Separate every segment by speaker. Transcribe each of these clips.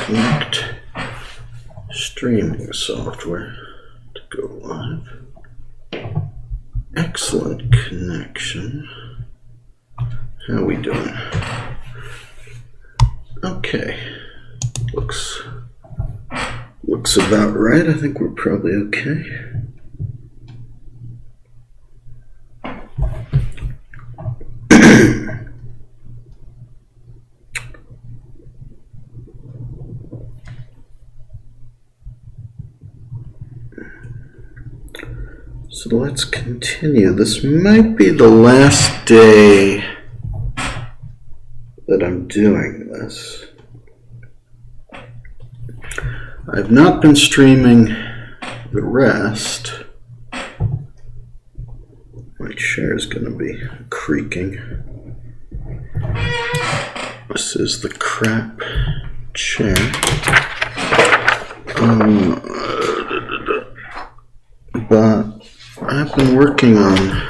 Speaker 1: Connect streaming software to go live. Excellent connection. How we doing? Okay. Looks about right. I think we're probably okay. So let's continue. This might be the last day that I'm doing this. I've not been streaming the rest. My chair is going to be creaking. This is the crap chair. But I've been working on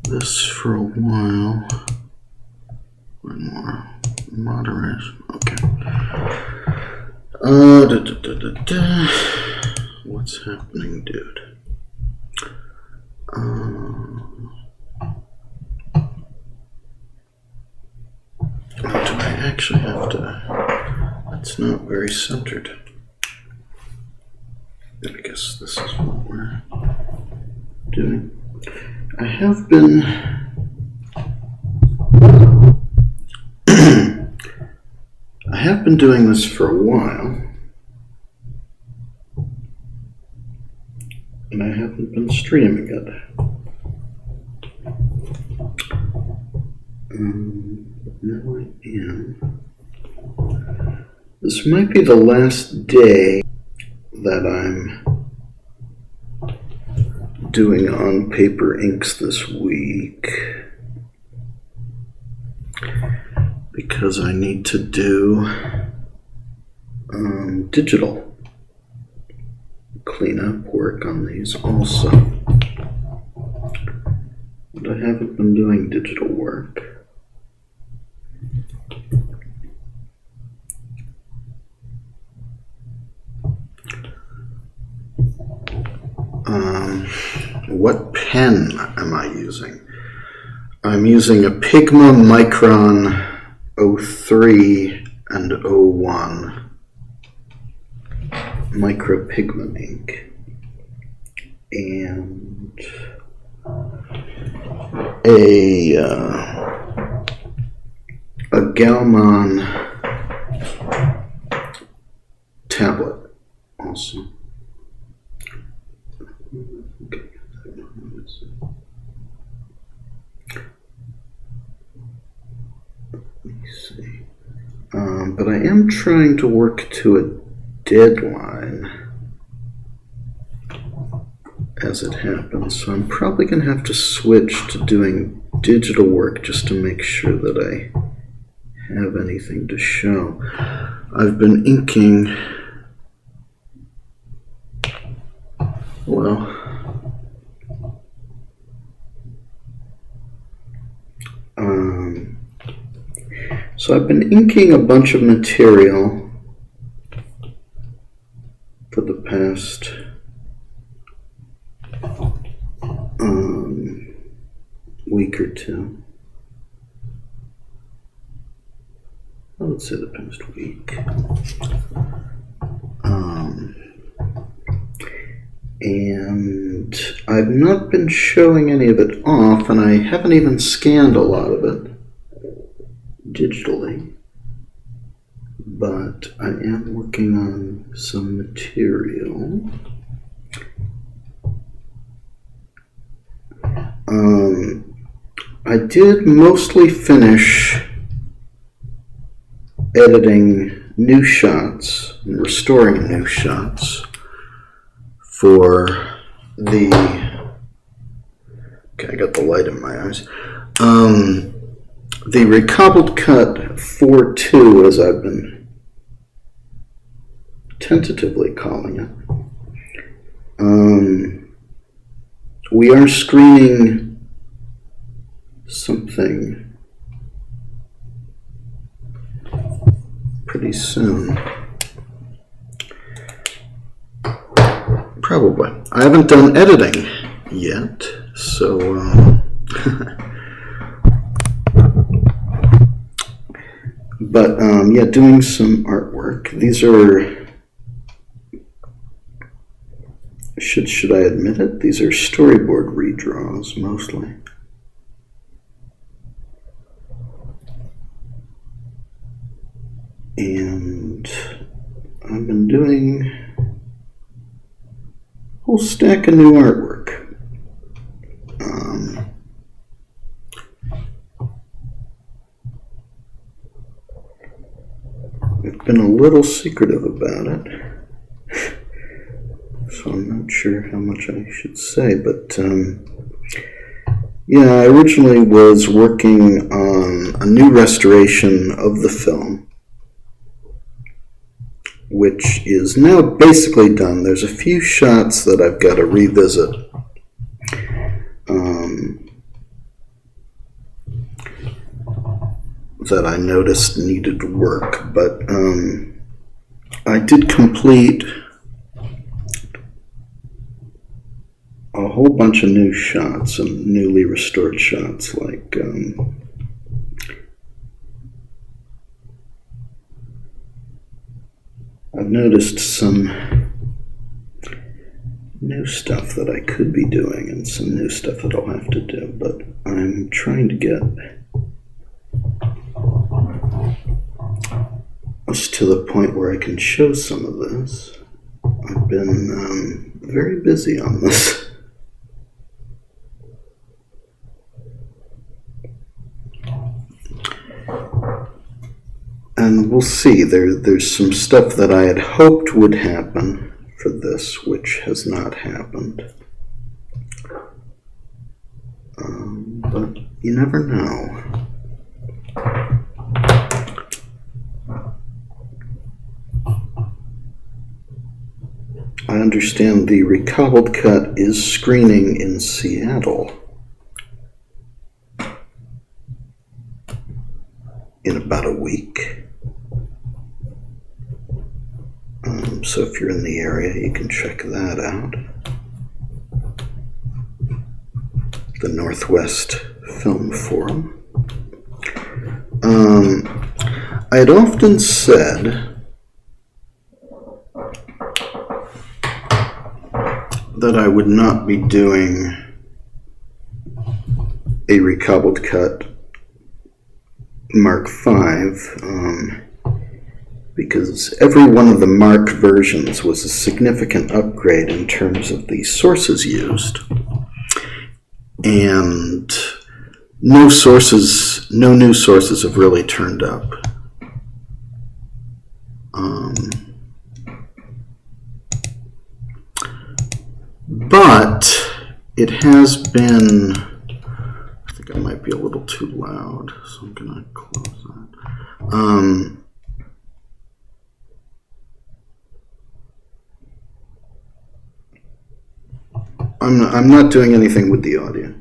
Speaker 1: this for a while. One more moderation. Okay. What's happening, dude? Do I actually have to? That's not very centered. I guess this is what we're doing. I have been doing this for a while, and I haven't been streaming it. Now I am. This might be the last day that I'm doing on paper inks this week, because I need to do digital cleanup work on these also. But I haven't been doing digital work. What pen am I using? I'm using a Pigma Micron 03 and 01 micro pigment ink, and a Galman tablet also. But I am trying to work to a deadline as it happens, so I'm probably going to have to switch to doing digital work just to make sure that I have anything to show. I've been inking, well, so I've been inking a bunch of material for the past week or two. I would say the past week. And I've not been showing any of it off, and I haven't even scanned a lot of it digitally, but I am working on some material. I did mostly finish editing new shots and restoring new shots for the, okay, I got the light in my eyes, the recobbled cut 4.2, as I've been tentatively calling it. We are screening something pretty soon. Probably. I haven't done editing yet, so but yeah, doing some artwork. These are, should I admit it? These are storyboard redraws mostly. And I've been doing a whole stack of new artwork. I've been a little secretive about it, so I'm not sure how much I should say, but yeah, I originally was working on a new restoration of the film, which is now basically done. There's a few shots that I've got to revisit. That I noticed needed work, but I did complete a whole bunch of new shots and newly restored shots, like I've noticed some new stuff that I could be doing and some new stuff that I'll have to do, but I'm trying to get us to the point where I can show some of this. I've been very busy on this. And we'll see. There's some stuff that I had hoped would happen for this, which has not happened. But you never know. I understand the recobbled cut is screening in Seattle in about a week. So if you're in the area, you can check that out. The Northwest Film Forum. I had often said that I would not be doing a recobbled cut Mark V, because every one of the Mark versions was a significant upgrade in terms of the sources used, and no new sources have really turned up. But it has been, I think I might be a little too loud, so I'm going to close that. I'm not doing anything with the audio.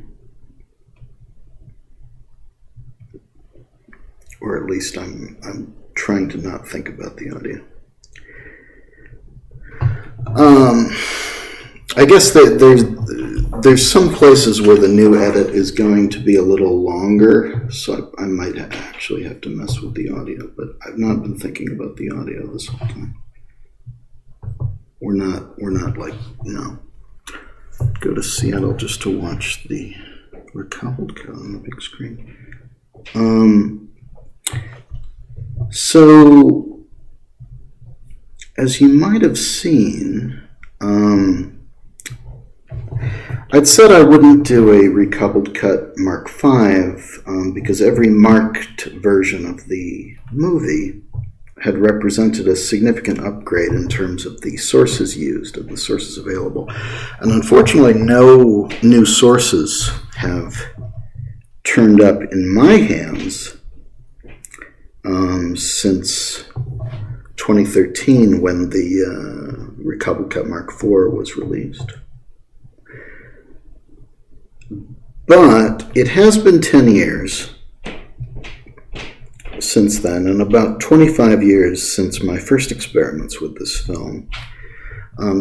Speaker 1: Or at least I'm trying to not think about the audio. I guess that there's some places where the new edit is going to be a little longer, so I might actually have to mess with the audio, but I've not been thinking about the audio this whole time. We're not like, go to Seattle just to watch the recobbled cut on the big screen. So, as you might have seen, I'd said I wouldn't do a recobbled cut Mark V because every marked version of the movie had represented a significant upgrade in terms of the sources used and the sources available. And unfortunately, no new sources have turned up in my hands since 2013 when the recobbled cut Mark IV was released. But it has been 10 years, since then, and about 25 years since my first experiments with this film.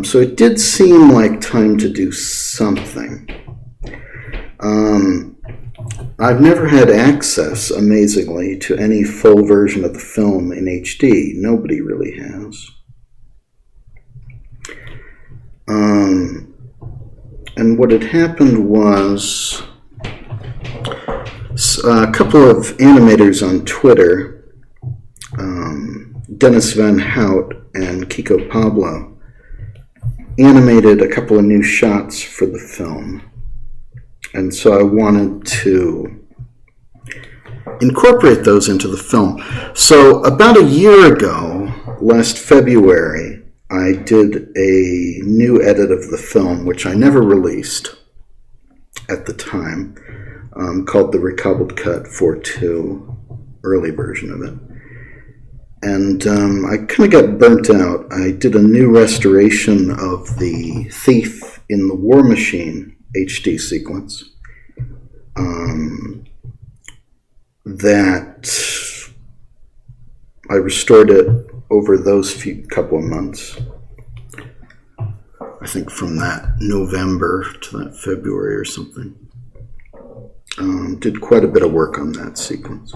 Speaker 1: So it did seem like time to do something. I've never had access, amazingly, to any full version of the film in HD. Nobody really has. And what had happened was a couple of animators on Twitter, Dennis Van Hout and Kiko Pablo, animated a couple of new shots for the film. And so I wanted to incorporate those into the film. So about a year ago, last February, I did a new edit of the film, which I never released at the time, called the Recobbled Cut 4.2, early version of it. And I kind of got burnt out. I did a new restoration of the Thief in the War Machine HD sequence that I restored it over those couple of months. I think from that November to that February or something. Did quite a bit of work on that sequence.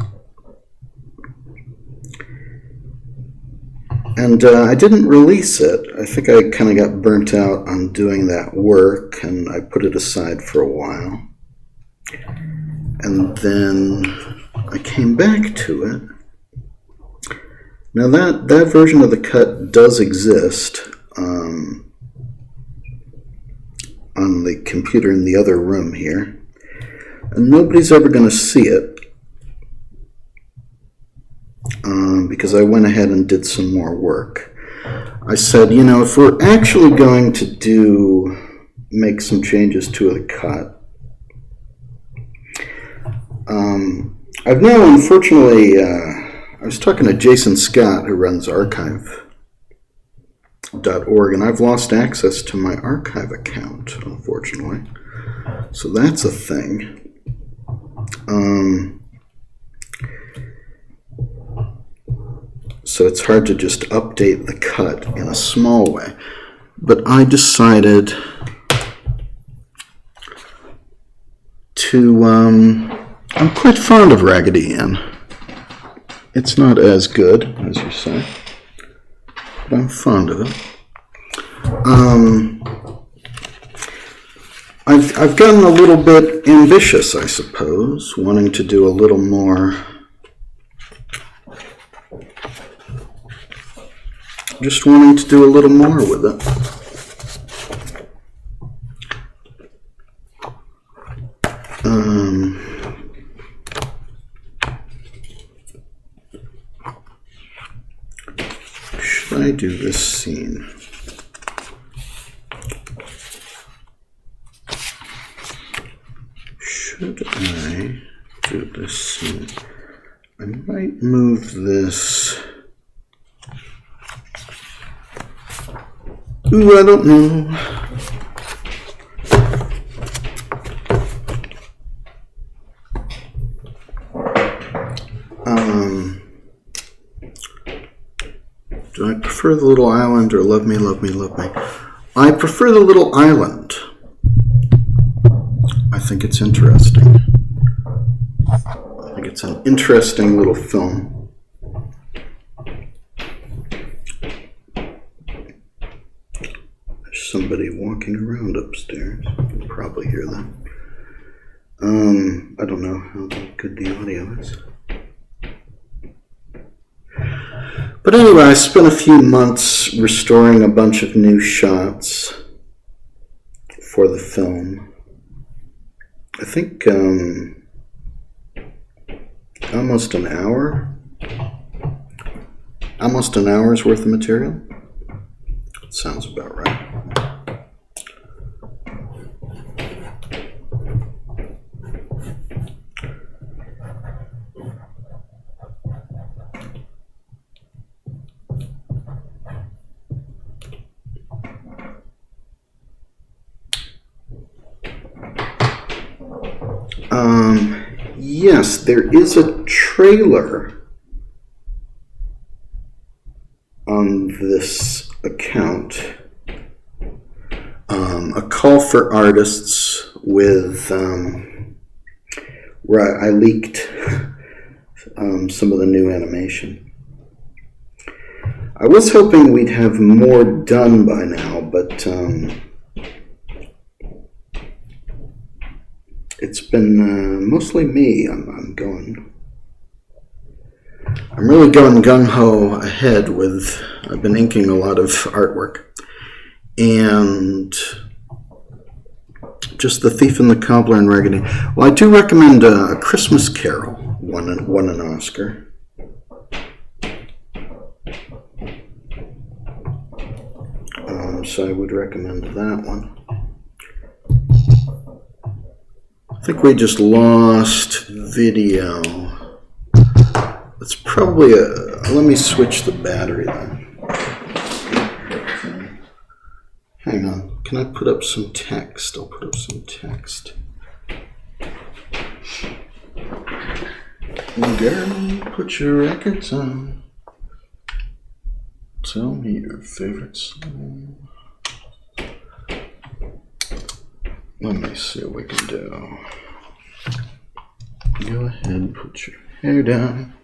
Speaker 1: And I didn't release it. I think I kind of got burnt out on doing that work, and I put it aside for a while. And then I came back to it. Now that version of the cut does exist on the computer in the other room here. And nobody's ever going to see it. Because I went ahead and did some more work. I said, you know, if we're actually going to make some changes to the cut, I've now, unfortunately, I was talking to Jason Scott, who runs archive.org, and I've lost access to my archive account, unfortunately. So that's a thing. So it's hard to just update the cut in a small way. But I decided to, I'm quite fond of Raggedy Ann. It's not as good, as you say, but I'm fond of it. I've gotten a little bit ambitious, I suppose, wanting to do a little more. Just wanting to do a little more with it. Should I do this scene? Should I do this scene? I might move this. Ooh, I don't know. Do I prefer the little island or love me, love me, love me? I prefer the little island. I think it's interesting. I think it's an interesting little film. There's somebody walking around upstairs. You can probably hear them. I don't know how good the audio is. But anyway, I spent a few months restoring a bunch of new shots for the film. I think almost an hour. Almost an hour's worth of material. Sounds about right. Yes, there is a trailer on this account a call for artists with where I leaked some of the new animation. I was hoping we'd have more done by now, but it's been mostly me. I'm really going gung-ho ahead with, I've been inking a lot of artwork. And just The Thief and the Cobbler and Raggedy. Well, I do recommend A Christmas Carol, won an Oscar. So I would recommend that one. I think we just lost video. It's probably let me switch the battery then. Hang on, can I put up some text? I'll put up some text. Girl, put your records on. Tell me your favorite song. Let me see what we can do. Go ahead, put your hair down.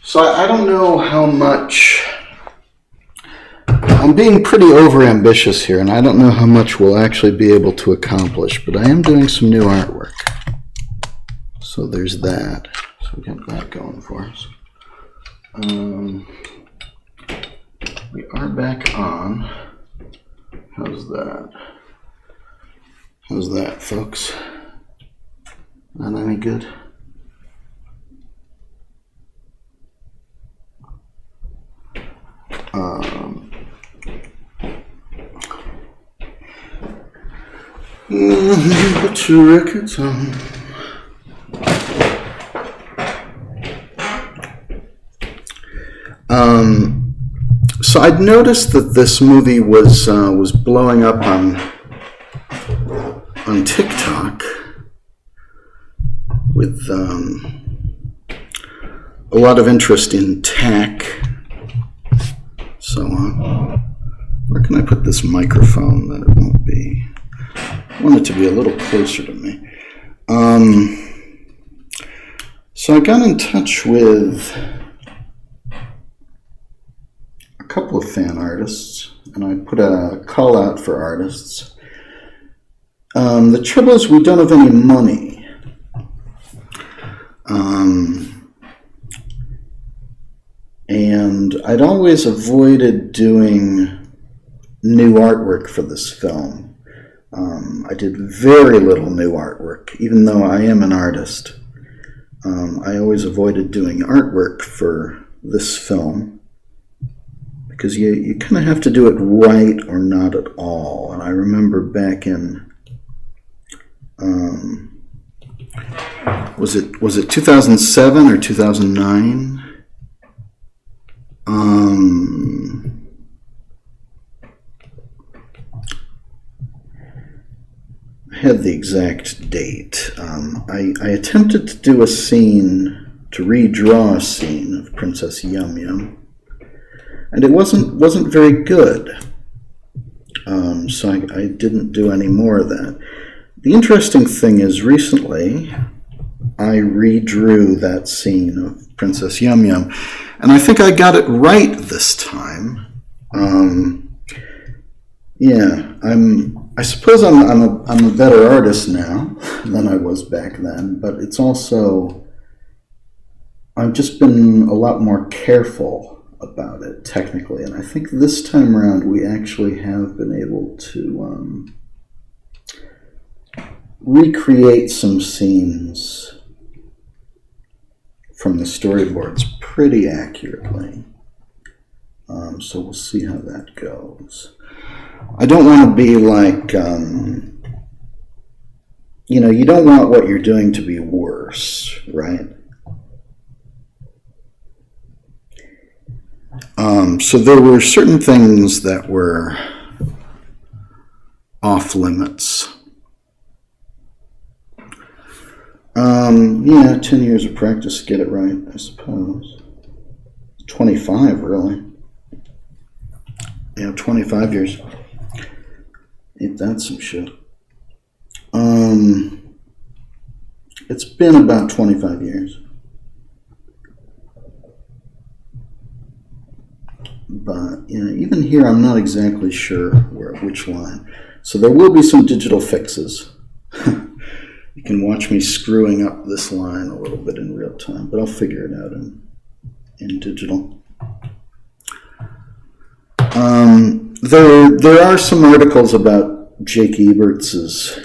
Speaker 1: So I don't know how much, I'm being pretty overambitious here, and I don't know how much we'll actually be able to accomplish, but I am doing some new artwork. So there's that. So we got that going for us. We are back on. How's that? How's that, folks? Not any good? Put your records on. So I'd noticed that this movie was blowing up on TikTok with a lot of interest in tech. So where can I put this microphone that it won't be? I want it to be a little closer to me. So I got in touch with a couple of fan artists, and I put a call out for artists. The trouble is we don't have any money. And I'd always avoided doing new artwork for this film. I did very little new artwork, even though I am an artist. I always avoided doing artwork for this film because you kind of have to do it right or not at all. And I remember back in was it 2007 or 2009? I had the exact date. I attempted to do a scene, to redraw a scene of Princess Yum Yum, and it wasn't very good. So I didn't do any more of that. The interesting thing is, recently I redrew that scene of Princess Yum Yum, and I think I got it right this time. Yeah, I suppose I'm a better artist now than I was back then, but it's also, I've just been a lot more careful about it technically, and I think this time around we actually have been able to recreate some scenes from the storyboards pretty accurately. So we'll see how that goes. I don't want to be like, you know, you don't want what you're doing to be worse, right? So there were certain things that were off limits. Yeah, 10 years of practice to get it right, I suppose. 25, really. Yeah, 25 years. Ain't that some shit? It's been about 25 years. But you know, even here, I'm not exactly sure which line. So there will be some digital fixes. You can watch me screwing up this line a little bit in real time, but I'll figure it out in digital. There are some articles about Jake Eberts'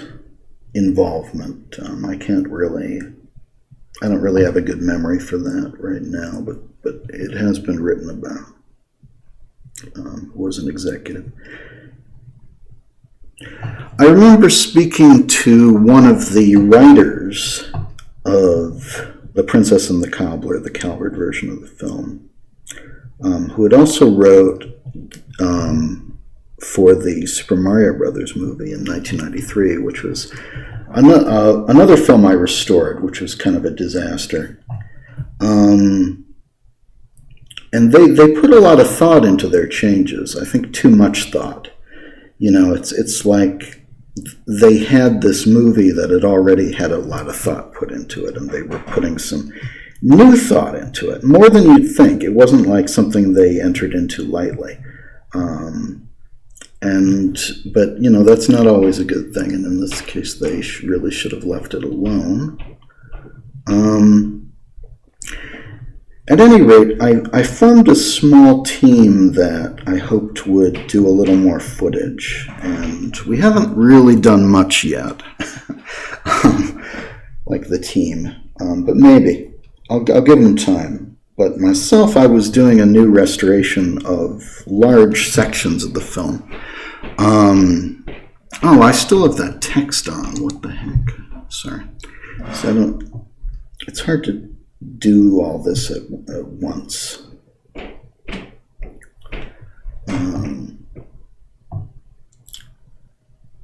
Speaker 1: involvement. I don't really have a good memory for that right now, but it has been written about. Was an executive. I remember speaking to one of the writers of The Princess and the Cobbler, the Calvert version of the film, who had also wrote for the Super Mario Brothers movie in 1993, which was another film I restored, which was kind of a disaster. And they put a lot of thought into their changes. I think too much thought. You know, it's like they had this movie that had already had a lot of thought put into it, and they were putting some new thought into it, more than you'd think. It wasn't like something they entered into lightly. But, you know, that's not always a good thing, and in this case, they really should have left it alone. At any rate, I formed a small team that I hoped would do a little more footage, and we haven't really done much yet, like the team, but maybe. I'll give them time. But myself, I was doing a new restoration of large sections of the film. Oh, I still have that text on. What the heck? Sorry. So it's hard to do all this at once.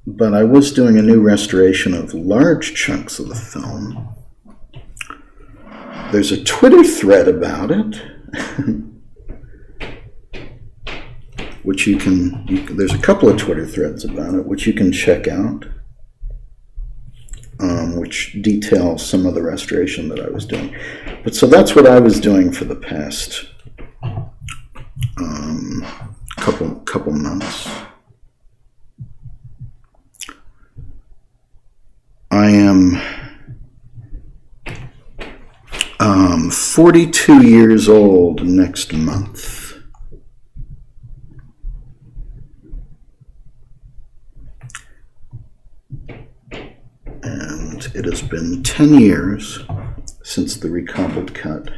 Speaker 1: But I was doing a new restoration of large chunks of the film. There's a Twitter thread about it, which there's a couple of Twitter threads about it, which you can check out. Which detail some of the restoration that I was doing. But so that's what I was doing for the past couple months. I am 42 years old next month. And it has been 10 years since the recobbled cut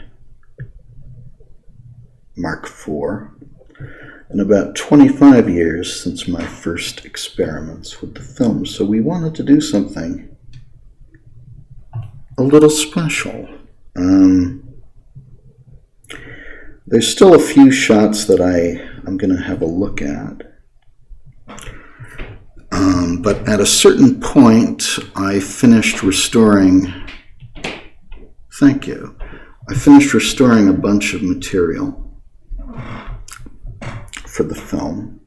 Speaker 1: Mark IV, and about 25 years since my first experiments with the film. So we wanted to do something a little special. There's still a few shots that I'm going to have a look at. But at a certain point, I finished restoring. Thank you. I finished restoring a bunch of material for the film,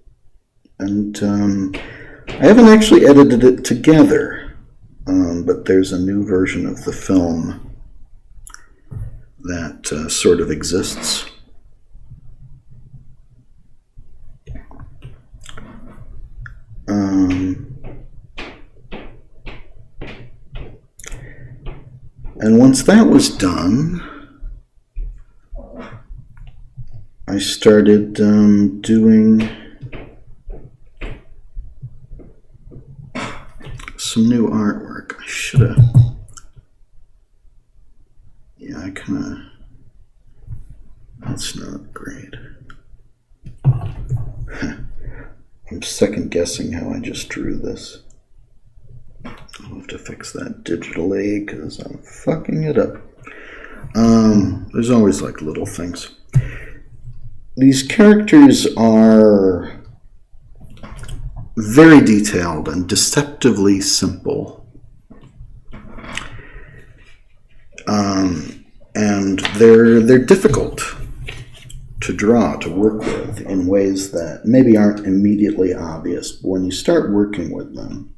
Speaker 1: and I haven't actually edited it together. But there's a new version of the film that sort of exists. And once that was done, I started doing some new artwork. I should have. Yeah, I kind of. That's not great. I'm I'm second guessing how I just drew this. I'll have to fix that digitally because I'm fucking it up. There's always like little things. These characters are very detailed and deceptively simple. And they're difficult to draw, to work with in ways that maybe aren't immediately obvious. But when you start working with them,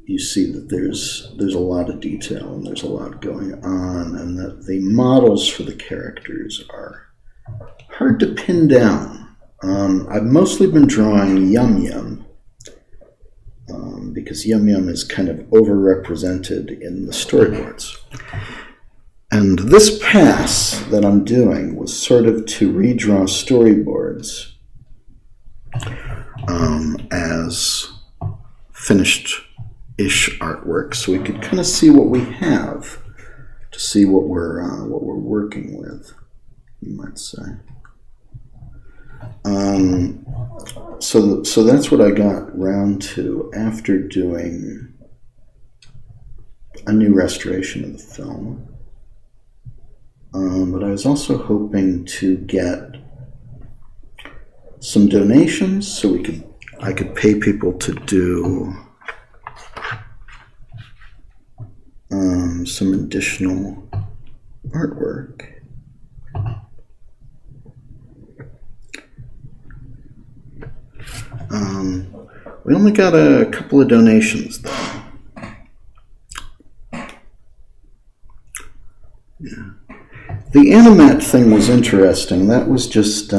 Speaker 1: you see that there's a lot of detail and there's a lot going on, and that the models for the characters are hard to pin down. I've mostly been drawing Yum Yum because Yum Yum is kind of overrepresented in the storyboards. And this pass that I'm doing was sort of to redraw storyboards as finished-ish artwork, so we could kind of see what we have, to see what we're working with, you might say. So that's what I got round to after doing a new restoration of the film. But I was also hoping to get some donations so I could pay people to do some additional artwork. We only got a couple of donations though. Yeah. The Animat thing was interesting. That was just,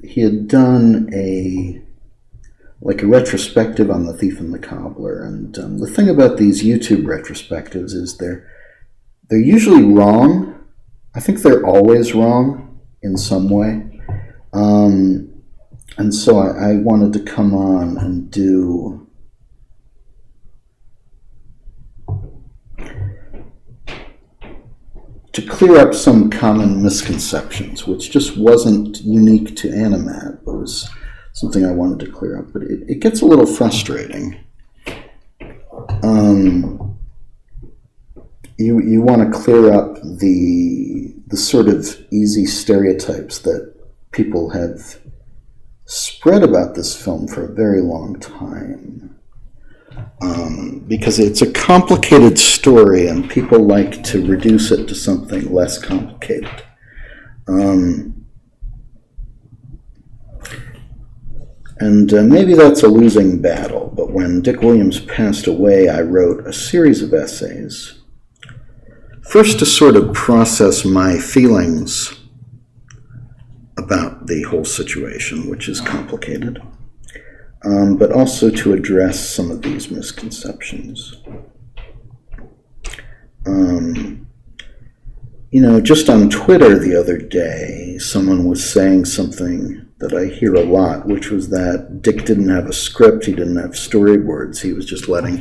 Speaker 1: he had done a retrospective on The Thief and the Cobbler, and the thing about these YouTube retrospectives is they're usually wrong. I think they're always wrong in some way. And so I wanted to come on and do to clear up some common misconceptions, which just wasn't unique to Animat, but was something I wanted to clear up. But it gets a little frustrating. You want to clear up the sort of easy stereotypes that people have spread about this film for a very long time. Because it's a complicated story and people like to reduce it to something less complicated. And maybe that's a losing battle, but when Dick Williams passed away, I wrote a series of essays. First, to sort of process my feelings about the whole situation, which is complicated. But also to address some of these misconceptions. Just on Twitter the other day, someone was saying something that I hear a lot, which was that Dick didn't have a script, he didn't have storyboards, he was just letting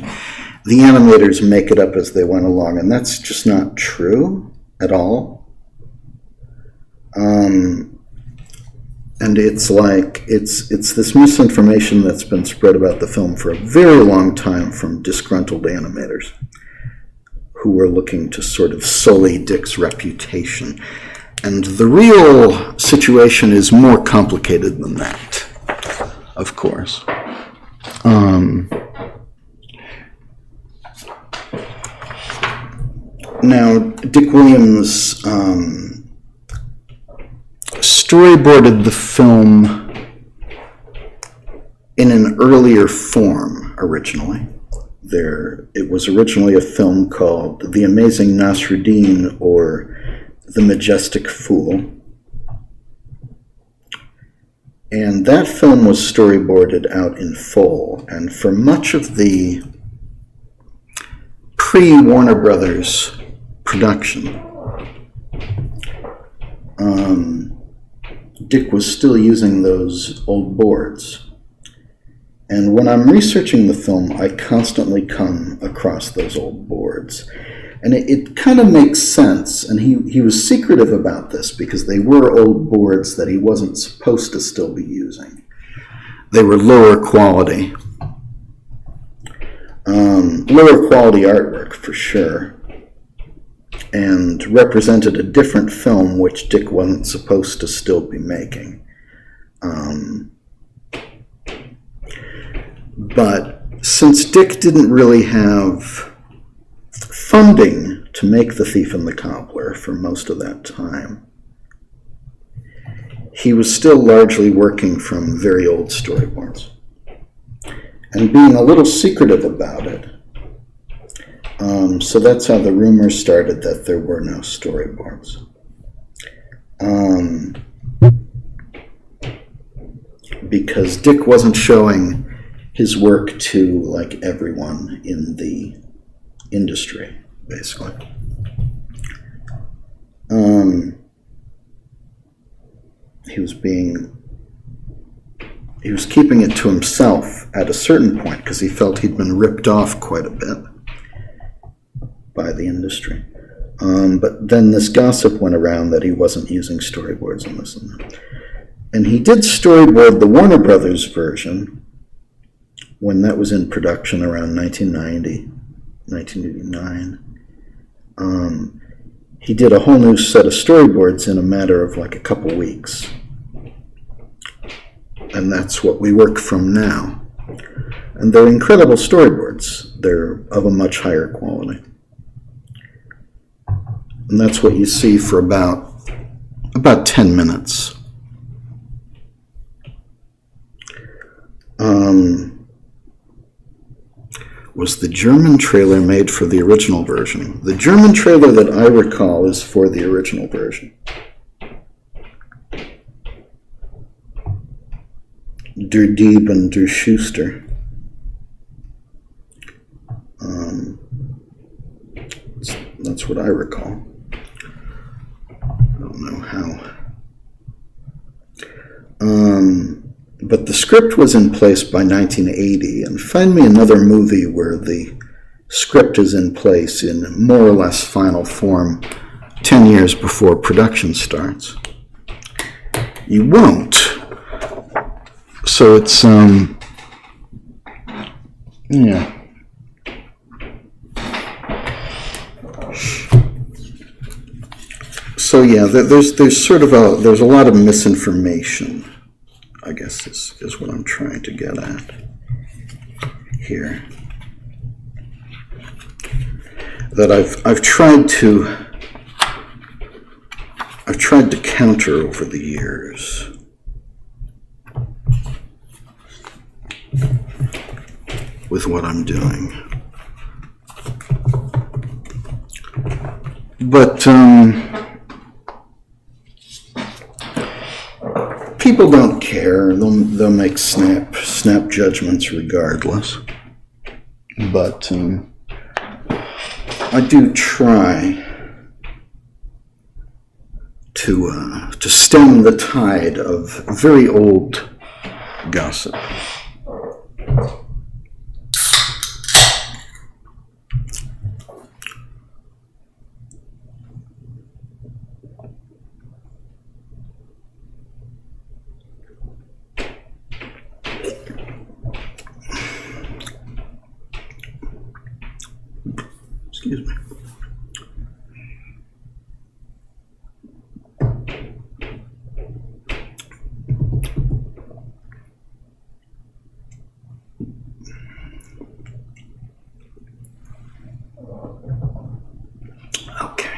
Speaker 1: the animators make it up as they went along, and that's just not true at all. And it's like, it's this misinformation that's been spread about the film for a very long time from disgruntled animators who were looking to sort of sully Dick's reputation. And the real situation is more complicated than that, of course. Now, Dick Williams storyboarded the film in an earlier form originally. It was originally a film called The Amazing Nasruddin, or The Majestic Fool. And that film was storyboarded out in full, and for much of the pre-Warner Brothers production, Dick was still using those old boards. And when I'm researching the film, I constantly come across those old boards. And it kind of makes sense, and he was secretive about this because they were old boards that he wasn't supposed to still be using. They were lower quality. Lower quality artwork for sure, and represented a different film which Dick wasn't supposed to still be making. But since Dick didn't really have funding to make The Thief and the Cobbler for most of that time, he was still largely working from very old storyboards and being a little secretive about it. So that's how the rumor started that there were no storyboards. Because Dick wasn't showing his work to like everyone in the industry, basically. He was keeping it to himself at a certain point because he felt he'd been ripped off quite a bit by the industry. But then this gossip went around that he wasn't using storyboards and this and that. And he did storyboard the Warner Brothers version when that was in production around 1990, 1989. He did a whole new set of storyboards in a matter of like a couple weeks. And that's what we work from now. And they're incredible storyboards. They're of a much higher quality. And that's what you see for about 10 minutes. Was the German trailer made for the original version? The German trailer that I recall is for the original version. Der Dieb and Der Schuster. That's what I recall. I don't know how. But the script was in place by 1980, and find me another movie where the script is in place in more or less final form 10 years before production starts. You won't. So it's, yeah. So yeah, there's sort of there's a lot of misinformation, I guess is what I'm trying to get at here. That I've tried to counter over the years. With what I'm doing. But people don't care. They'll make snap judgments regardless. But I do try to stem the tide of very old gossip. Excuse me. Okay.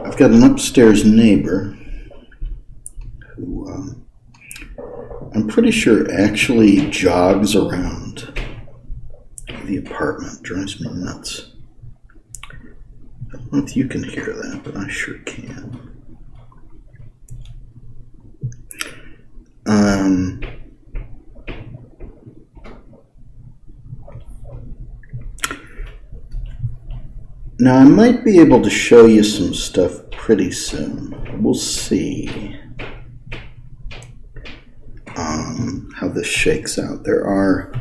Speaker 1: I've got an upstairs neighbor who I'm pretty sure actually jogs around the apartment. Drives me nuts. I don't know if you can hear that, but I sure can. Now I might be able to show you some stuff pretty soon. We'll see how this shakes out. There are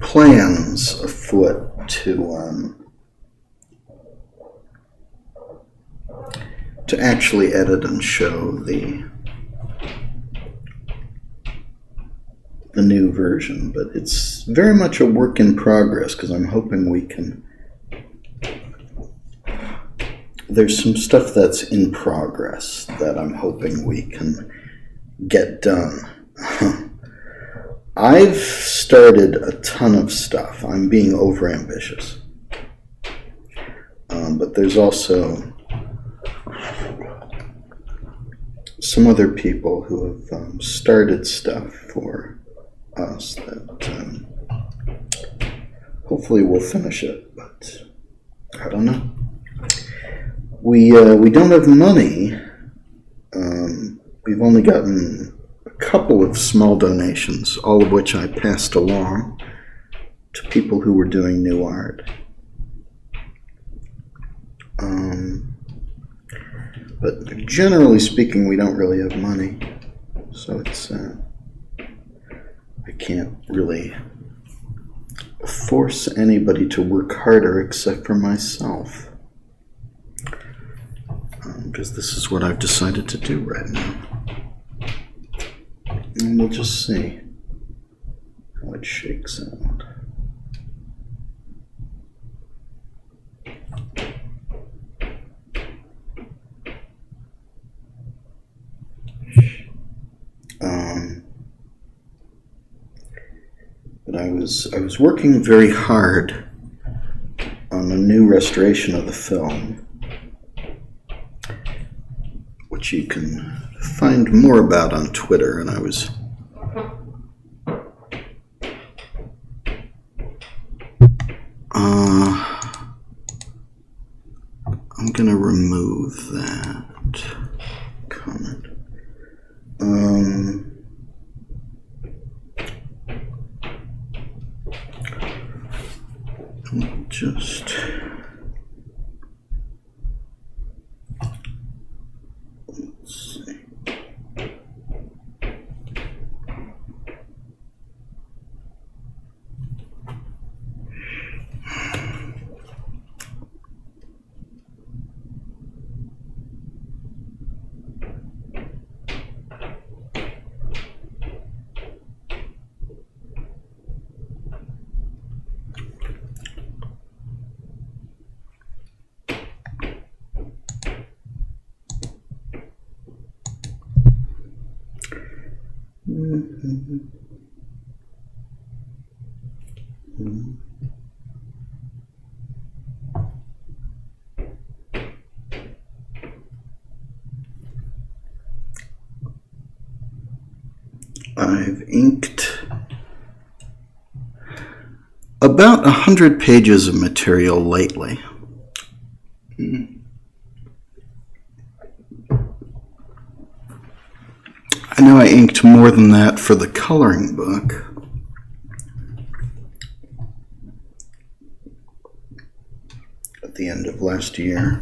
Speaker 1: plans afoot to to actually edit and show the new version, but it's very much a work in progress because I'm hoping we can. There's some stuff that's in progress that I'm hoping we can get done. I've started a ton of stuff. I'm being overambitious. But there's also some other people who have started stuff for us that hopefully we'll finish it, but I don't know. We don't have money. We've only gotten a couple of small donations, all of which I passed along to people who were doing new art. But generally speaking, we don't really have money, so it's I can't really force anybody to work harder except for myself, because this is what I've decided to do right now. And we'll just see how it shakes out. But I was working very hard on a new restoration of the film, which you can find more about on Twitter, and I'm gonna remove that comment. Just let's see. I've inked about 100 pages of material lately. I know I inked more than that for the coloring book. At the end of last year.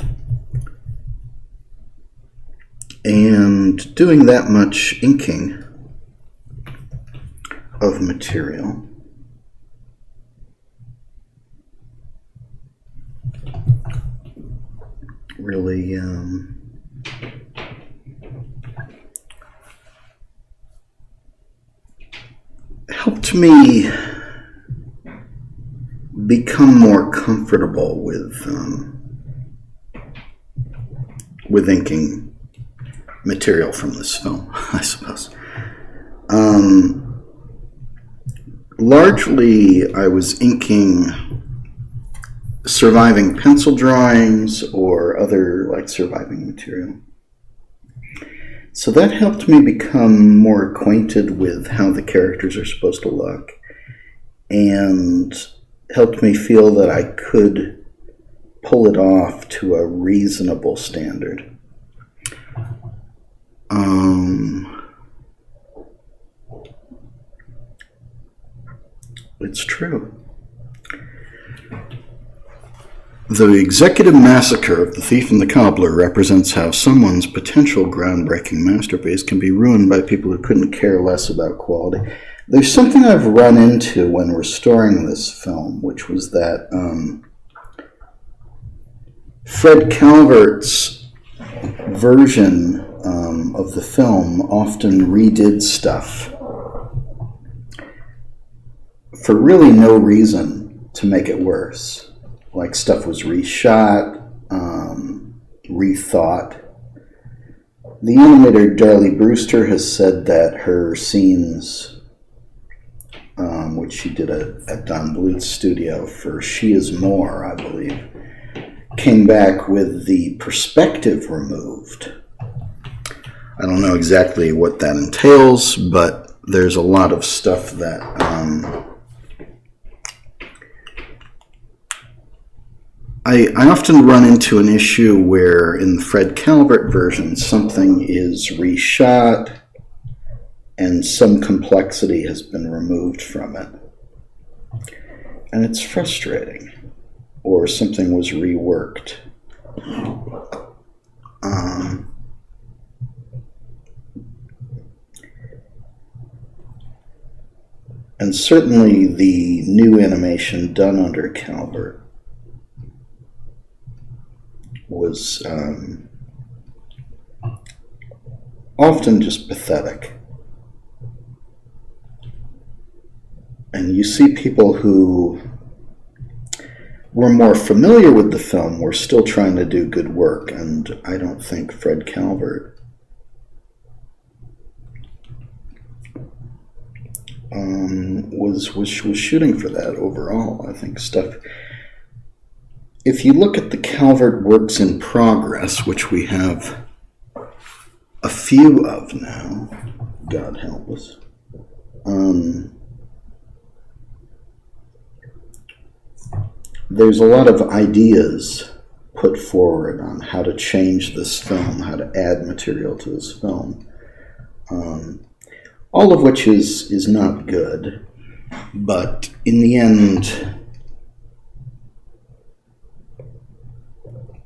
Speaker 1: And doing that much inking of material really helped me become more comfortable with inking material from this film, I suppose. Largely, I was inking surviving pencil drawings or other like surviving material. So that helped me become more acquainted with how the characters are supposed to look, and helped me feel that I could pull it off to a reasonable standard. It's true. The executive massacre of The Thief and the Cobbler represents how someone's potential groundbreaking masterpiece can be ruined by people who couldn't care less about quality. There's something I've run into when restoring this film, which was that Fred Calvert's version of the film often redid stuff for really no reason to make it worse. Like stuff was reshot, rethought. The animator Darlie Brewster has said that her scenes, which she did at Don Bluth's studio for She Is More, I believe, came back with the perspective removed. I don't know exactly what that entails, but there's a lot of stuff that I often run into an issue where in the Fred Calvert version something is reshot and some complexity has been removed from it. And it's frustrating. Or something was reworked. And certainly the new animation done under Calvert was often just pathetic. And you see people who were more familiar with the film were still trying to do good work, and I don't think Fred Calvert was shooting for that overall. I think stuff. If you look at the Calvert works in progress, which we have a few of now, God help us, there's a lot of ideas put forward on how to change this film, how to add material to this film, all of which is not good, but in the end,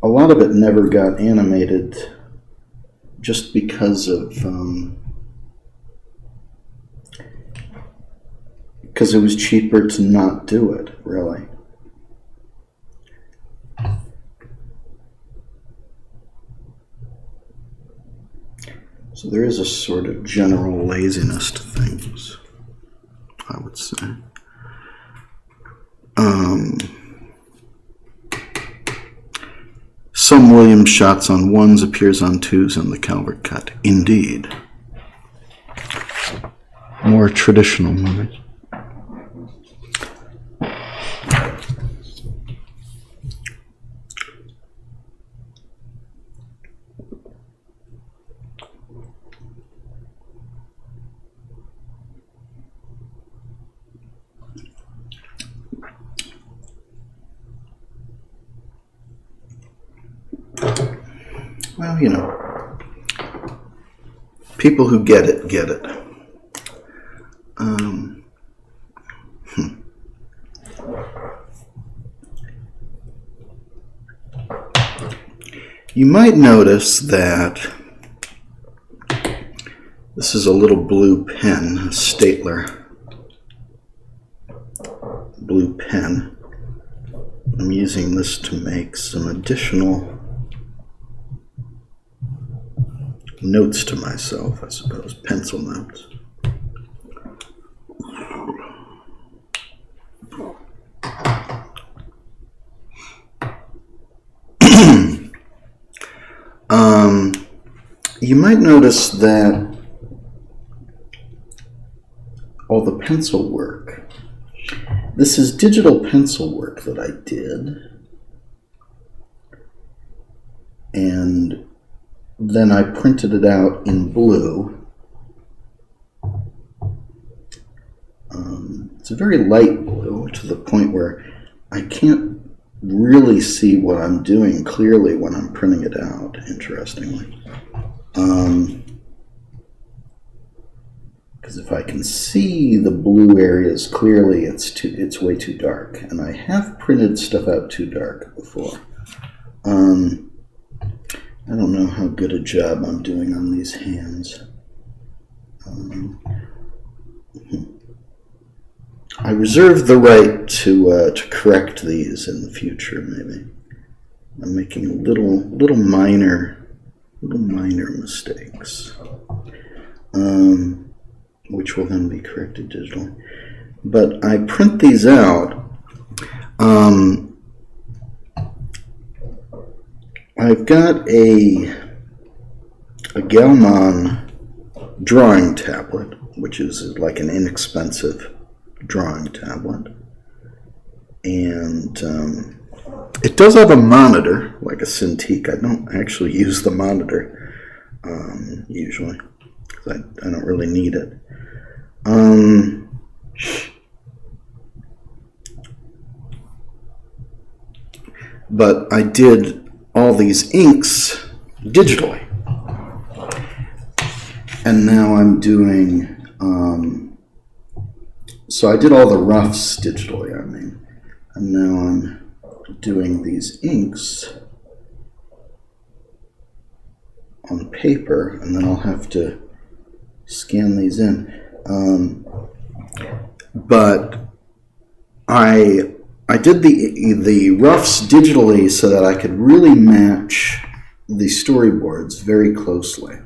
Speaker 1: a lot of it never got animated just because of because it was cheaper to not do it, really. So there is a sort of general laziness to things, I would say. Some Williams shots on ones appears on twos in the Calvert cut. Indeed. More traditional movies. Well, you know, people who get it, get it. You might notice that this is a little blue pen, a Statler blue pen. I'm using this to make some additional notes to myself, I suppose, pencil notes. You might notice that all the pencil work, this is digital pencil work that I did, and then I printed it out in blue. It's a very light blue to the point where I can't really see what I'm doing clearly when I'm printing it out, interestingly. Because if I can see the blue areas clearly, it's way too dark. And I have printed stuff out too dark before. I don't know how good a job I'm doing on these hands. I reserve the right to correct these in the future, maybe. I'm making little minor little minor mistakes, which will then be corrected digitally. But I print these out. I've got a Galman drawing tablet, which is like an inexpensive drawing tablet. And it does have a monitor, like a Cintiq. I don't actually use the monitor usually, because I don't really need it. But I did all these inks digitally. And now I'm doing, so I did all the roughs digitally, I mean. And now I'm doing these inks on paper, and then I'll have to scan these in. But I did the roughs digitally so that I could really match the storyboards very closely.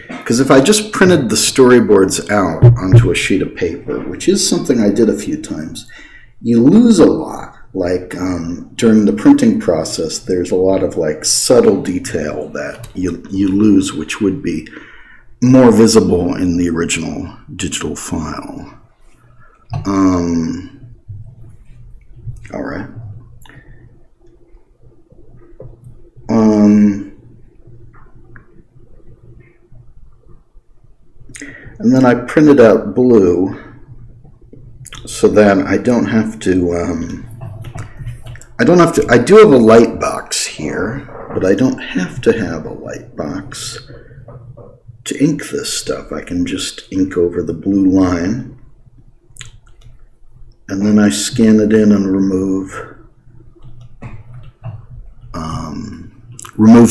Speaker 1: Because if I just printed the storyboards out onto a sheet of paper, which is something I did a few times, you lose a lot. Like during the printing process, there's a lot of like subtle detail that you lose, which would be more visible in the original digital file. All right. And then I printed out blue so that I don't have to, I do have a light box here, but I don't have to have a light box to ink this stuff. I can just ink over the blue line, and then I scan it in and remove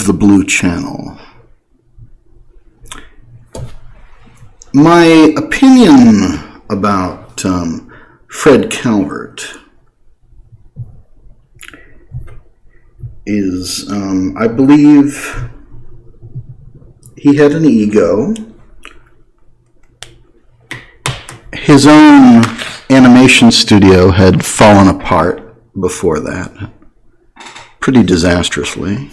Speaker 1: the blue channel. My opinion about Fred Calvert is, I believe he had an ego. His own animation studio had fallen apart before that, pretty disastrously.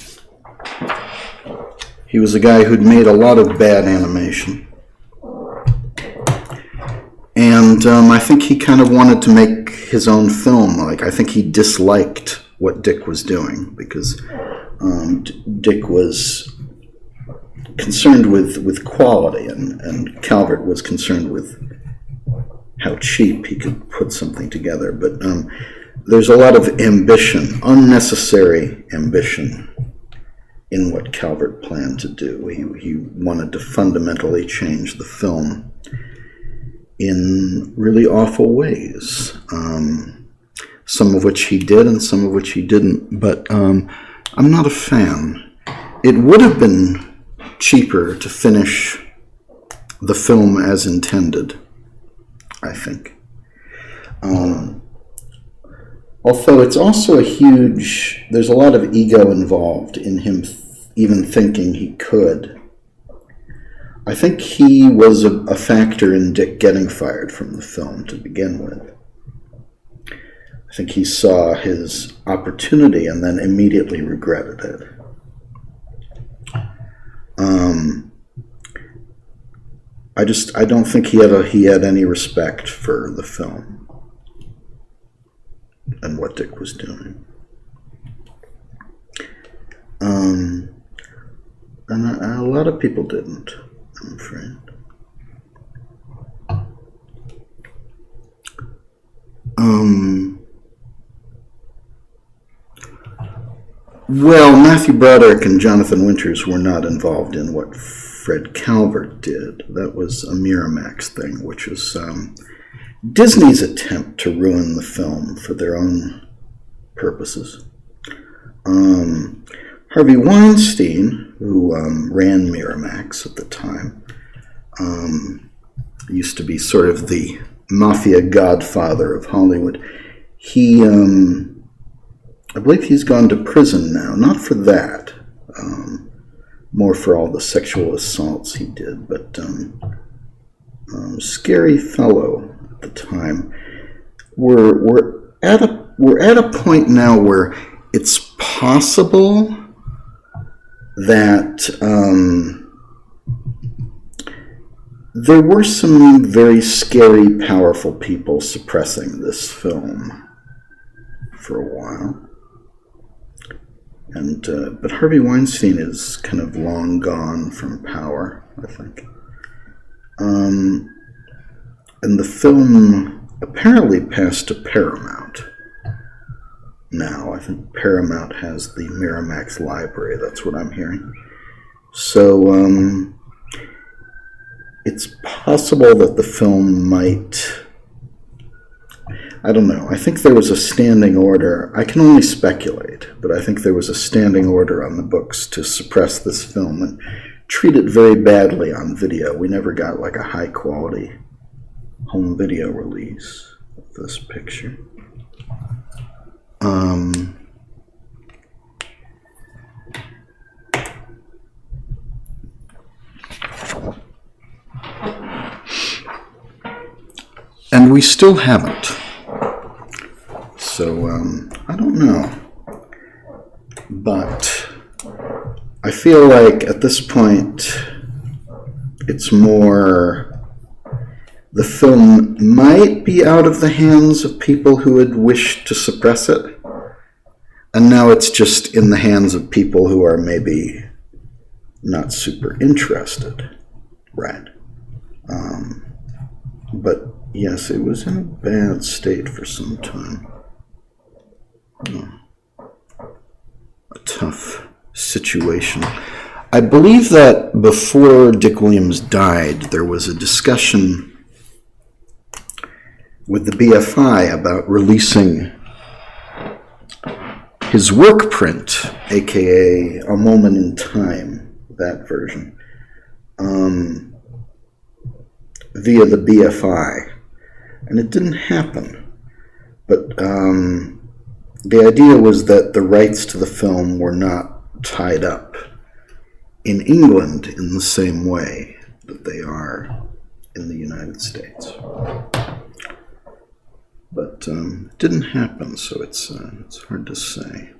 Speaker 1: He was a guy who'd made a lot of bad animation. And I think he kind of wanted to make his own film. Like, I think he disliked what Dick was doing, because Dick was concerned with quality, and Calvert was concerned with how cheap he could put something together. But there's a lot of ambition, unnecessary ambition, in what Calvert planned to do. He wanted to fundamentally change the film in really awful ways, some of which he did and some of which he didn't, but I'm not a fan. It would have been cheaper to finish the film as intended, I think. Although it's also there's a lot of ego involved in him even thinking he could. I think he was a factor in Dick getting fired from the film to begin with. I think he saw his opportunity and then immediately regretted it. I don't think he had any respect for the film and what Dick was doing. And a lot of people didn't, I'm afraid. Well, Matthew Broderick and Jonathan Winters were not involved in what Fred Calvert did. That was a Miramax thing, which was Disney's attempt to ruin the film for their own purposes. Harvey Weinstein, who ran Miramax at the time, used to be sort of the mafia godfather of Hollywood. He I believe he's gone to prison now, not for that, more for all the sexual assaults he did, but scary fellow at the time. We're at a point now where it's possible that there were some very scary, powerful people suppressing this film for a while. And but Harvey Weinstein is kind of long gone from power, I think. And the film apparently passed to Paramount now. I think Paramount has the Miramax library, that's what I'm hearing. So it's possible that the film might... I don't know. I think there was a standing order. I can only speculate, but I think there was a standing order on the books to suppress this film and treat it very badly on video. We never got like a high quality home video release of this picture. And we still haven't. So, I don't know. But I feel like at this point, it's more... The film might be out of the hands of people who had wished to suppress it. And now it's just in the hands of people who are maybe not super interested. Right. But yes, it was in a bad state for some time. A tough situation. I believe that before Dick Williams died, there was a discussion with the BFI about releasing his work print, aka A Moment in Time, that version, via the BFI. And it didn't happen. But the idea was that the rights to the film were not tied up in England in the same way that they are in the United States. But it didn't happen, so it's hard to say.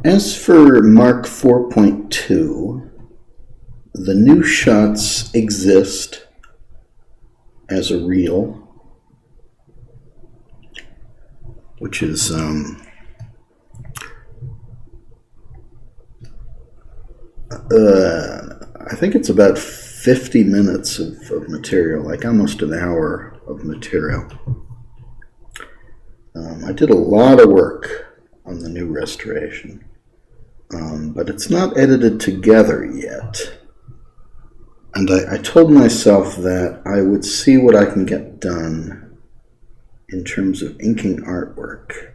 Speaker 1: As for Mark 4.2, the new shots exist as a reel, which is I think it's about 50 minutes of material, like almost an hour of material. I did a lot of work on the new restoration, but it's not edited together yet. And I told myself that I would see what I can get done in terms of inking artwork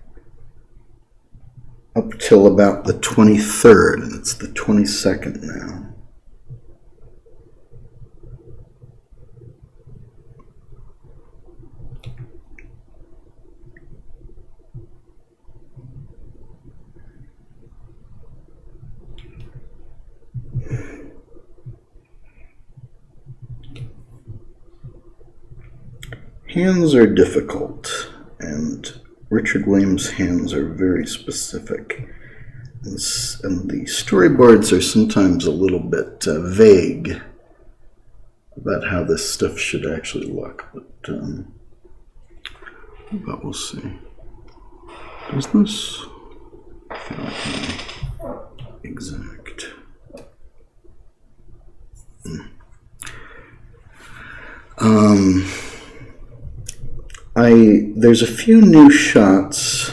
Speaker 1: up till about the 23rd, and it's the 22nd now. Hands are difficult, and Richard Williams' hands are very specific. And the storyboards are sometimes a little bit vague about how this stuff should actually look, but we'll see. Does this feel like exact? There's a few new shots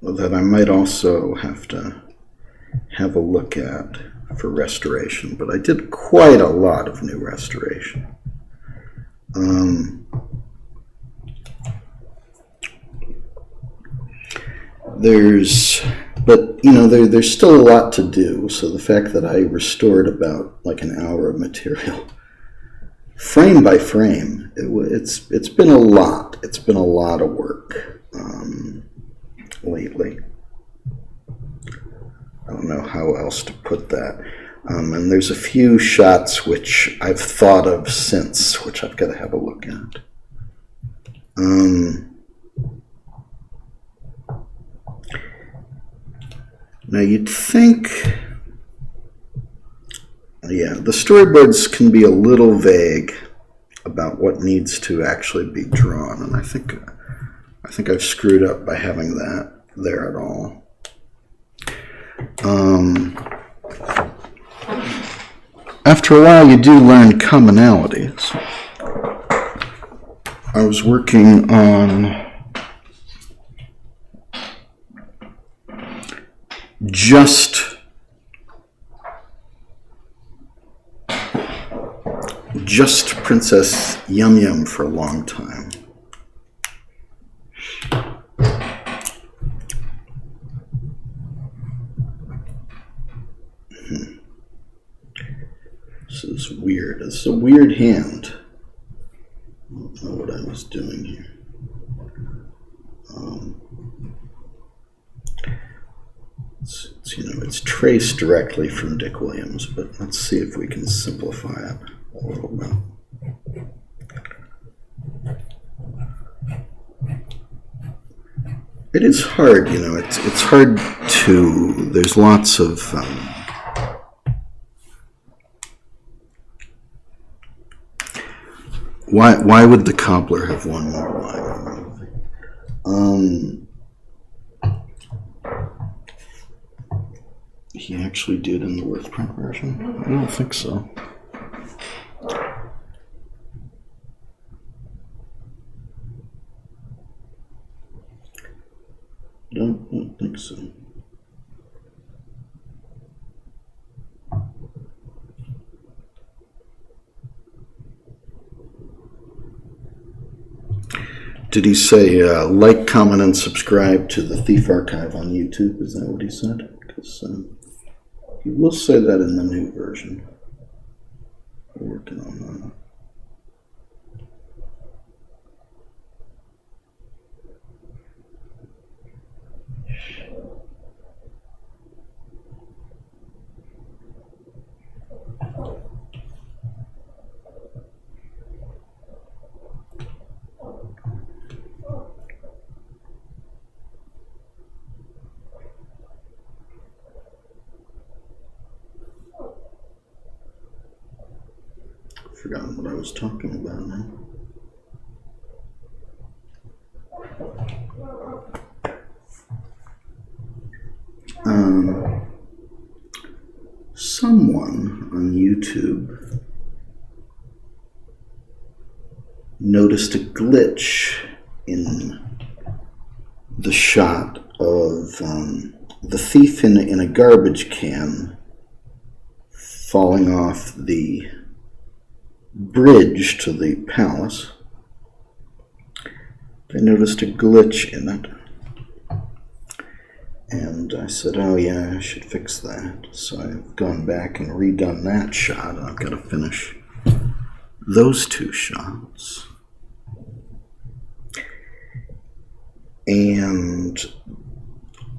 Speaker 1: that I might also have to have a look at for restoration, but I did quite a lot of new restoration. But you know, there's still a lot to do. So the fact that I restored about like an hour of material, frame by frame, it's been a lot. It's been a lot of work lately. I don't know how else to put that. And there's a few shots which I've thought of since, which I've got to have a look at. Now you'd think, yeah, the storyboards can be a little vague about what needs to actually be drawn, and I think I've screwed up by having that there at all. After a while, you do learn commonalities. I was working on just Princess Yum Yum for a long time. This is weird. It's a weird hand. I don't know what I was doing here. It's traced directly from Dick Williams, but let's see if we can simplify it a little bit. It is hard, you know. It's hard to. There's lots of. Why would the Cobbler have won more line? He actually did in the Worth print version? I don't think so. Don't think so. Did he say like, comment, and subscribe to the Thief Archive on YouTube? Is that what he said? Because he will say that in the new version. We're working on that. Forgotten what I was talking about now. Someone on YouTube noticed a glitch in the shot of the thief in a garbage can falling off the bridge to the palace. They noticed a glitch in it. And I said, oh yeah, I should fix that. So I've gone back and redone that shot. I've got to finish those two shots. And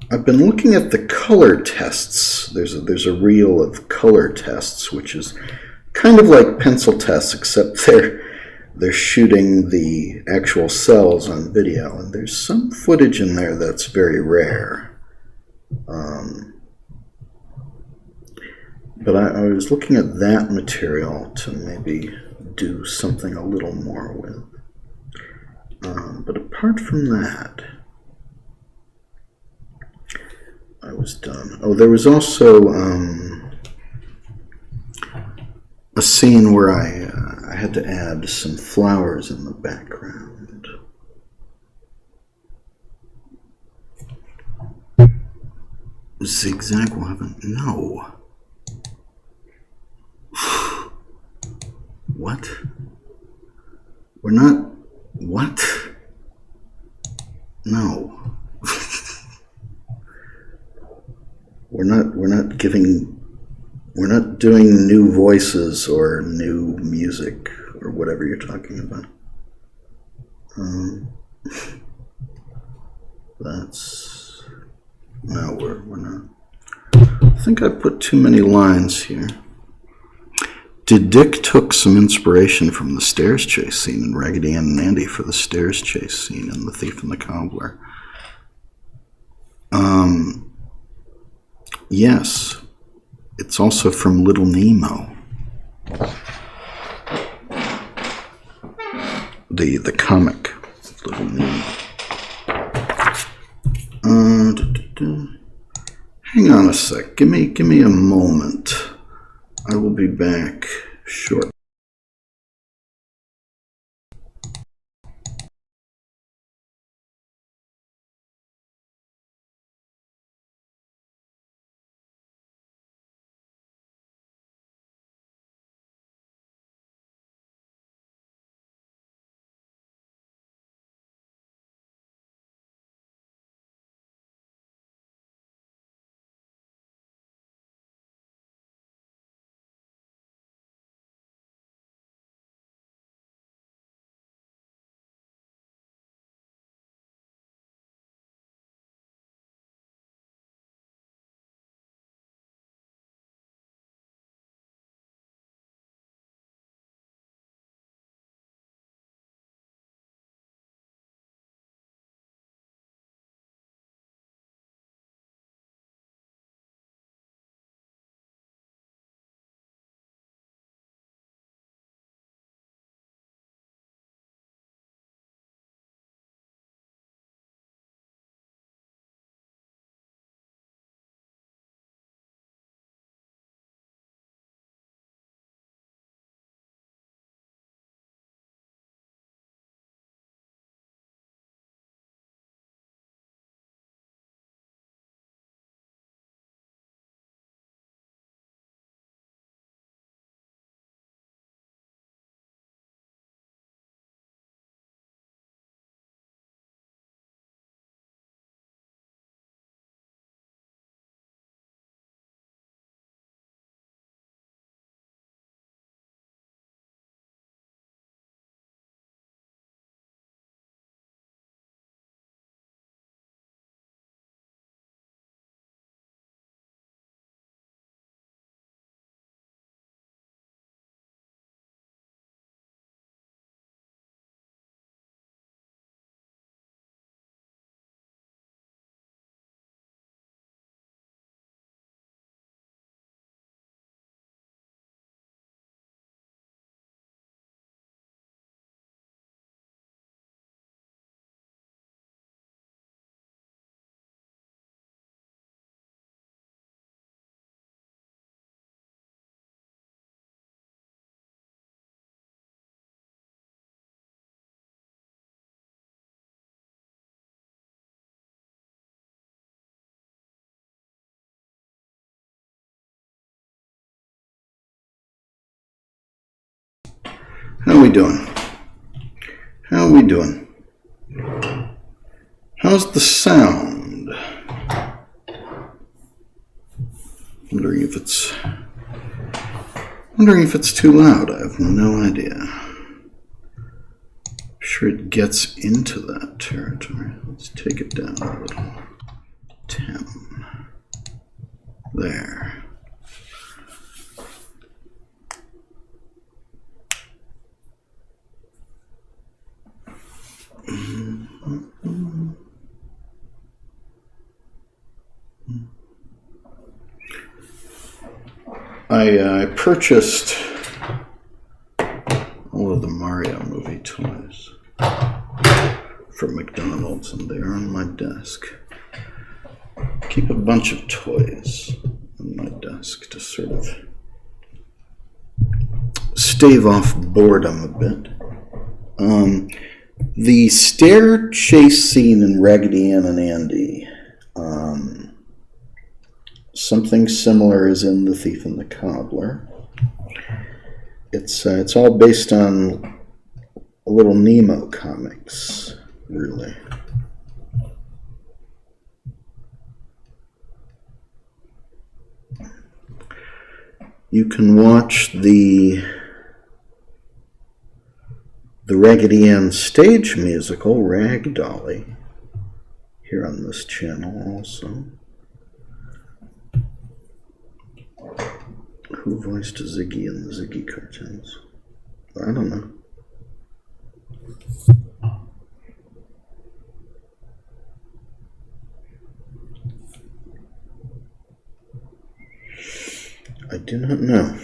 Speaker 1: I've been looking at the color tests. There's a reel of color tests, which is kind of like pencil tests, except they're shooting the actual cells on video, and there's some footage in there that's very rare. But I was looking at that material to maybe do something a little more with. But apart from that, I was done. Oh, there was also a scene where I had to add some flowers in the background. Zigzag will have a... No. What? We're not... What? No. We're not doing new voices or new music or whatever you're talking about. That's... No, we're not. I think I put too many lines here. Did Dick took some inspiration from the stairs chase scene in Raggedy Ann and Andy for the stairs chase scene in The Thief and the Cobbler? Yes. It's also from Little Nemo. The comic Little Nemo. Hang on a sec. Give me a moment. I will be back shortly. How we doing? How we doing? How's the sound? Wondering if it's too loud. I have no idea. I'm sure it gets into that territory. Let's take it down a little. 10. There. I purchased all of the Mario movie toys from McDonald's, and they are on my desk. Keep a bunch of toys on my desk to sort of stave off boredom a bit. The stair chase scene in Raggedy Ann and Andy Something similar is in The Thief and the Cobbler. It's all based on Little Nemo comics, really. You can watch the Raggedy Ann stage musical, Ragdolly, here on this channel also. Who voiced Ziggy in the Ziggy cartoons? I don't know. I do not know.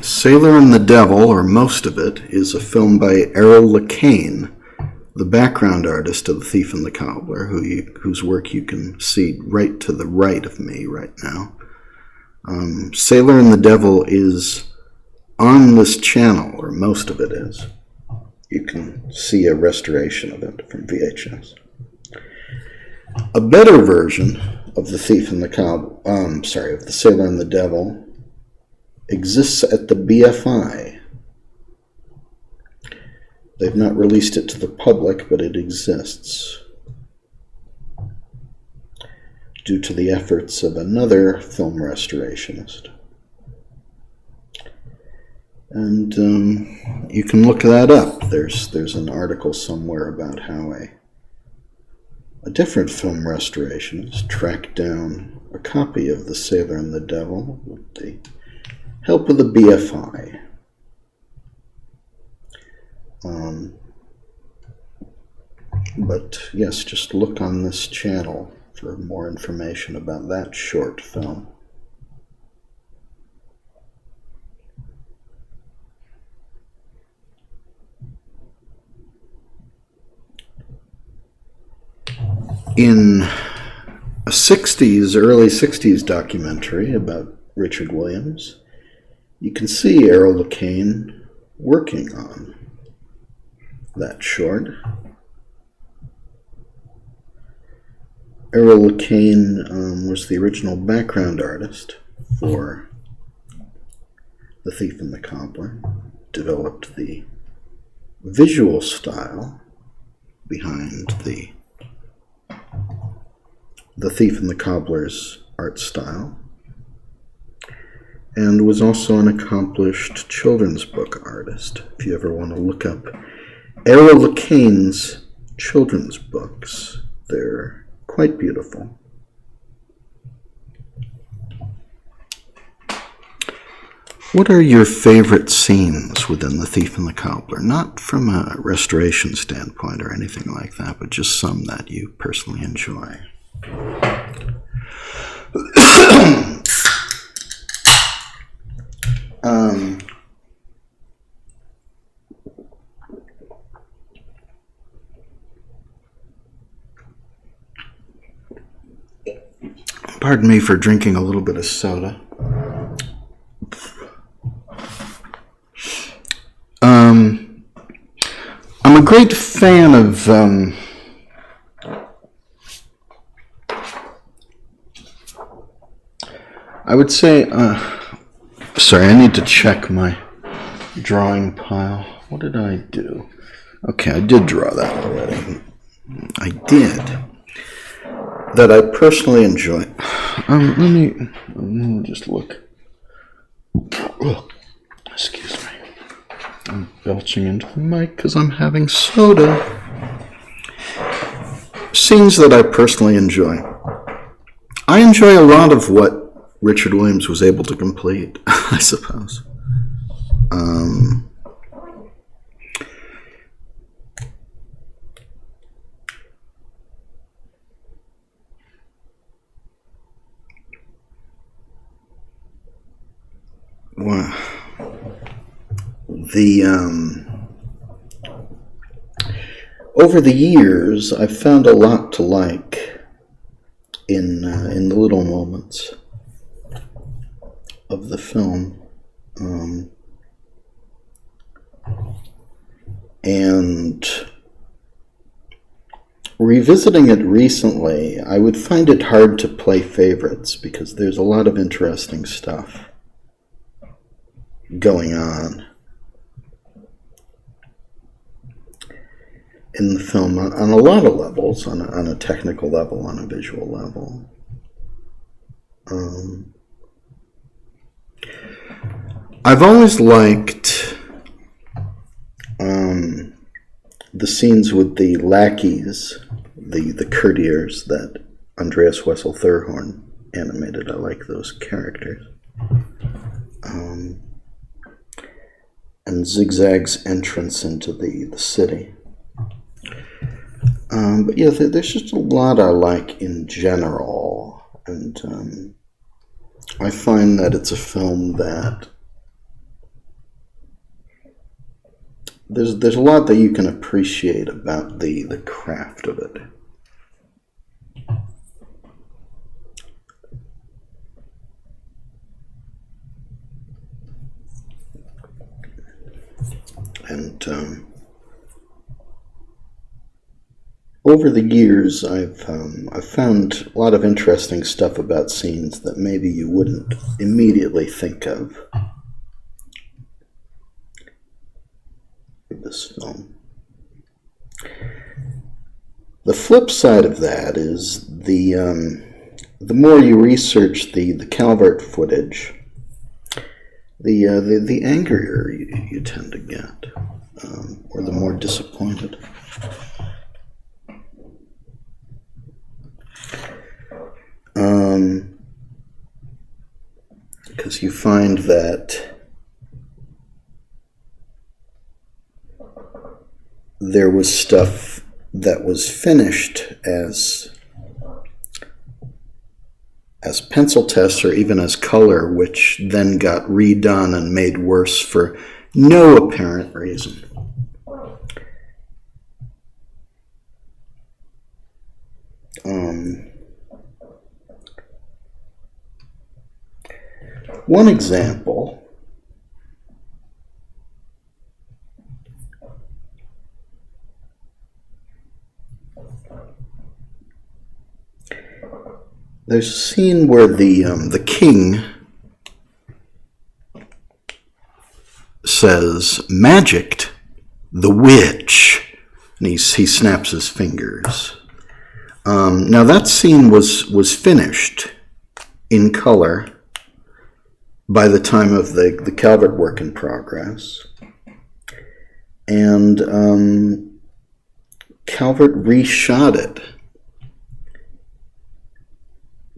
Speaker 1: Sailor and the Devil, or most of it, is a film by Errol LeCain, the background artist of The Thief and the Cobbler, whose work you can see right to the right of me right now. Sailor and the Devil is on this channel, or most of it is. You can see a restoration of it from VHS. A better version of The Thief and the of The Sailor and the Devil exists at the BFI. They've not released it to the public, but it exists due to the efforts of another film restorationist. And you can look that up. There's an article somewhere about how a different film restorationist tracked down a copy of The Sailor and the Devil with the help of the BFI. But yes, just look on this channel for more information about that short film. In a early 60s documentary about Richard Williams, you can see Errol LeCain working on that short. Errol LeCain was the original background artist for The Thief and the Cobbler, developed the visual style behind the Thief and the Cobbler's art style, and was also an accomplished children's book artist. If you ever want to look up Errol LeCain's children's books, they're quite beautiful. What are your favorite scenes within The Thief and the Cobbler? Not from a restoration standpoint or anything like that, but just some that you personally enjoy. Pardon me for drinking a little bit of soda. I'm a great fan of I would say sorry, I need to check my drawing pile. What did I do? Okay, I did draw that already. I did. That I personally enjoy. Let me just look. Oh, excuse me. I'm belching into the mic because I'm having soda. Scenes that I personally enjoy. I enjoy a lot of what Richard Williams was able to complete, I suppose. Over the years, I've found a lot to like in the little moments of the film, and revisiting it recently, I would find it hard to play favorites because there's a lot of interesting stuff going on in the film on a lot of levels, on a technical level, on a visual level. I've always liked the scenes with the lackeys, the courtiers that Andreas Wessel Thurhorn animated. I like those characters. And Zigzag's entrance into the city. But yeah, there's just a lot I like in general, and I find that it's a film that there's a lot that you can appreciate about the craft of it. And over the years, I've found a lot of interesting stuff about scenes that maybe you wouldn't immediately think of with this film. The flip side of that is the more you research the Calvert footage, the angrier you tend to get, or the more disappointed. Because you find that there was stuff that was finished as pencil tests or even as color, which then got redone and made worse for no apparent reason. One example there's a scene where the king says, "Magicked the witch," and he snaps his fingers. Now that scene was finished in color by the time of the Calvert work in progress, and Calvert reshot it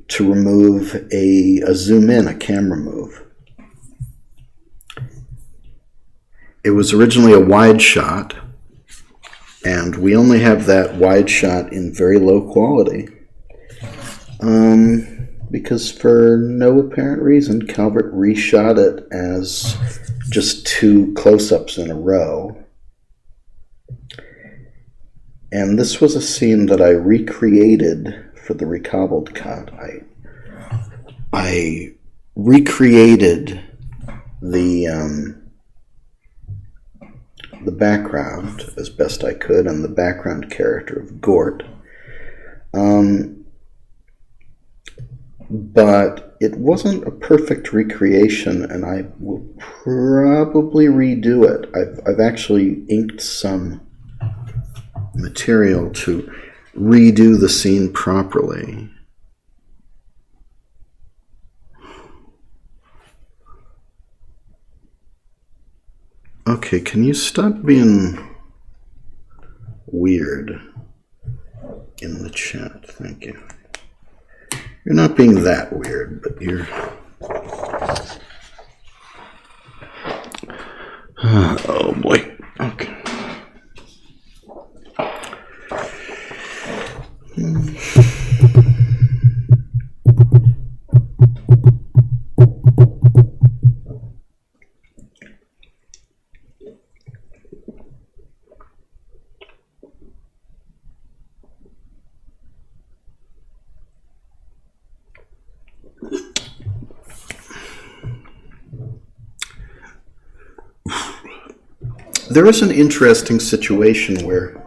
Speaker 1: to remove a zoom in, a camera move. It was originally a wide shot, and we only have that wide shot in very low quality. Because for no apparent reason, Calvert reshot it as just 2 close-ups in a row. And this was a scene that I recreated for the recobbled cut. I recreated the background as best I could, and the background character of Gort. But it wasn't a perfect recreation, and I will probably redo it. I've actually inked some material to redo the scene properly. Okay, can you stop being weird in the chat? Thank you. You're not being that weird, but you're... Oh boy. Okay. there is an interesting situation where,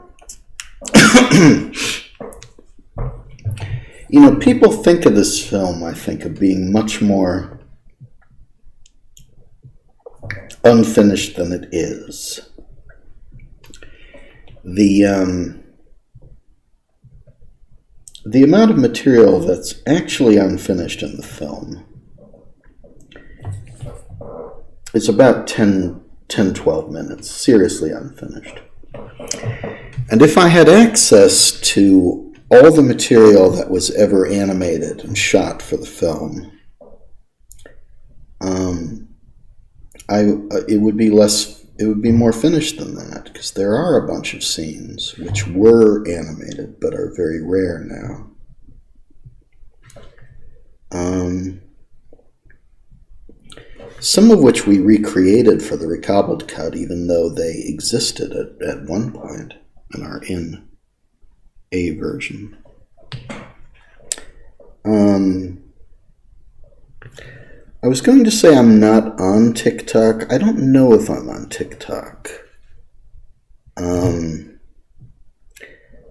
Speaker 1: you know, people think of this film, I think, of being much more unfinished than it is. The amount of material that's actually unfinished in the film is about 10-12 minutes, seriously unfinished. And if I had access to all the material that was ever animated and shot for the film, it would be more finished than that, because there are a bunch of scenes which were animated but are very rare now. Some of which we recreated for the recobbled cut, even though they existed at one point and are in a version. I was going to say I'm not on TikTok. I don't know if I'm on TikTok.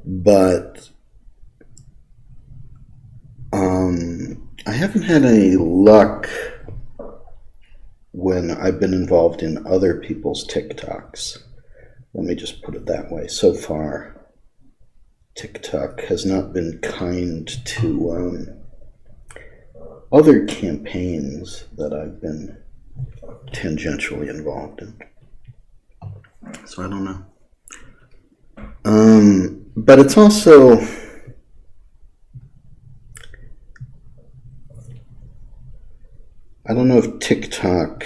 Speaker 1: But I haven't had any luck when I've been involved in other people's TikToks. Let me just put it that way. So far, TikTok has not been kind to other campaigns that I've been tangentially involved in. So I don't know. But it's also, I don't know if TikTok,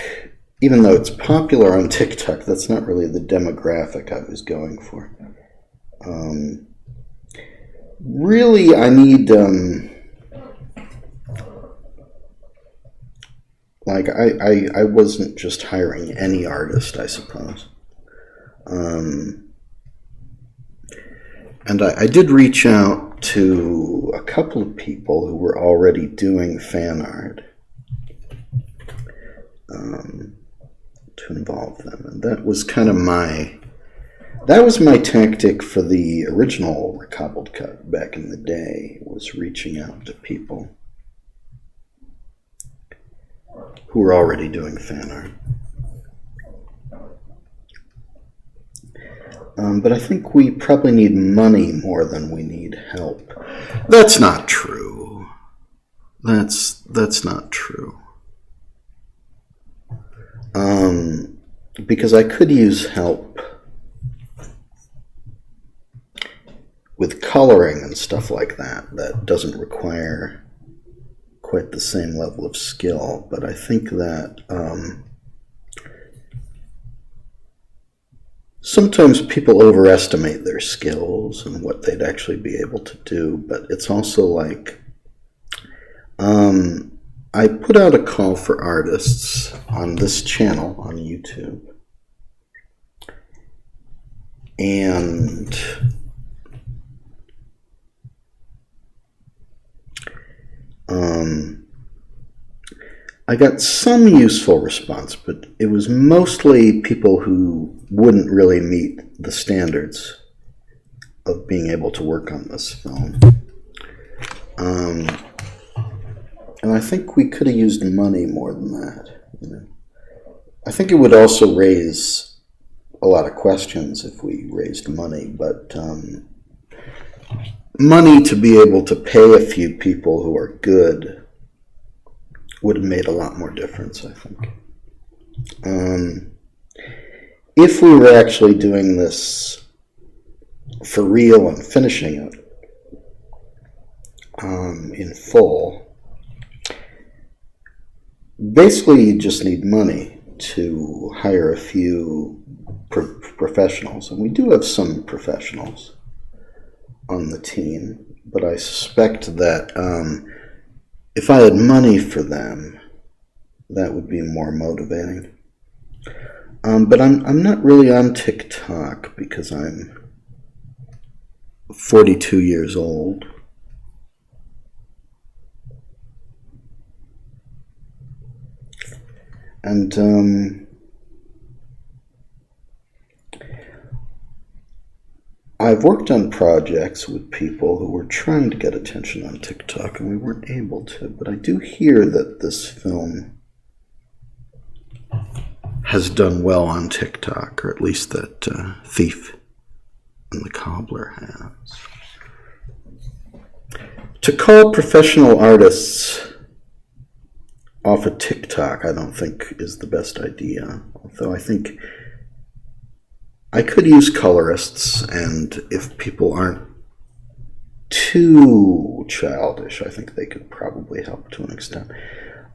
Speaker 1: even though it's popular on TikTok, that's not really the demographic I was going for. Really, I need, like, I wasn't just hiring any artist, I suppose. And I did reach out to a couple of people who were already doing fan art to involve them. And that was kind of my tactic for the original recobbled cut back in the day, was reaching out to people who were already doing fan art. But I think we probably need money more than we need help. That's not true. That's not true. Because I could use help with coloring and stuff like that. That doesn't require quite the same level of skill. But I think that sometimes people overestimate their skills and what they'd actually be able to do. But it's also like, I put out a call for artists on this channel on YouTube. And I got some useful response, but it was mostly people who wouldn't really meet the standards of being able to work on this film. And I think we could have used money more than that. You know? I think it would also raise a lot of questions if we raised money, but money to be able to pay a few people who are good would have made a lot more difference, I think. If we were actually doing this for real and finishing it in full, basically you just need money to hire a few professionals. And we do have some professionals on the team, but I suspect that if I had money for them, that would be more motivating. But I'm not really on TikTok because I'm 42 years old. And I've worked on projects with people who were trying to get attention on TikTok, and we weren't able to, but I do hear that this film has done well on TikTok, or at least that Thief and the Cobbler has. To call professional artists off of TikTok, I don't think is the best idea, although I think I could use colorists, and if people aren't too childish, I think they could probably help to an extent.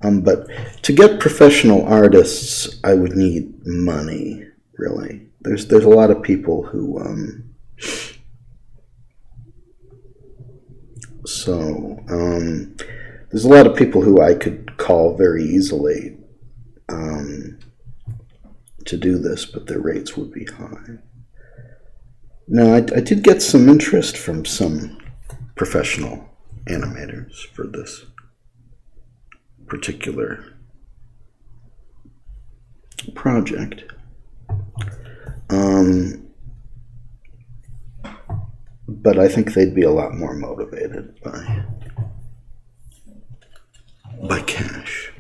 Speaker 1: But to get professional artists, I would need money, really. There's a lot of people who... there's a lot of people who I could call very easily to do this, but their rates would be high. Now, I did get some interest from some professional animators for this particular project. But I think they'd be a lot more motivated by cash,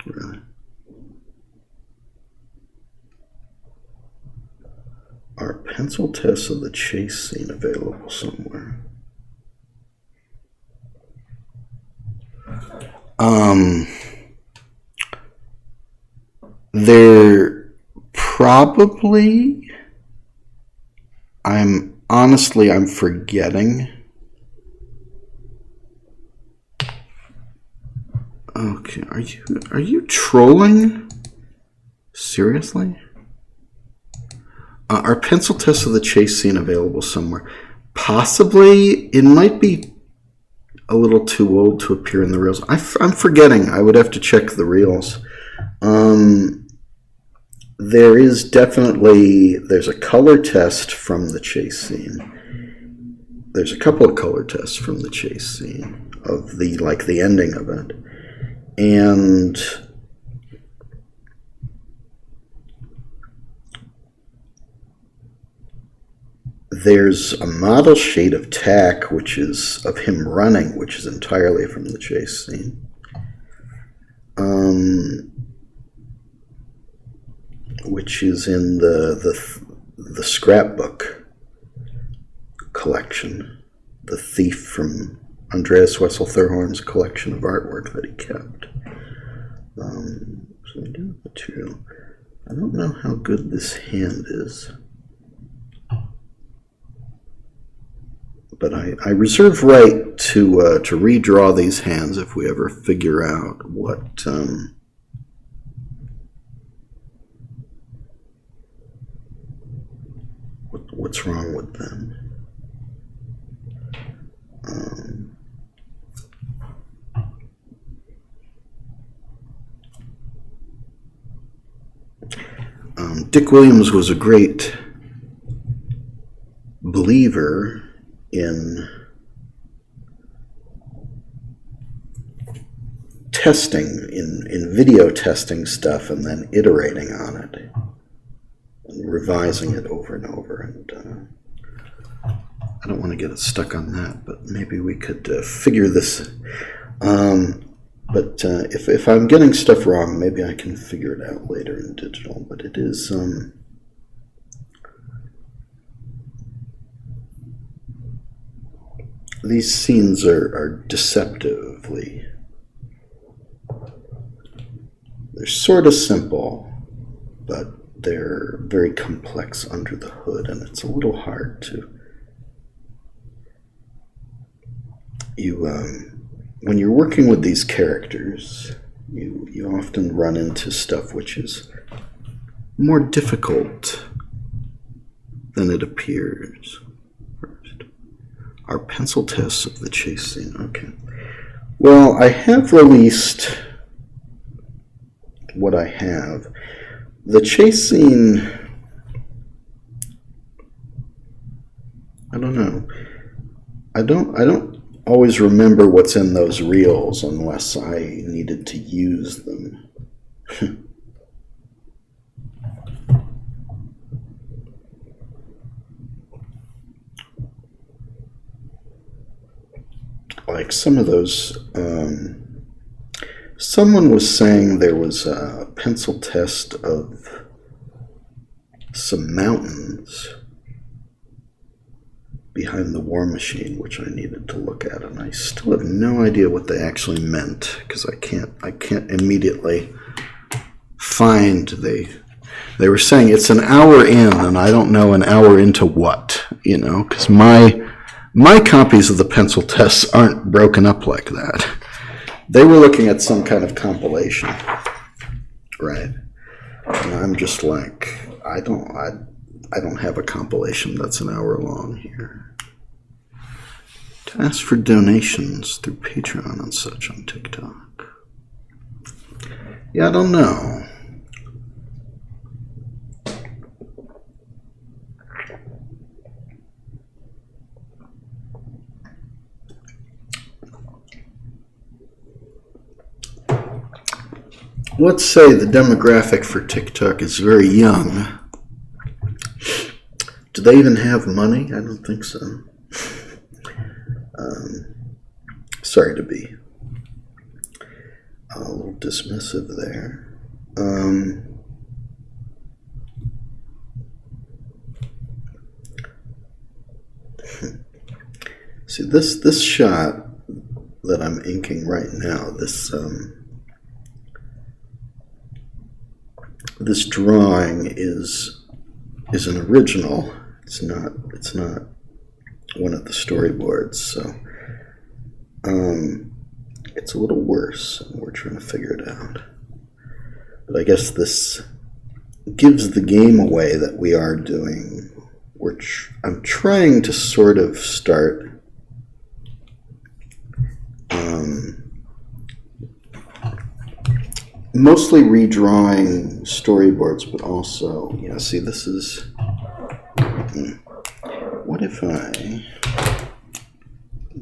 Speaker 1: really. Are pencil tests of the chase scene available somewhere? They're probably... I'm forgetting. Okay, are you trolling? Seriously? Are pencil tests of the chase scene available somewhere? Possibly. It might be a little too old to appear in the reels. I'm forgetting. I would have to check the reels. There is definitely... There's a color test from the chase scene. There's a couple of color tests from the chase scene of the ending of it. And there's a model shade of tack, which is of him running, which is entirely from the chase scene. Which is in the scrapbook collection, the Thief from Andreas Wessel Thurhorn's collection of artwork that he kept. So we do have material. I don't know how good this hand is, but I reserve right to redraw these hands if we ever figure out what's wrong with them. Dick Williams was a great believer in testing, in video testing stuff and then iterating on it and revising it over and over. And I don't want to get it stuck on that, but maybe we could figure this. But if I'm getting stuff wrong, maybe I can figure it out later in digital. But it is these scenes are deceptively... They're sort of simple, but they're very complex under the hood, and it's a little hard to... when you're working with these characters, you often run into stuff which is more difficult than it appears. First, our pencil tests of the chase scene. Okay. Well, I have released what I have. The chase scene, I don't know. I don't always remember what's in those reels unless I needed to use them. like some of those, someone was saying there was a pencil test of some mountains behind the War Machine, which I needed to look at, and I still have no idea what they actually meant, because I can't immediately find. They were saying it's an hour in, and I don't know an hour into what, you know, because my copies of the pencil tests aren't broken up like that. They were looking at some kind of compilation, right? And I'm just like, I don't have a compilation that's an hour long here. To ask for donations through Patreon and such on TikTok. Yeah, I don't know. Let's say the demographic for TikTok is very young. Do they even have money? I don't think so. Sorry to be a little dismissive there. See, this shot that I'm inking right now, this drawing is an original. It's not one of the storyboards, so it's a little worse, and we're trying to figure it out. But I guess this gives the game away that we are doing. I'm trying to sort of start mostly redrawing storyboards, but also, yeah, see, this is, what if I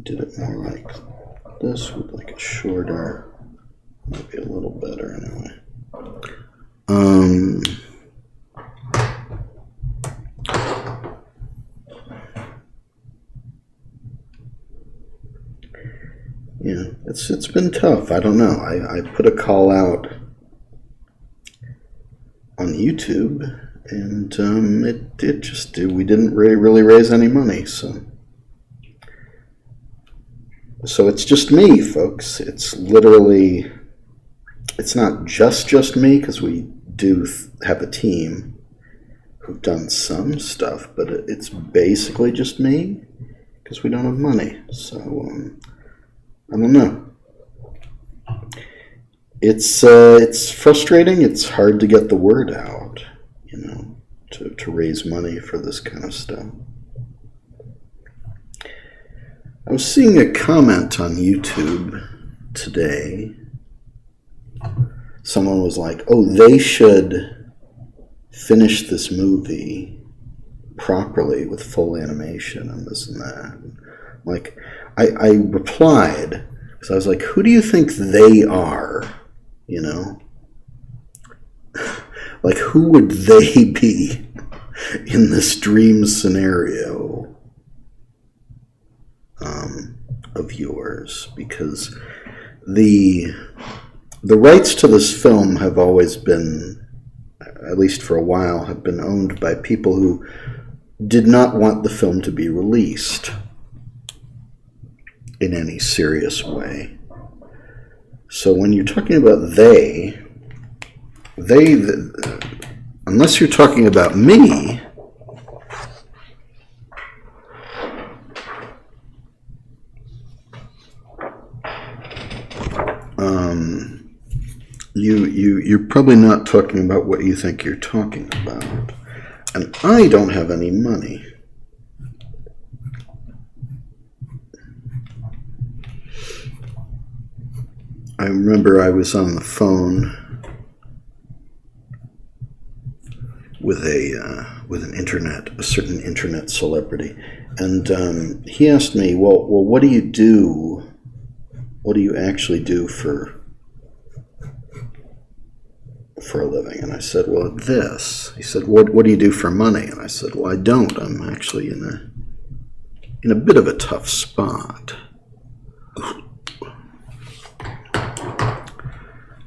Speaker 1: did it more like this with like a shorter, might be a little better anyway. Yeah, it's been tough. I don't know. I put a call out on YouTube, and it did just do. We didn't really raise any money, so it's just me, folks. It's literally, it's not just me, because we do have a team who've done some stuff, but it's basically just me because we don't have money. So I don't know. It's frustrating. It's hard to get the word out, you know, to raise money for this kind of stuff. I was seeing a comment on YouTube today. Someone was like, "Oh, they should finish this movie properly with full animation and this and that." Like, I replied, because I was like, "Who do you think they are?" You know? Like, who would they be in this dream scenario of yours? Because the rights to this film have always been, at least for a while, have been owned by people who did not want the film to be released in any serious way. So when you're talking about they, unless you're talking about me, you're probably not talking about what you think you're talking about. And I don't have any money. I remember I was on the phone with a certain internet celebrity, and he asked me, well, what do you do? What do you actually do for a living? And I said, well, this. He said, what do you do for money? And I said, well, I don't. I'm actually in a bit of a tough spot.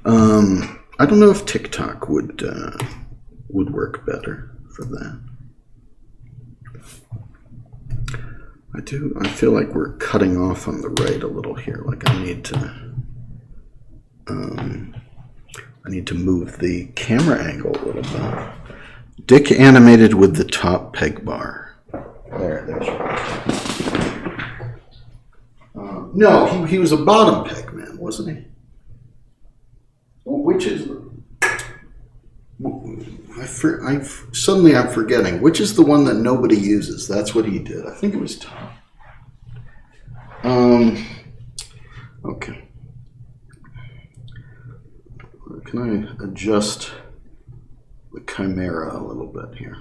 Speaker 1: I don't know if TikTok would work better for that. I feel like we're cutting off on the right a little here. Like I need to move the camera angle a little bit. Dick animated with the top peg bar. There's right. No, he was a bottom peg man, wasn't he? Which is... Suddenly I'm forgetting. Which is the one that nobody uses? That's what he did. I think it was top. Okay. Can I adjust the Chimera a little bit here?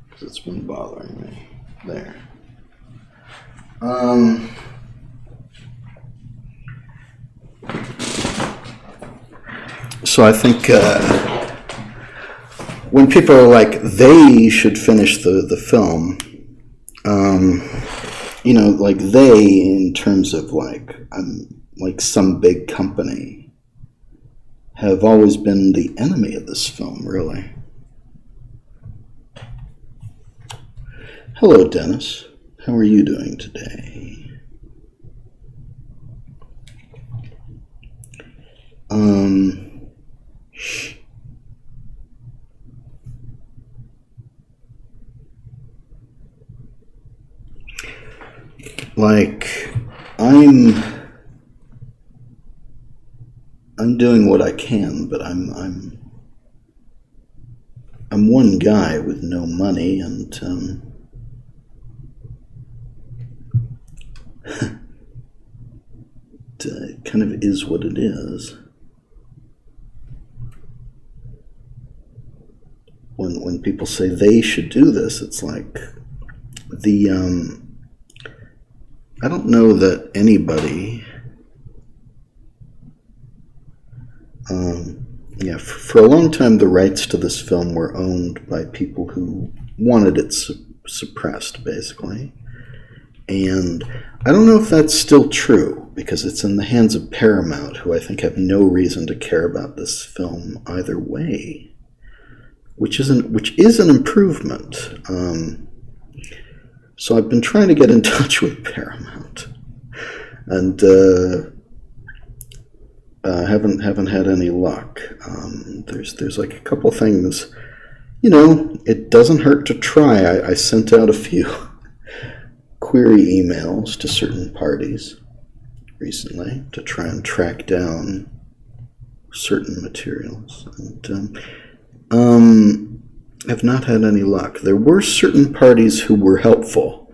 Speaker 1: Because it's been bothering me. There. So I think when people are like, they should finish the film, you know, like they in terms of like some big company have always been the enemy of this film, really. Hello, Dennis. How are you doing today? Like, I'm doing what I can, but I'm one guy with no money, and it kind of is what it is. When people say they should do this, it's like I don't know that anybody, for a long time the rights to this film were owned by people who wanted it suppressed, basically. And I don't know if that's still true, because it's in the hands of Paramount, who I think have no reason to care about this film either way. Which is an improvement. So I've been trying to get in touch with Paramount, and haven't had any luck. There's like a couple things, you know. It doesn't hurt to try. I sent out a few query emails to certain parties recently to try and track down certain materials, and have not had any luck. There were certain parties who were helpful,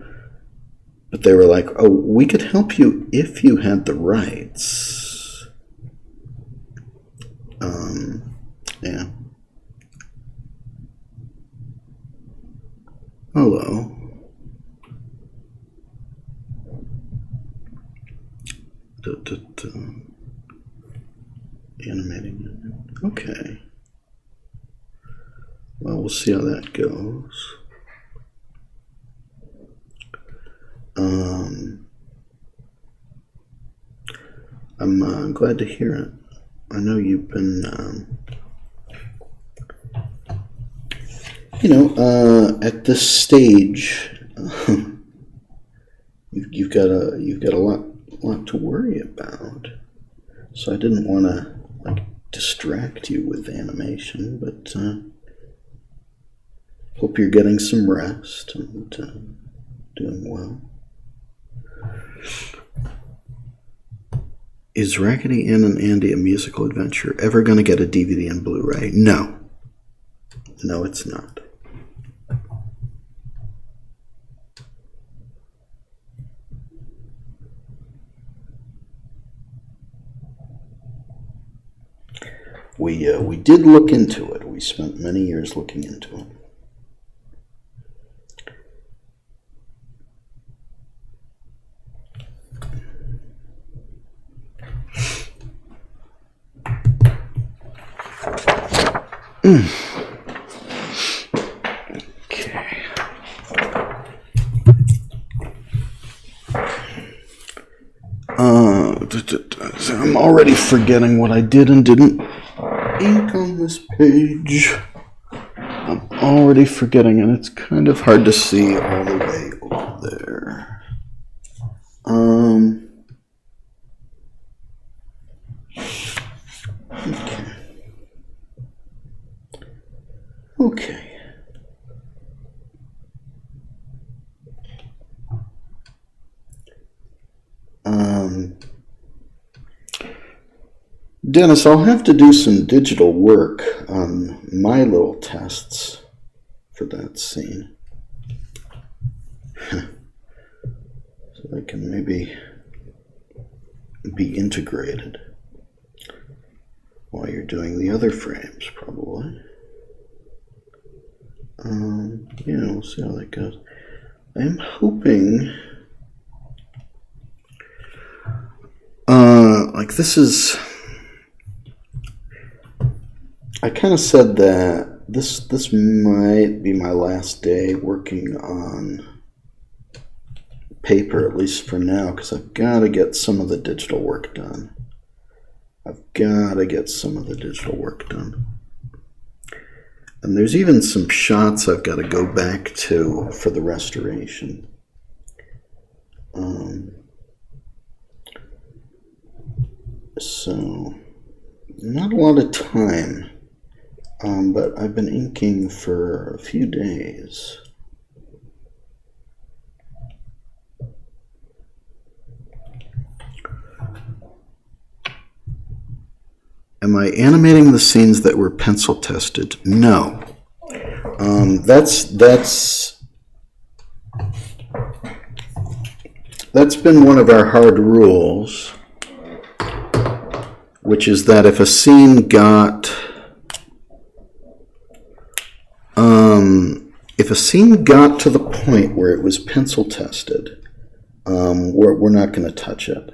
Speaker 1: but they were like, oh, we could help you if you had the rights. Yeah. Hello. Animating. Okay. Well, we'll see how that goes. I'm glad to hear it. I know you've been, at this stage, you've got a lot to worry about. So I didn't want to distract you with animation, but hope you're getting some rest and doing well. Is Raggedy Ann and Andy: A Musical Adventure ever going to get a DVD and Blu-ray? No. No, it's not. We did look into it. We spent many years looking into it. Okay. I'm already forgetting what I did and didn't ink on this page. I'm already forgetting, and it's kind of hard to see all the way over there. Okay. Dennis, I'll have to do some digital work on my little tests for that scene. So they can maybe be integrated while you're doing the other frames, probably. Yeah, we'll see how that goes. I'm hoping, like this is, I kind of said that this might be my last day working on paper, at least for now, because I've got to get some of the digital work done. And there's even some shots I've got to go back to for the restoration. So, not a lot of time, but I've been inking for a few days. Am I animating the scenes that were pencil tested? No. That's been one of our hard rules, which is that if a scene got to the point where it was pencil tested, we're not going to touch it,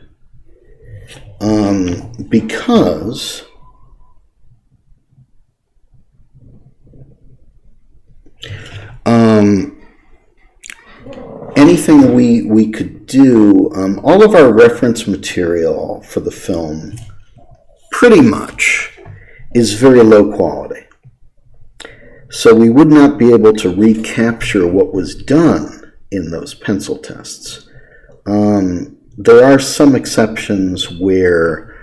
Speaker 1: because anything we could do, all of our reference material for the film pretty much is very low quality. So we would not be able to recapture what was done in those pencil tests. There are some exceptions where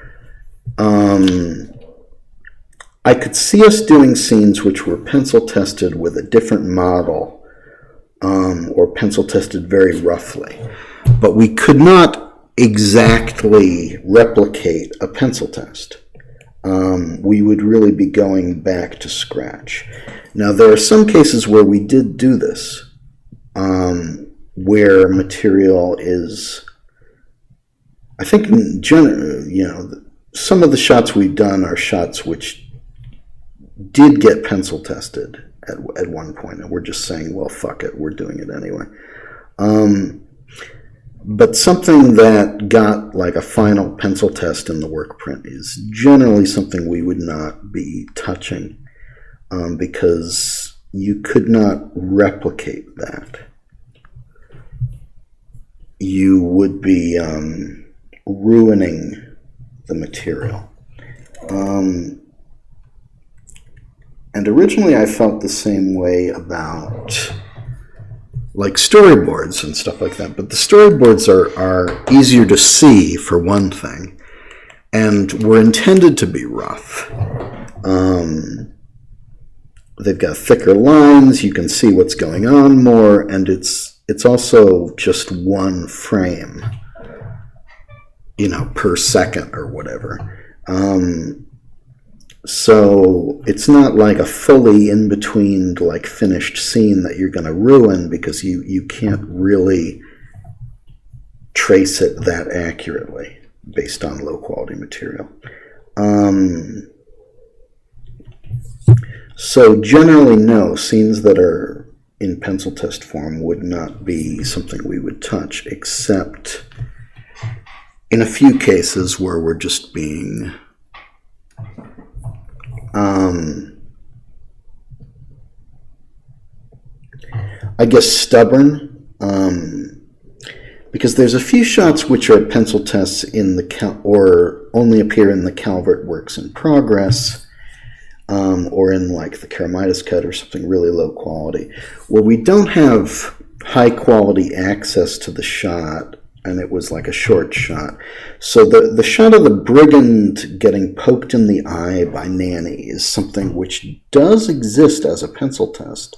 Speaker 1: I could see us doing scenes which were pencil tested with a different model, or pencil tested very roughly, but we could not exactly replicate a pencil test. We would really be going back to scratch. Now, there are some cases where we did do this, where material is, I think, in general, some of the shots we've done are shots which did get pencil tested at one point, and we're just saying, well, fuck it, we're doing it anyway. But something that got like a final pencil test in the work print is generally something we would not be touching, because you could not replicate that. You would be ruining the material. And originally I felt the same way about like storyboards and stuff like that, but the storyboards are easier to see, for one thing, and were intended to be rough. They've got thicker lines, you can see what's going on more, and it's also just one frame, per second or whatever. So it's not like a fully in-between, like, finished scene that you're going to ruin, because you can't really trace it that accurately based on low-quality material. So generally, no, scenes that are in pencil test form would not be something we would touch, except in a few cases where we're just being I guess stubborn. because there's a few shots which are pencil tests in the or only appear in the Calvert works in progress, or in like the Karamitis cut or something really low quality, where we don't have high quality access to the shot, and it was like a short shot. So the shot of the brigand getting poked in the eye by Nanny is something which does exist as a pencil test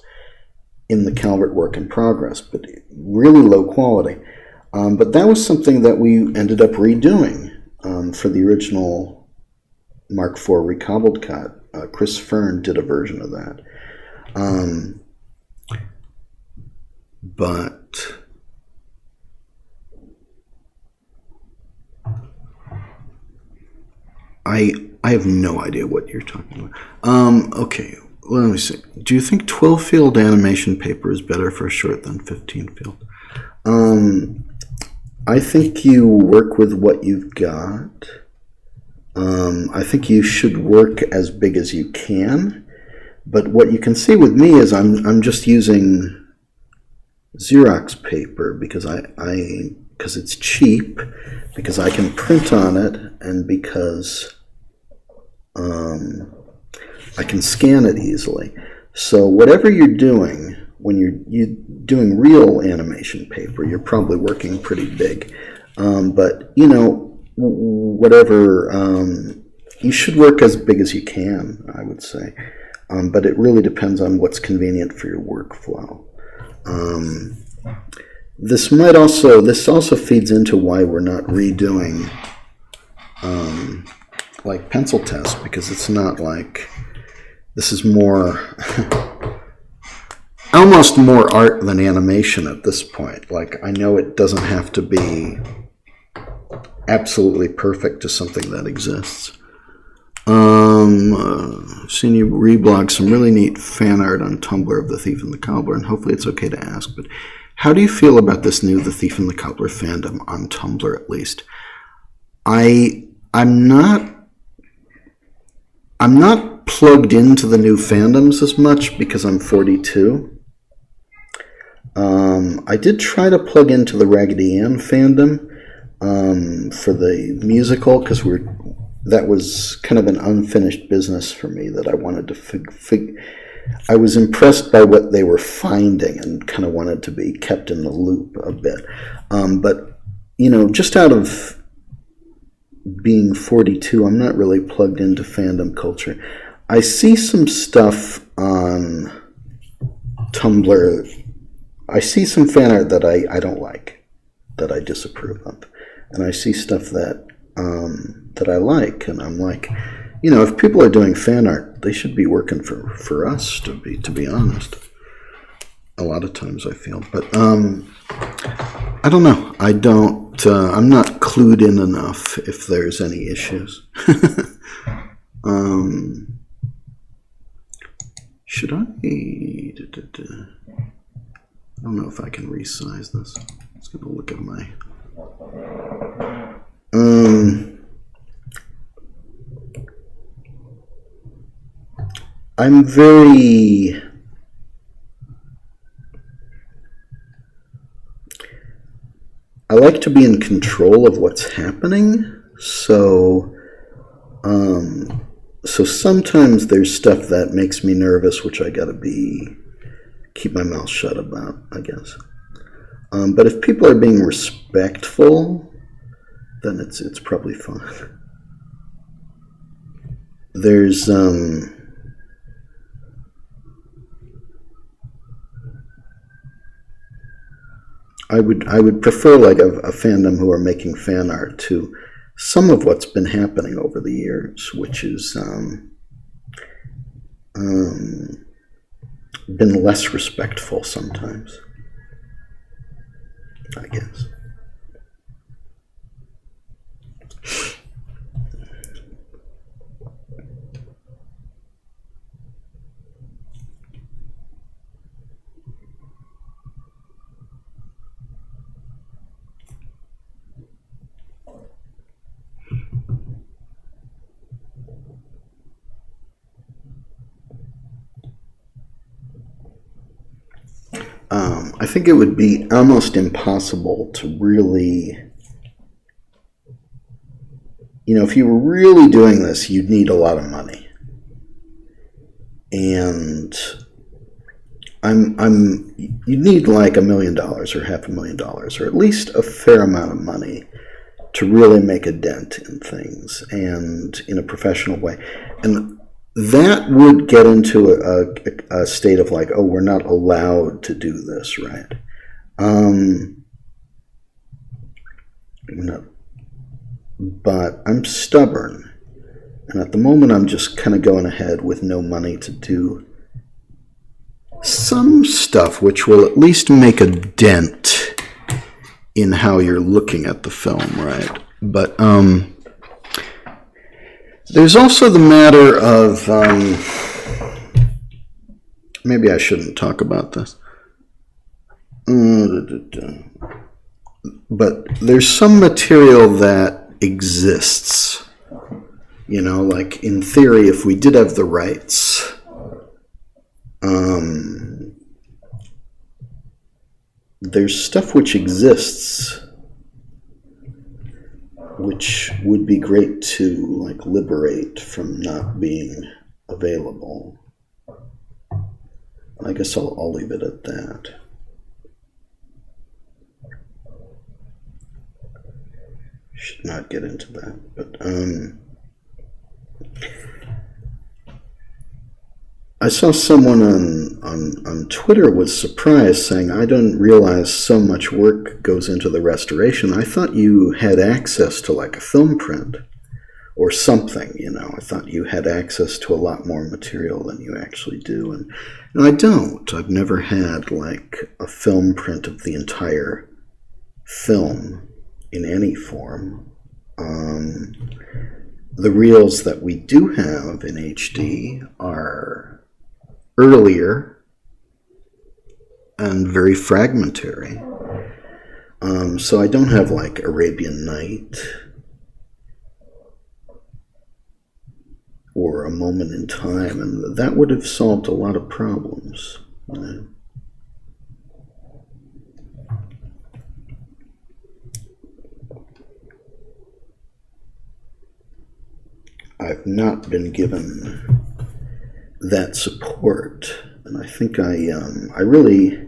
Speaker 1: in the Calvert work in progress, but really low quality. But that was something that we ended up redoing for the original Mark IV recobbled cut. Chris Fern did a version of that. But I have no idea what you're talking about. Okay, let me see. Do you think 12-field animation paper is better for a short than 15-field? I think you work with what you've got. I think you should work as big as you can. But what you can see with me is I'm just using Xerox paper because because it's cheap, because I can print on it, and because I can scan it easily. So whatever you're doing, when you're doing real animation paper, you're probably working pretty big. But, you know, whatever, you should work as big as you can, I would say. But it really depends on what's convenient for your workflow. This also feeds into why we're not redoing like pencil tests, because it's not like, this is more almost more art than animation at this point. Like, I know it doesn't have to be absolutely perfect to something that exists. I've seen you reblog some really neat fan art on Tumblr of The Thief and the Cobbler, and hopefully it's okay to ask, but how do you feel about this new The Thief and the Cobbler fandom, on Tumblr at least? I'm not plugged into the new fandoms as much because I'm 42. I did try to plug into the Raggedy Ann fandom for the musical, because that was kind of an unfinished business for me that I wanted to I was impressed by what they were finding and kind of wanted to be kept in the loop a bit. But, you know, just out of being 42, I'm not really plugged into fandom culture. I see some stuff on Tumblr. I see some fan art that I don't like, that I disapprove of. And I see stuff that that I like, and I'm like, you know, if people are doing fan art, they should be working for us, to be honest. A lot of times I feel, but I don't know. I'm not clued in enough if there's any issues. Should I don't know if I can resize this. I'm just gonna look at my I'm very I like to be in control of what's happening, so sometimes there's stuff that makes me nervous, which I gotta keep my mouth shut about, I guess. But if people are being respectful, then it's probably fine. There's I would prefer like a fandom who are making fan art to some of what's been happening over the years, which is been less respectful sometimes, I guess. I I think it would be almost impossible to really, if you were really doing this, you'd need a lot of money. And you'd need like $1 million or $500,000 or at least a fair amount of money to really make a dent in things and in a professional way. And that would get into a state of like, oh, we're not allowed to do this, right? But I'm stubborn. And at the moment, I'm just kind of going ahead with no money to do some stuff which will at least make a dent in how you're looking at the film, right? But there's also the matter of, maybe I shouldn't talk about this. But there's some material that exists. Like in theory, if we did have the rights, there's stuff which exists which would be great to like liberate from not being available. I guess I'll leave it at that. Should not get into that, but I saw someone on Twitter was surprised, saying, I didn't realize so much work goes into the restoration. I thought you had access to like a film print or something, I thought you had access to a lot more material than you actually do. And I don't. I've never had like a film print of the entire film in any form. The reels that we do have in HD are earlier and very fragmentary. So I don't have like Arabian Night or A Moment in Time, and that would have solved a lot of problems. I've not been given that support, and I think I really,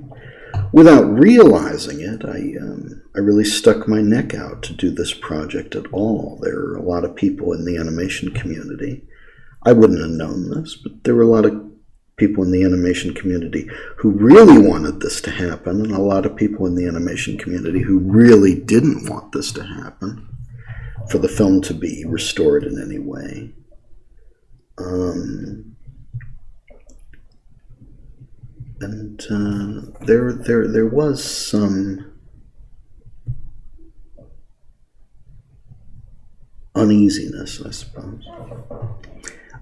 Speaker 1: without realizing it, I really stuck my neck out to do this project at all. There are a lot of people in the animation community. I wouldn't have known this, but there were a lot of people in the animation community who really wanted this to happen, and a lot of people in the animation community who really didn't want this to happen, for the film to be restored in any way. And there was some uneasiness, I suppose.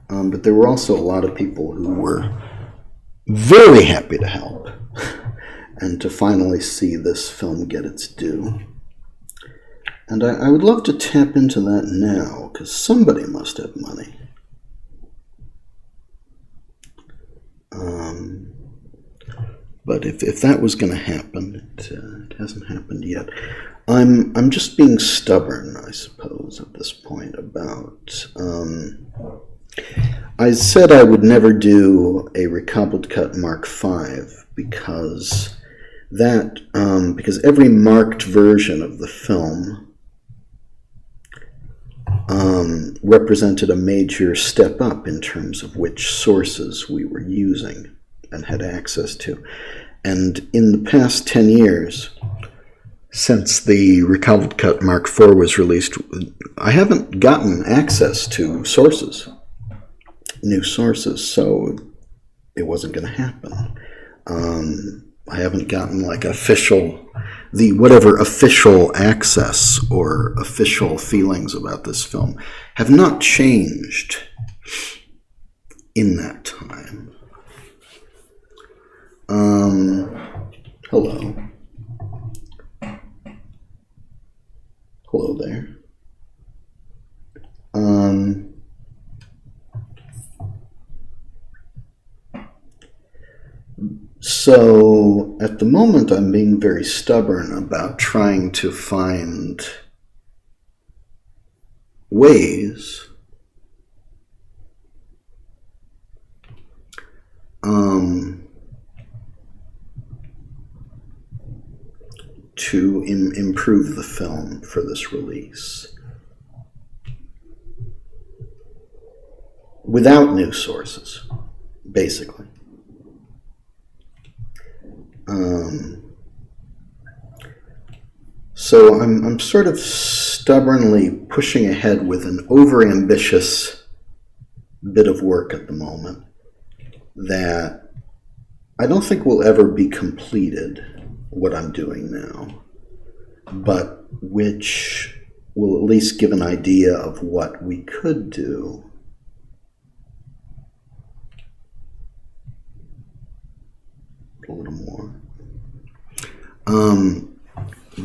Speaker 1: But there were also a lot of people who were very happy to help and to finally see this film get its due. And I would love to tap into that now, because somebody must have money. But if that was going to happen, it hasn't happened yet. I'm just being stubborn, I suppose, at this point about... I said I would never do a recobbled cut Mark V because every marked version of the film represented a major step up in terms of which sources we were using and had access to. And in the past 10 years, since the recobbled cut Mark IV was released, I haven't gotten access to sources, new sources, so it wasn't going to happen. I haven't gotten like whatever official access or official feelings about this film have not changed in that time. Hello. Hello there. So at the moment, I'm being very stubborn about trying to find ways to improve the film for this release without new sources, basically. So I'm sort of stubbornly pushing ahead with an overambitious bit of work at the moment that I don't think will ever be completed, what I'm doing now, but which will at least give an idea of what we could do. A little more.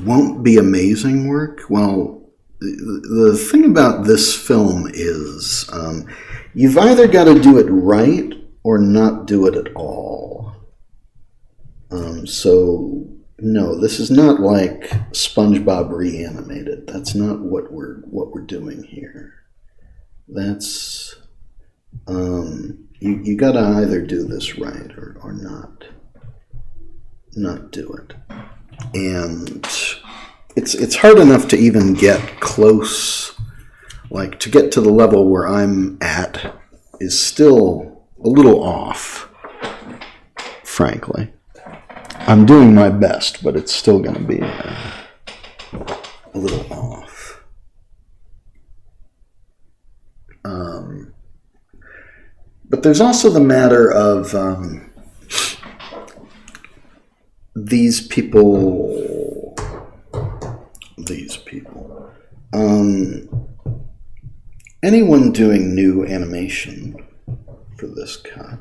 Speaker 1: Won't be amazing work. Well, the thing about this film is you've either got to do it right or not do it at all. So no, this is not like SpongeBob reanimated. That's not what we're doing here. That's you got to either do this right or not do it. And it's hard enough to even get close, like to get to the level where I'm at is still a little off, frankly. I'm doing my best, but it's still going to be a little off. But there's also the matter of these people, anyone doing new animation for this cut,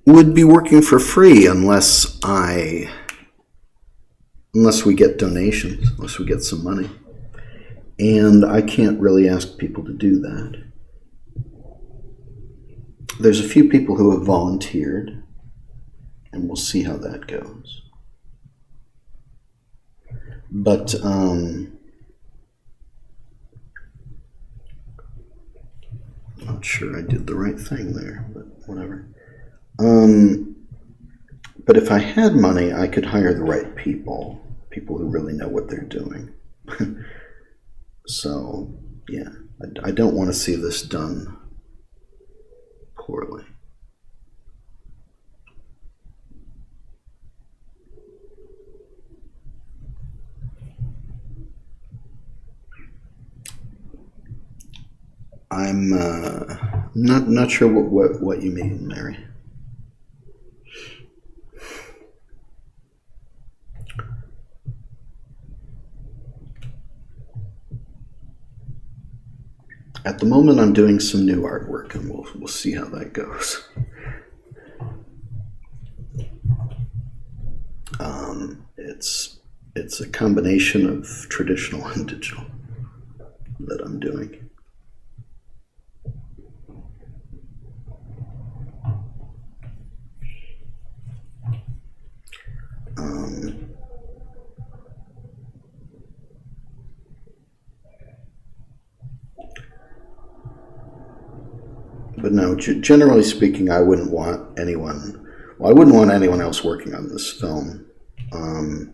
Speaker 1: would be working for free unless we get donations, unless we get some money. And I can't really ask people to do that. There's a few people who have volunteered, and we'll see how that goes. But not sure I did the right thing there, but whatever. But if I had money, I could hire the right people who really know what they're doing. So, yeah, I don't want to see this done poorly. I'm not sure what you mean, Mary. At the moment, I'm doing some new artwork, and we'll see how that goes. It's a combination of traditional and digital that I'm doing. But no, generally speaking, I wouldn't want anyone. Well, I wouldn't want anyone else working on this film, and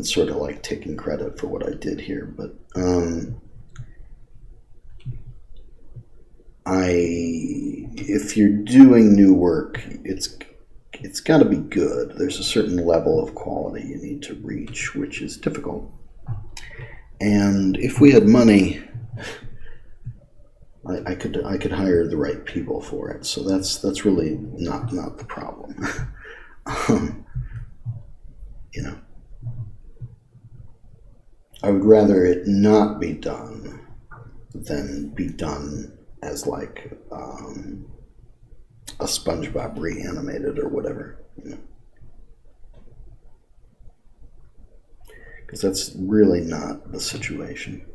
Speaker 1: sort of like taking credit for what I did here. But if you're doing new work, it's got to be good. There's a certain level of quality you need to reach, which is difficult. And if we had money, I could hire the right people for it. So that's really not the problem. you know. I would rather it not be done than be done as like a SpongeBob reanimated or whatever, you know. Because that's really not the situation.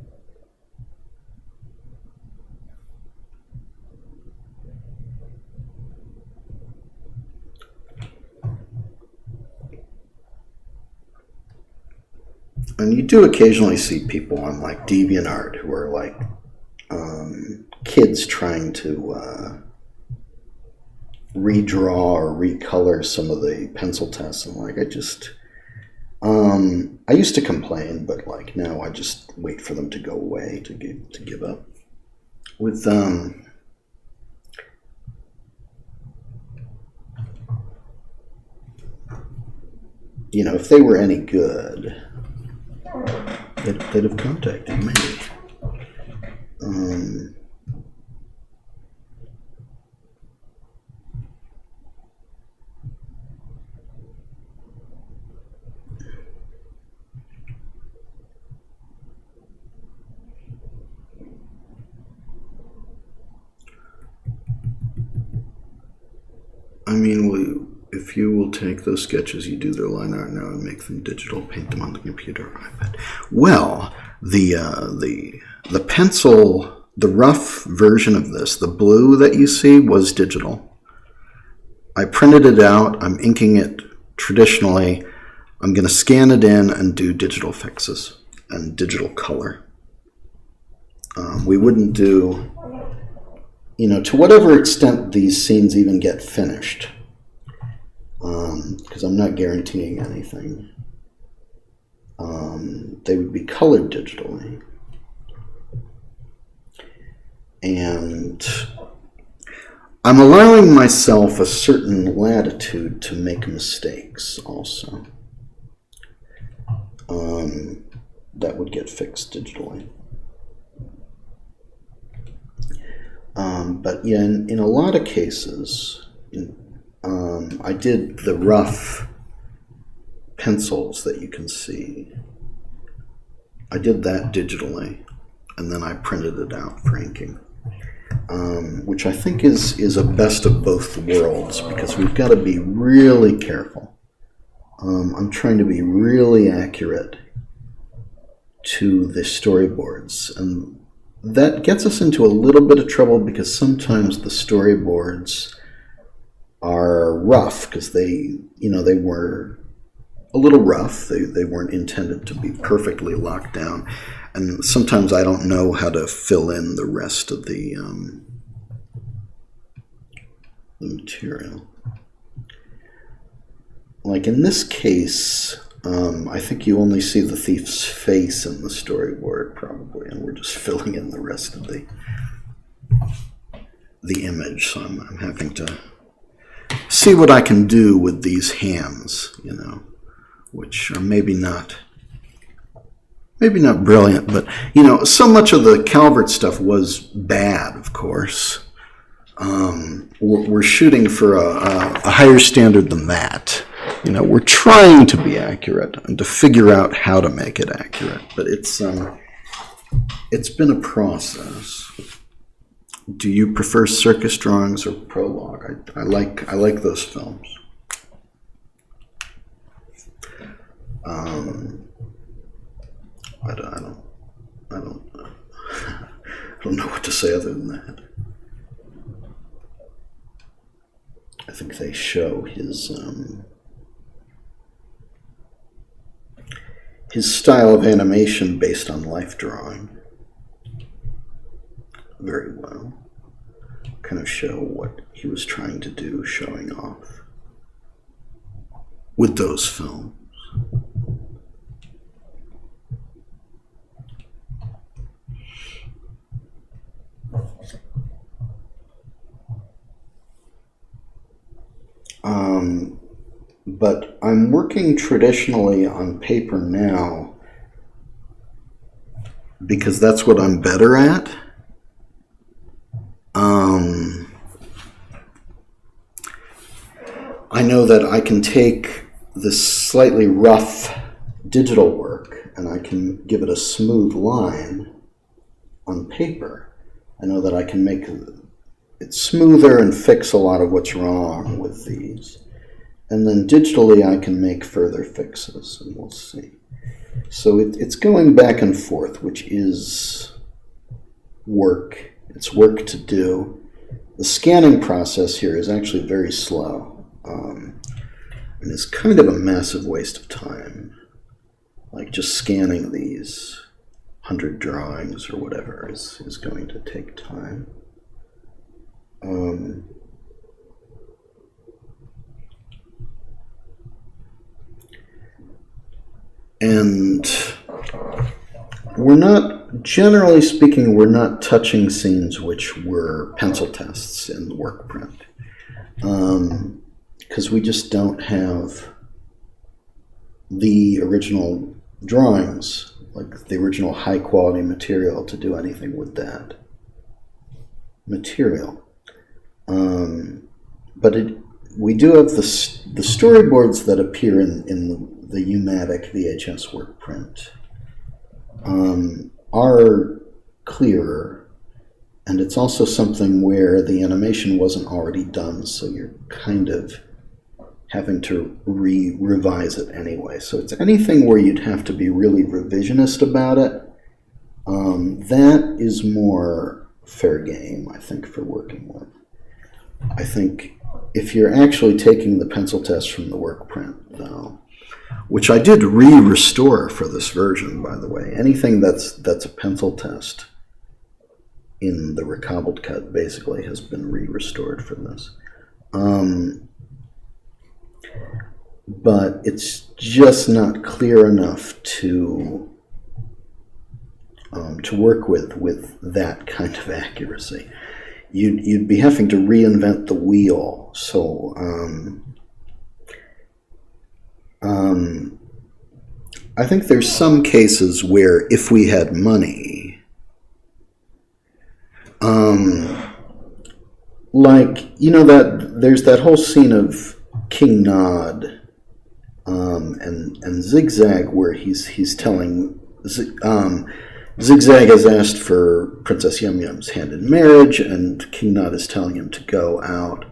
Speaker 1: And you do occasionally see people on like DeviantArt who are like kids trying to redraw or recolor some of the pencil tests. And like, I used to complain, but like now I just wait for them to go away to give up. With you know, if they were any good, they'd have contacted me. I mean, if you will take those sketches, you do their line art now and make them digital, paint them on the computer or iPad. Well, the pencil, the rough version of this, the blue that you see was digital. I printed it out. I'm inking it traditionally. I'm going to scan it in and do digital fixes and digital color. We wouldn't do, you know, to whatever extent these scenes even get finished, because I'm not guaranteeing anything. They would be colored digitally. And I'm allowing myself a certain latitude to make mistakes also. That would get fixed digitally. But yeah, in a lot of cases, I did the rough pencils that you can see. I did that digitally, and then I printed it out for inking, which I think is a best of both worlds, because we've got to be really careful. I'm trying to be really accurate to the storyboards, and that gets us into a little bit of trouble because sometimes the storyboards are rough because they were a little rough. They weren't intended to be perfectly locked down, and sometimes I don't know how to fill in the rest of the material. Like in this case, I think you only see the thief's face in the storyboard probably, and we're just filling in the rest of the image. So I'm having to see what I can do with these hands, you know, which are maybe not brilliant, but you know, so much of the Calvert stuff was bad, of course. We're shooting for a higher standard than that. You know, we're trying to be accurate and to figure out how to make it accurate, but it's been a process. Do you prefer circus drawings or prologue? I like those films. I don't know what to say other than that. I think they show his style of animation based on life drawing very well. Kind of show what he was trying to do, showing off with those films. But I'm working traditionally on paper now because that's what I'm better at. I know that I can take this slightly rough digital work and I can give it a smooth line on paper, I know that I can make it smoother and fix a lot of what's wrong with these. And then digitally I can make further fixes, and we'll see. So it's going back and forth, which is work. It's work to do. The scanning process here is actually very slow. And it's kind of a massive waste of time. Like just scanning these 100 drawings or whatever is going to take time. And we're not, generally speaking, we're not touching scenes which were pencil tests in the work print. Because we just don't have the original drawings, like the original high quality material to do anything with that material. But we do have the storyboards that appear in the U-matic VHS work print are clearer, and it's also something where the animation wasn't already done, so you're kind of having to revise it anyway. So it's anything where you'd have to be really revisionist about it. That is more fair game, I think, for working with. I think if you're actually taking the pencil test from the work print, though, which I did restore for this version, by the way. Anything that's a pencil test in the recobbled cut basically has been restored for this. But it's just not clear enough to work with that kind of accuracy. You'd be having to reinvent the wheel. So I think there's some cases where if we had money, like, you know, that there's that whole scene of King Nod and Zigzag where he's telling Zigzag has asked for Princess Yum Yum's hand in marriage, and King Nod is telling him to go out.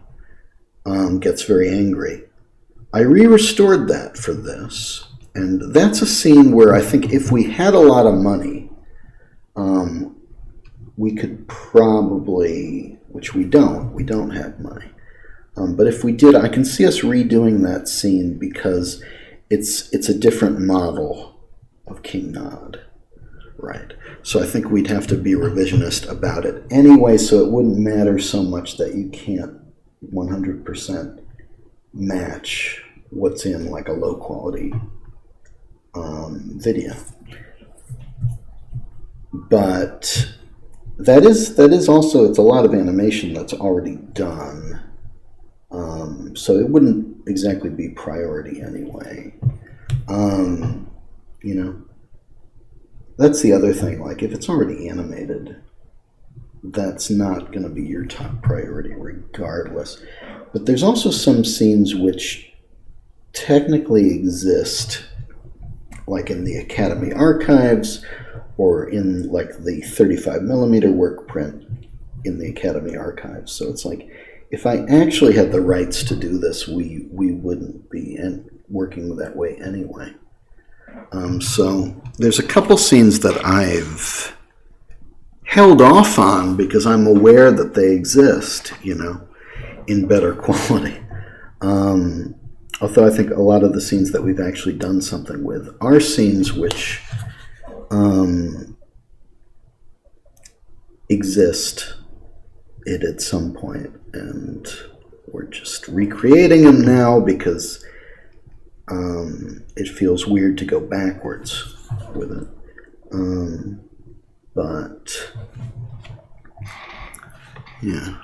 Speaker 1: Gets very angry. I restored that for this, and that's a scene where I think if we had a lot of money, we could probably, which we don't have money. But if we did, I can see us redoing that scene because it's a different model of King Nod. Right. So I think we'd have to be revisionist about it anyway, so it wouldn't matter so much that you can't 100% match what's in like a low quality video. But that is also, it's a lot of animation that's already done. So it wouldn't exactly be priority anyway. You know, that's the other thing. Like, if it's already animated, that's not going to be your top priority regardless. But there's also some scenes which technically exist, like in the Academy archives or in like the 35mm work print in the Academy archives. So it's like, if I actually had the rights to do this, we wouldn't be working that way anyway. So there's a couple scenes that I've held off on because I'm aware that they exist, you know, in better quality. Although I think a lot of the scenes that we've actually done something with are scenes which exist at some point, and we're just recreating them now because it feels weird to go backwards with it. But yeah.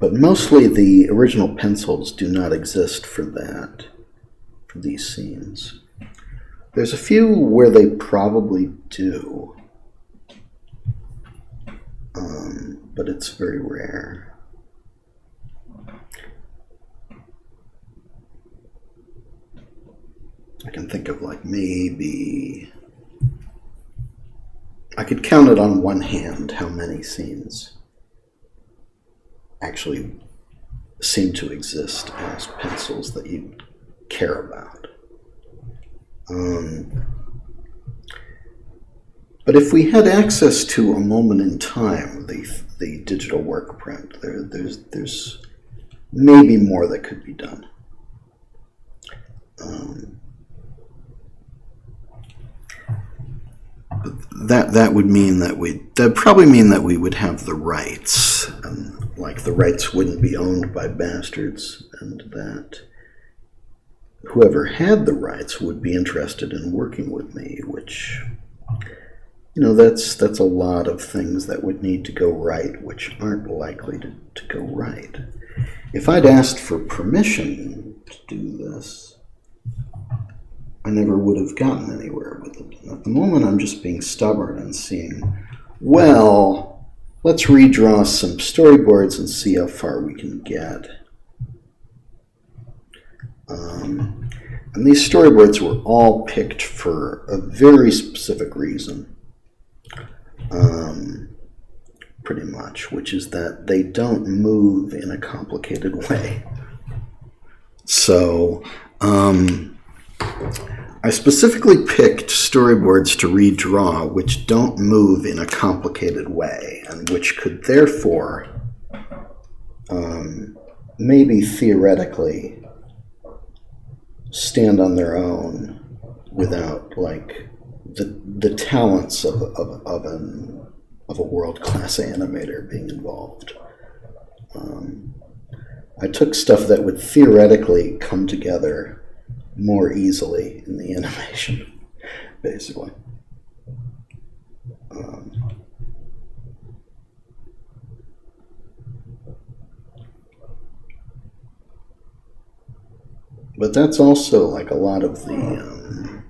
Speaker 1: But mostly the original pencils do not exist for that, for these scenes. There's a few where they probably do, but it's very rare. I can think of like maybe, I could count it on one hand how many scenes actually seem to exist as pencils that you care about. But if we had access to a moment in time, the digital work print, there's maybe more that could be done. But that would mean that that'd probably mean that we would have the rights, and like the rights wouldn't be owned by bastards, and that whoever had the rights would be interested in working with me, which, you know, that's a lot of things that would need to go right, which aren't likely to go right. If I'd asked for permission to do this, I never would have gotten anywhere with it. And at the moment, I'm just being stubborn and seeing, well, let's redraw some storyboards and see how far we can get. And these storyboards were all picked for a very specific reason, pretty much, which is that they don't move in a complicated way. So, I specifically picked storyboards to redraw which don't move in a complicated way, and which could therefore maybe theoretically stand on their own without like the talents of a world-class animator being involved. I took stuff that would theoretically come together more easily in the animation, basically. But that's also like a lot of the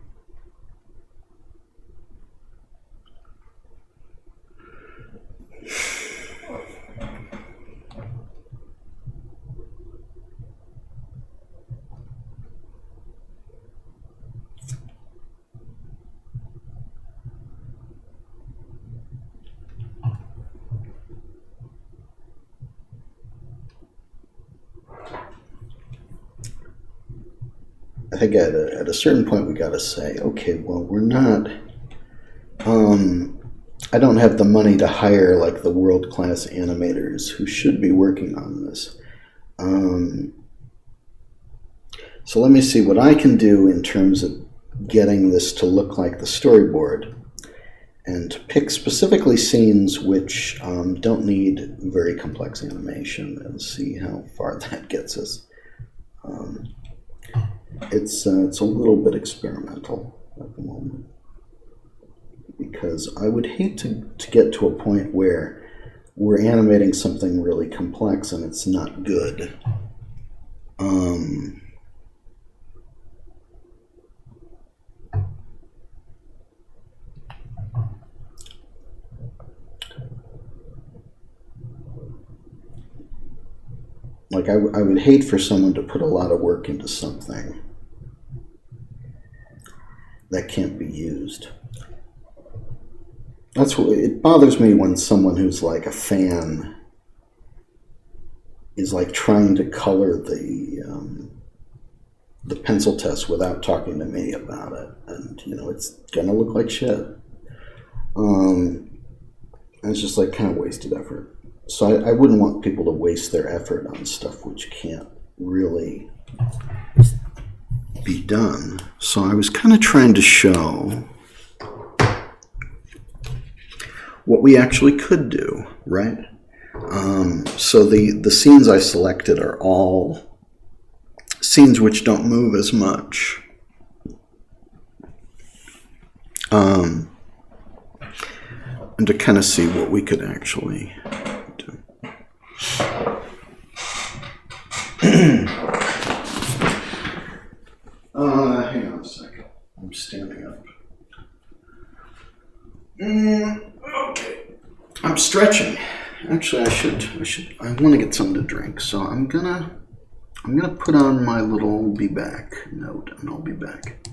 Speaker 1: I think at a certain point we got to say, okay, well, we're not, I don't have the money to hire like the world-class animators who should be working on this. So let me see what I can do in terms of getting this to look like the storyboard, and to pick specifically scenes which don't need very complex animation, and see how far that gets us. It's a little bit experimental at the moment, because I would hate to get to a point where we're animating something really complex and it's not good. Like I would hate for someone to put a lot of work into something that can't be used. That's what it bothers me when someone who's like a fan is like trying to color the pencil test without talking to me about it, and you know it's gonna look like shit. And it's just like kind of wasted effort. So I wouldn't want people to waste their effort on stuff which can't really be done. So I was kind of trying to show what we actually could do, right? So the scenes I selected are all scenes which don't move as much. And to kind of see what we could actually do. Okay. I'm stretching. Actually, I want to get something to drink, so I'm gonna put on my little be back note, and I'll be back.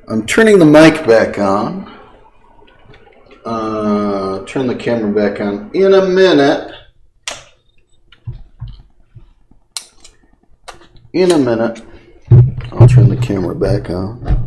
Speaker 1: I'm turning the mic back on. Turn the camera back on in a minute. In a minute. I'll turn the camera back on.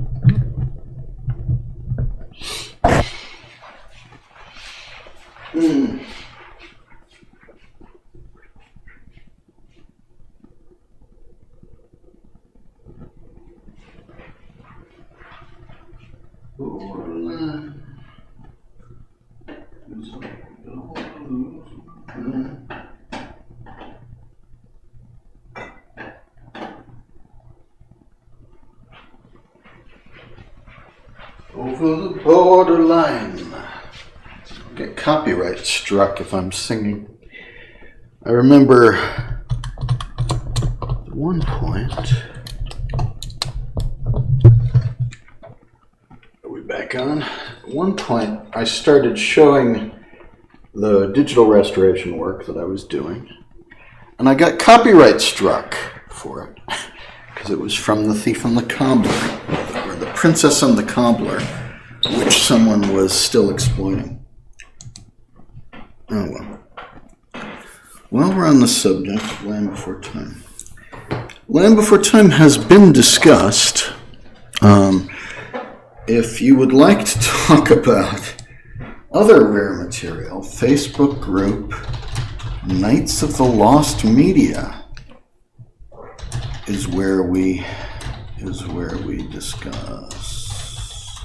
Speaker 1: Over the borderline. I'll get copyright struck if I'm singing. I remember at one point. Are we back on? At one point, I started showing the digital restoration work that I was doing, and I got copyright struck for it because it was from The Thief and the Cobbler, or The Princess and the Cobbler, which someone was still exploiting. Oh well. While we're on the subject of Land Before Time, Land Before Time has been discussed. If you would like to talk about other rare material, Facebook group Knights of the Lost Media is where we discuss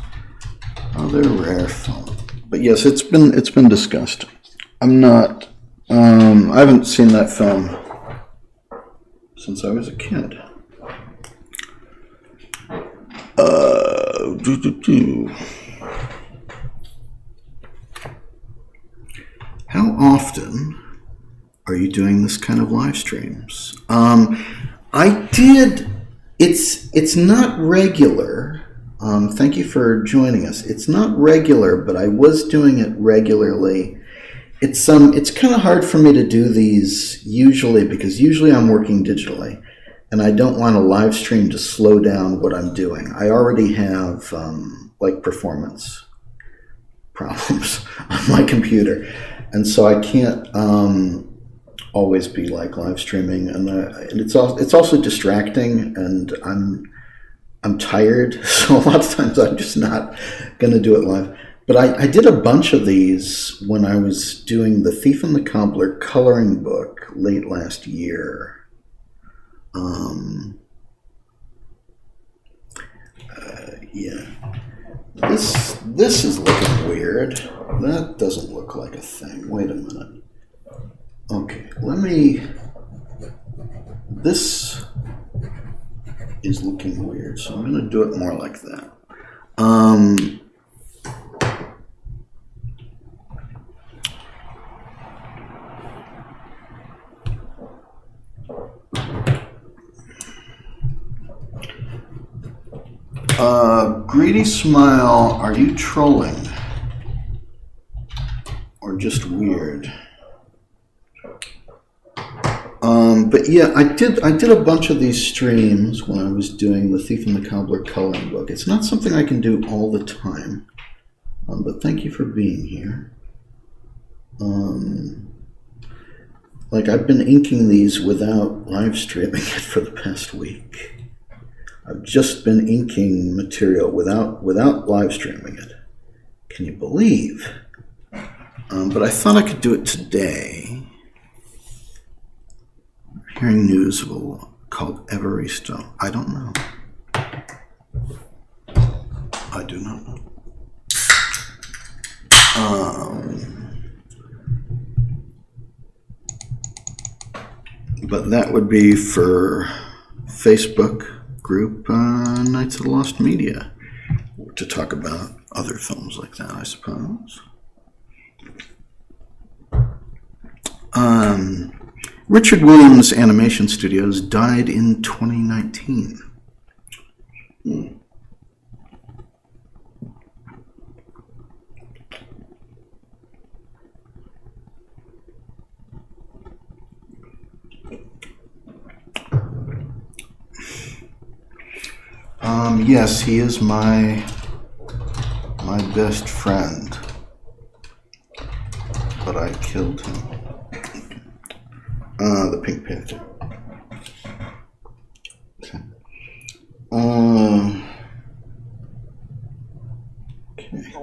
Speaker 1: other rare film. But yes, it's been discussed. I haven't seen that film since I was a kid. How often are you doing this kind of live streams? I did It's not regular. Thank you for joining us. It's not regular, but I was doing it regularly. It's kind of hard for me to do these usually because usually I'm working digitally, and I don't want a live stream to slow down what I'm doing. I already have like performance problems on my computer, and so I can't always be like live streaming, and it's also distracting, and I'm tired, so a lot of times I'm just not going to do it live. But I did a bunch of these when I was doing the Thief and the Cobbler coloring book late last year. Yeah. This is looking weird. That doesn't look like a thing. Wait a minute. Okay, this is looking weird, so I'm going to do it more like that. Greedy Smile, are you trolling? Or just weird? But yeah, I did a bunch of these streams when I was doing the Thief and the Cobbler coloring book. It's not something I can do all the time, but thank you for being here. Like I've been inking these without live streaming it for the past week. I've just been inking material without live streaming it. Can you believe? But I thought I could do it today. Hearing news of a called Evaristo. I don't know. I do not know. But that would be for Facebook group Knights of the Lost Media to talk about other films like that, I suppose. Richard Williams Animation Studios died in 2019. Yes, he is my best friend, but I killed him. The Pink Panther. Okay. Okay.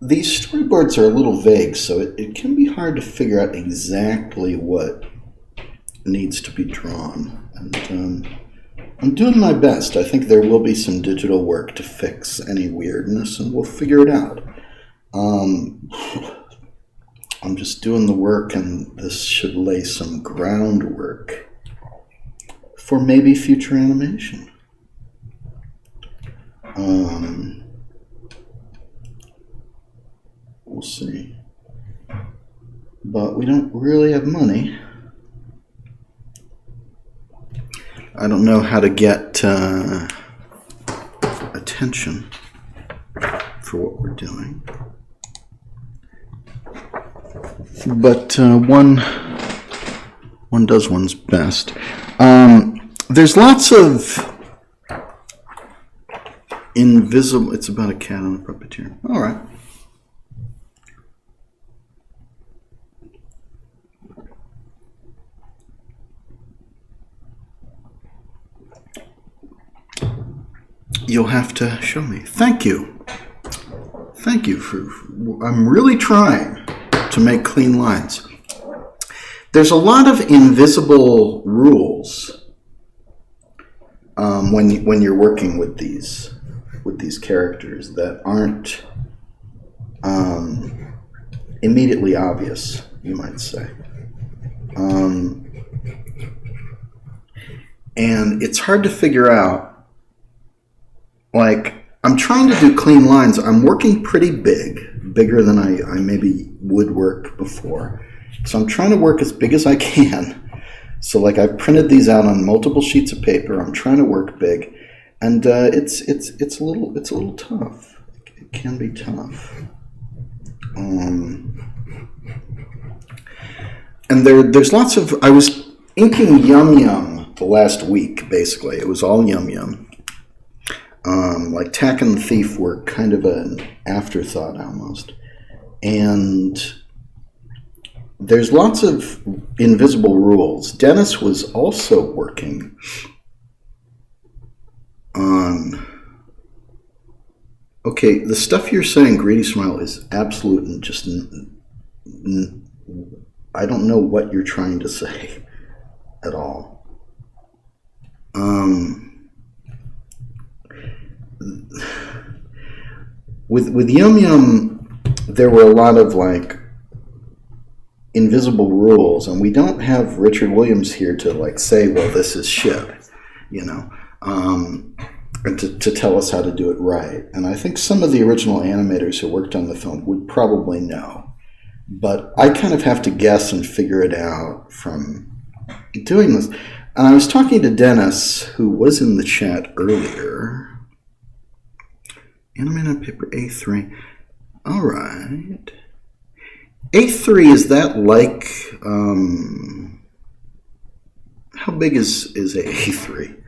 Speaker 1: These storyboards are a little vague, so it can be hard to figure out exactly what needs to be drawn. And I'm doing my best. I think there will be some digital work to fix any weirdness, and we'll figure it out. I'm just doing the work, and this should lay some groundwork for maybe future animation. We'll see. But we don't really have money. I don't know how to get attention for what we're doing. But one does one's best. There's lots of invisible... It's about a cat on a puppeteer. All right. You'll have to show me. Thank you. Thank you for... I'm really trying to make clean lines. There's a lot of invisible rules when you're working with these characters that aren't immediately obvious, you might say. And it's hard to figure out, like, I'm trying to do clean lines. I'm working pretty big, bigger than I maybe would work before. So I'm trying to work as big as I can. So like I've printed these out on multiple sheets of paper. I'm trying to work big, and it's a little tough. It can be tough. And there's lots of. I was inking Yum Yum the last week. Basically, it was all Yum Yum. Like Tack and the Thief were kind of an afterthought almost, and there's lots of invisible rules. Dennis was also working on. Okay, the stuff you're saying, Greedy Smile, is absolute and just. I don't know what you're trying to say at all. With Yum Yum, there were a lot of like invisible rules, and we don't have Richard Williams here to like say, well, this is shit, you know, and to tell us how to do it right. And I think some of the original animators who worked on the film would probably know, but I kind of have to guess and figure it out from doing this. And I was talking to Dennis, who was in the chat earlier. Animate on paper A3. All right. A3, is that like, how big is A3?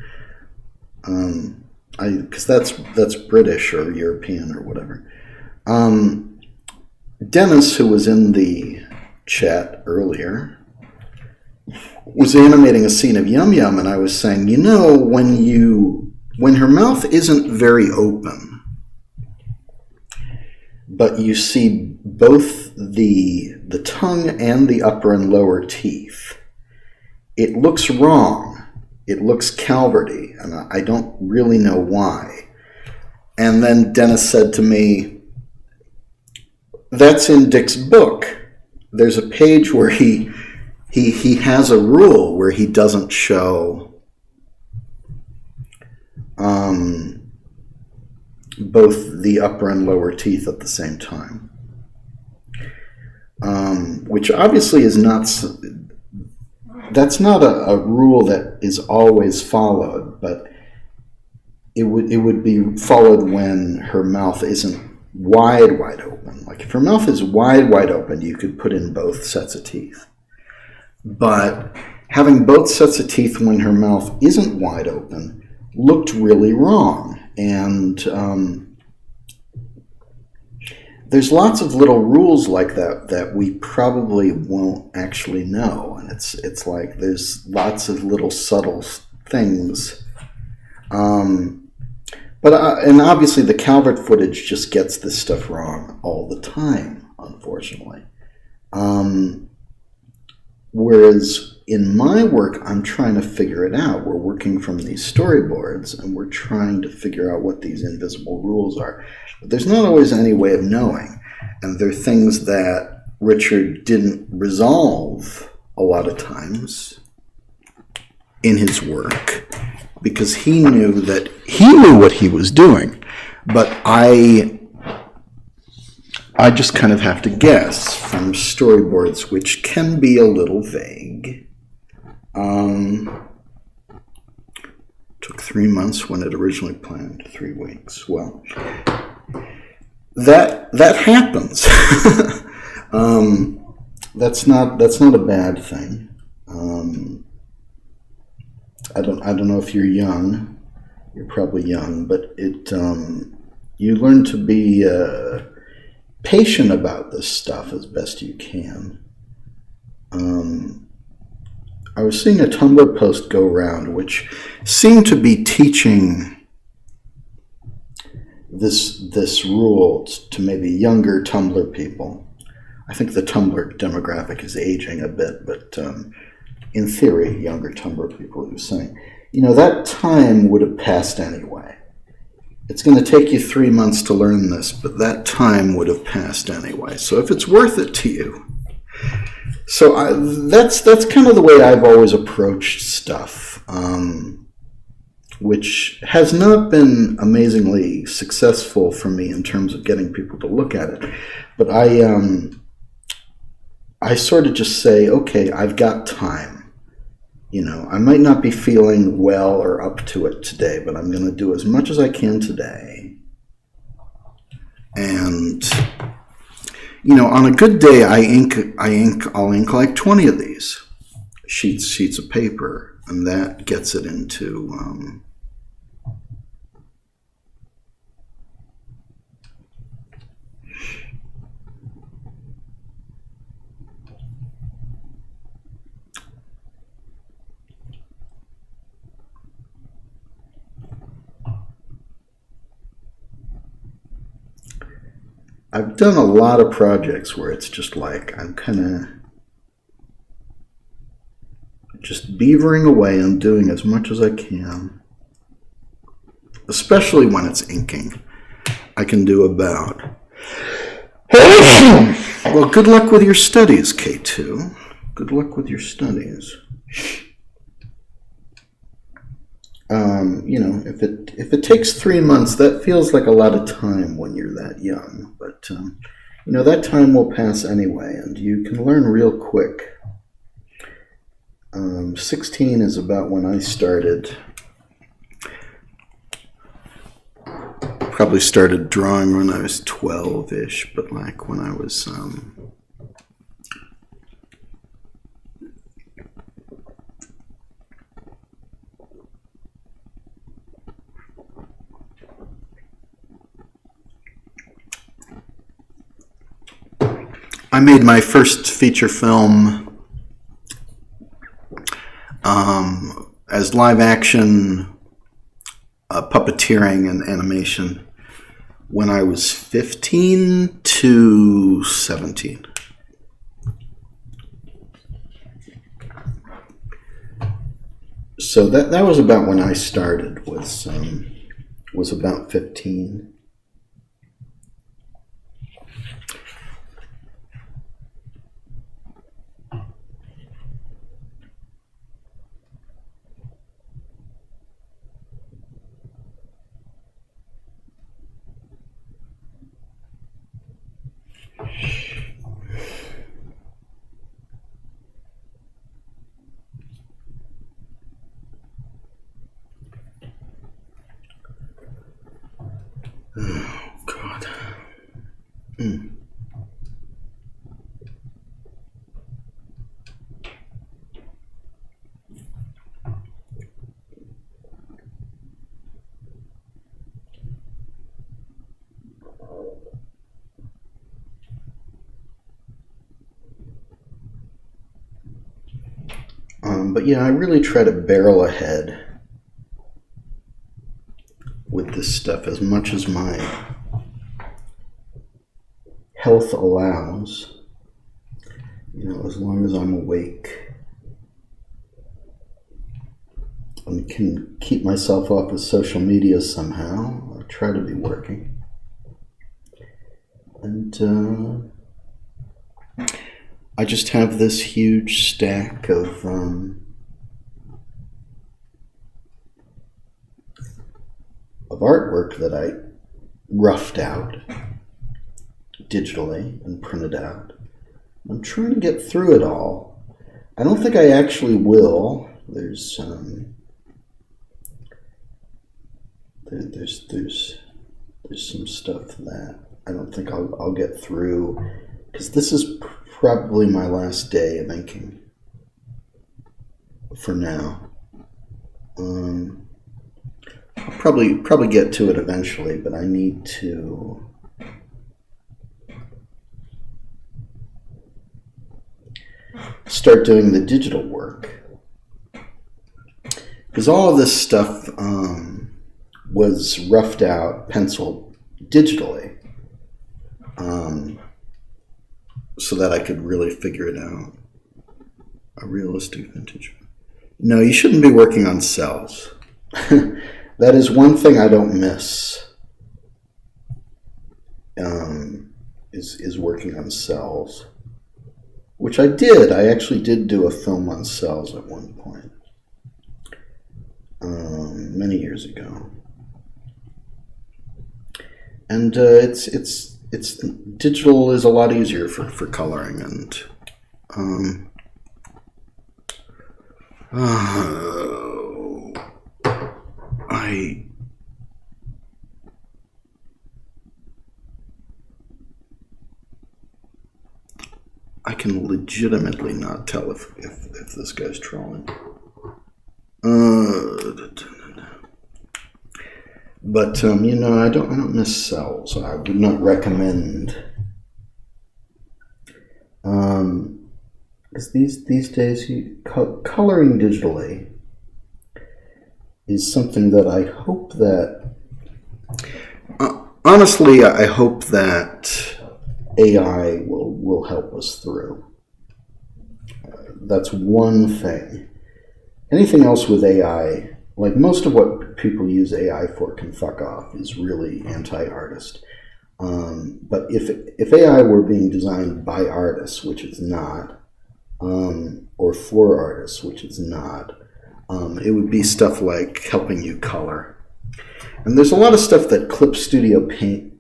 Speaker 1: Because that's British or European or whatever. Dennis, who was in the chat earlier, was animating a scene of Yum Yum, and I was saying, you know, when her mouth isn't very open, but you see both the tongue and the upper and lower teeth, it looks wrong. It looks Calverty, and I don't really know why. And then Dennis said to me, that's in Dick's book. There's a page where he has a rule where he doesn't show both the upper and lower teeth at the same time, which obviously is not. That's not a rule that is always followed, but it would be followed when her mouth isn't wide open. Like if her mouth is wide open, you could put in both sets of teeth. But having both sets of teeth when her mouth isn't wide open looked really wrong. And there's lots of little rules like that we probably won't actually know. And it's like there's lots of little subtle things. And obviously the Calvert footage just gets this stuff wrong all the time, unfortunately. Whereas in my work, I'm trying to figure it out. We're working from these storyboards, and we're trying to figure out what these invisible rules are. But there's not always any way of knowing. And there are things that Richard didn't resolve a lot of times in his work because he knew what he was doing. But I just kind of have to guess from storyboards, which can be a little vague. Took 3 months when it originally planned 3 weeks. Well, that happens. That's not a bad thing. I don't know if you're young. You're probably young, but you learn to be patient about this stuff as best you can. I was seeing a Tumblr post go around which seemed to be teaching this rule to maybe younger Tumblr people. I think the Tumblr demographic is aging a bit, but in theory, younger Tumblr people were saying, you know, that time would have passed anyway. It's going to take you 3 months to learn this, but that time would have passed anyway. So if it's worth it to you. So that's kind of the way I've always approached stuff. which has not been amazingly successful for me in terms of getting people to look at it. But I sort of just say, okay, I've got time. You know, I might not be feeling well or up to it today, but I'm going to do as much as I can today. And, you know, on a good day, I'll ink like 20 of these sheets of paper, and that gets it into I've done a lot of projects where it's just like I'm kind of just beavering away and doing as much as I can, especially when it's inking. I can do about well, good luck with your studies, K2. Good luck with your studies. You know, if it takes 3 months, that feels like a lot of time when you're that young. But you know, that time will pass anyway, and you can learn real quick. 16 is about when I started. Probably started drawing when I was 12-ish, but like when I was I made my first feature film as live action puppeteering and animation when I was 15 to 17. So that was about when I started, was about 15. Oh, God. But yeah, I really try to barrel ahead with this stuff as much as my health allows, you know, as long as I'm awake and can keep myself off of social media somehow. I try to be working. And I just have this huge stack of artwork that I roughed out digitally and printed out. I'm trying to get through it all. I don't think I actually will. There's some stuff that I don't think I'll get through, because this is probably my last day of inking for now. I'll probably get to it eventually, but I need to start doing the digital work, because all of this stuff was roughed out, penciled digitally, so that I could really figure it out. A realistic vintage. No, you shouldn't be working on cells. That is one thing I don't miss, is working on cells, which I did. I actually did do a film on cells at one point. many years ago, and it's digital is a lot easier for coloring, and I can legitimately not tell if this guy's trolling. But you know, I don't miss cells. I would not recommend. Because these days, coloring digitally is something that I hope that. Honestly, I hope that AI will help us through. That's one thing. Anything else with AI, like most of what people use AI for, can fuck off, is really anti-artist. But if AI were being designed by artists, which it's not, or for artists, which it's not, it would be stuff like helping you color. And there's a lot of stuff that Clip Studio Paint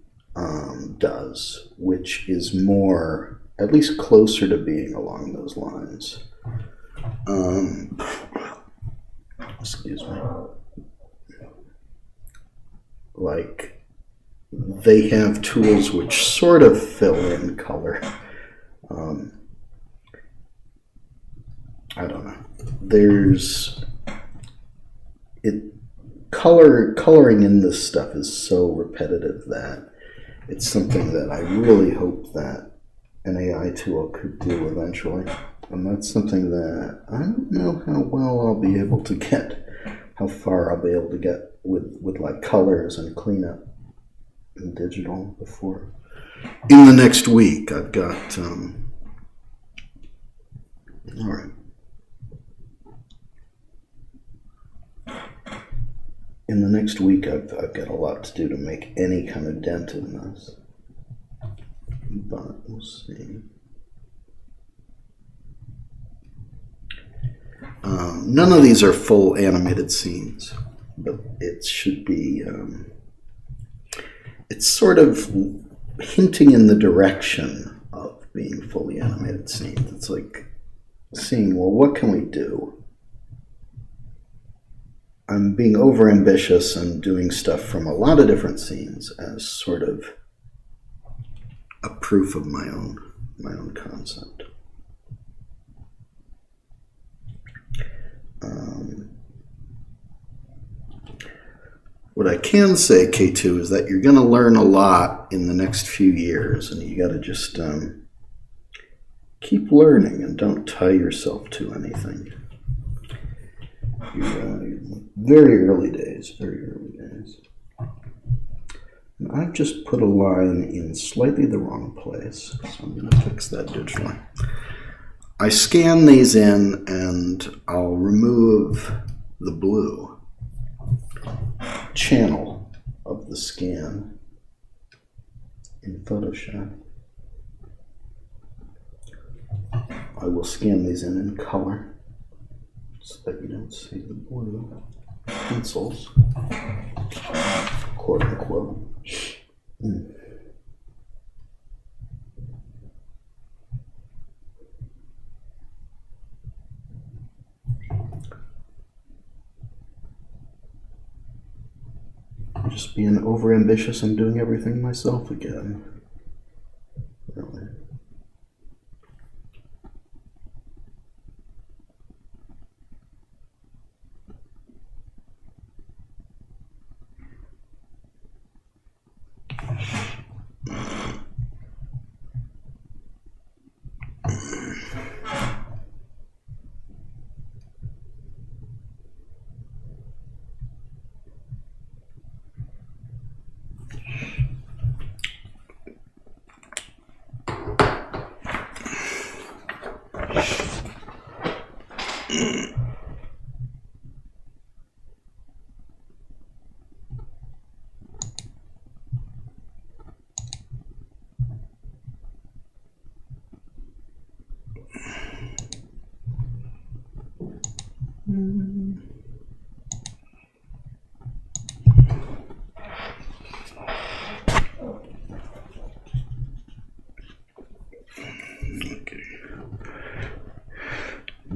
Speaker 1: does, which is more, at least closer to being along those lines. Excuse me. Like, they have tools which sort of fill in color. I don't know. Coloring in this stuff is so repetitive that it's something that I really hope that an AI tool could do eventually. And that's something that I don't know how well I'll be able to get, how far I'll be able to get with like colors and cleanup in digital before. In the next week, I've got, all right. In the next week, I've got a lot to do to make any kind of dent in this. But we'll see. None of these are full animated scenes, but it should be, it's sort of hinting in the direction of being fully animated scenes. It's like seeing, well, what can we do? I'm being overambitious and doing stuff from a lot of different scenes as sort of a proof of my own concept. What I can say, K2, is that you're going to learn a lot in the next few years, and you got to just keep learning and don't tie yourself to anything. You're very early days, very early days. And I've just put a line in slightly the wrong place, so I'm going to fix that digitally. I scan these in, and I'll remove the blue channel of the scan in Photoshop. I will scan these in color so that you don't see the blue pencils, quote unquote. I'm just being overambitious and doing everything myself again. Really.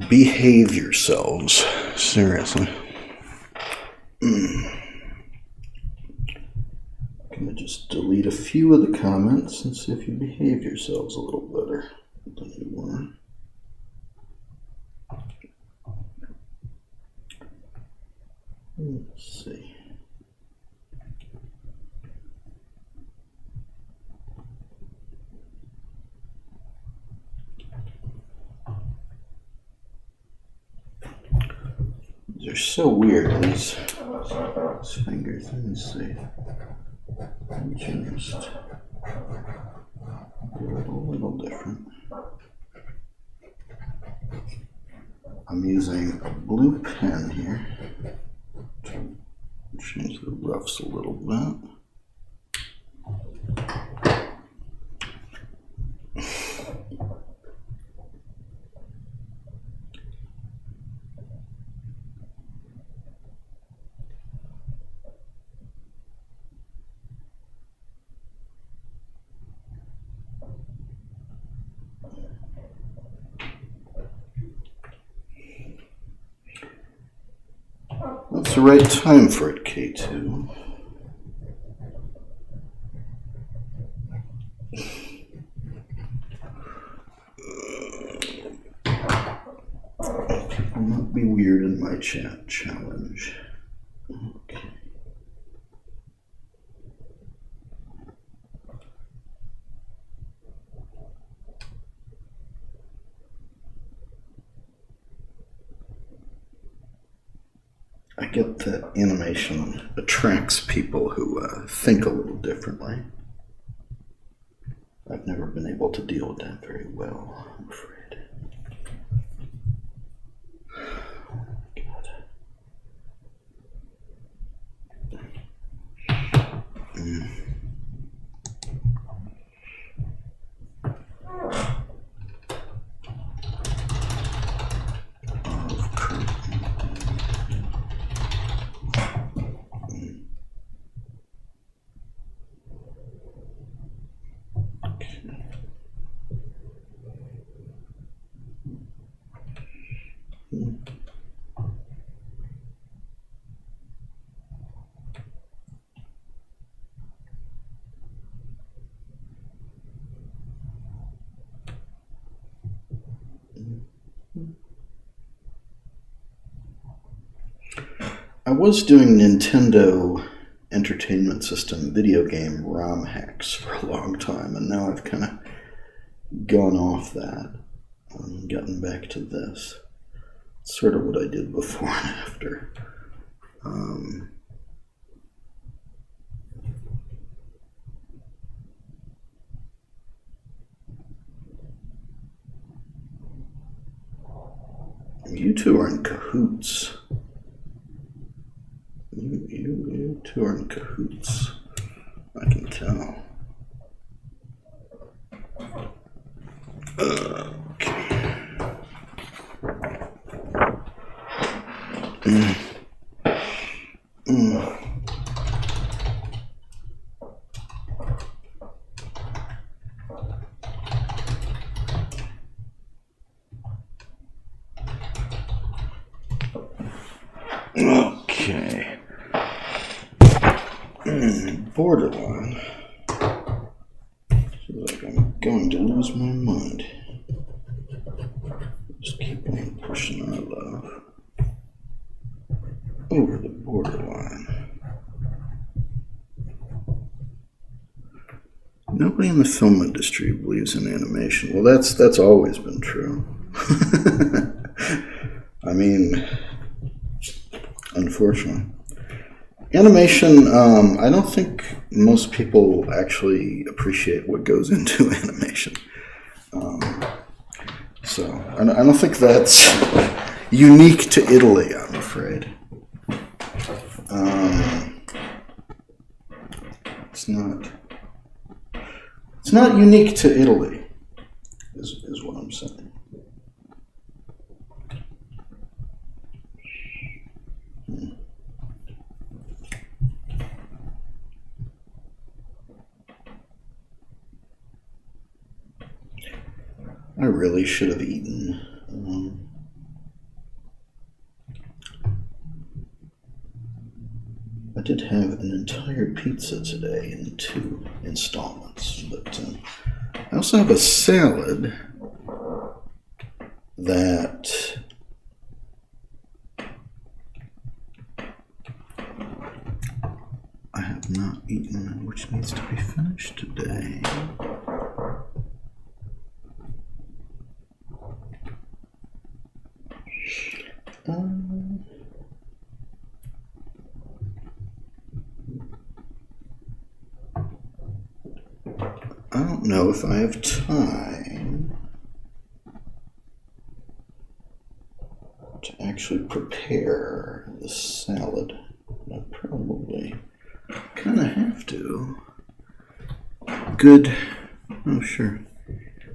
Speaker 1: Behave yourselves. Seriously. Gonna just delete a few of the comments and see if you behave yourselves a little better than you were. Let's see. These are so weird, these fingers. Let me see. Let me just do it a little different. I'm using a blue pen here to change the roughs a little bit. That's the right time for it, K2. People not be weird in my chat challenge. Okay. I get that animation attracts people who think a little differently. I've never been able to deal with that very well, I'm afraid. I was doing Nintendo Entertainment System video game ROM hacks for a long time, and now I've kind of gone off that and gotten back to this. It's sort of what I did before and after. You two are in cahoots. You two are in cahoots. I can tell. Okay. Okay. Borderline. Feels like I'm going to lose my mind. Just keep on pushing our love over the borderline. Nobody in the film industry believes in animation. Well, that's always been true. I mean, unfortunately. Animation, I don't think most people actually appreciate what goes into animation. So, I don't think that's unique to Italy, I'm afraid. It's not unique to Italy, is what I'm saying. I really should have eaten. did have an entire pizza today in 2 installments, but I also have a salad that I have not eaten, which needs to be finished today. I don't know if I have time to actually prepare the salad. I probably kind of have to. Good. Oh, sure.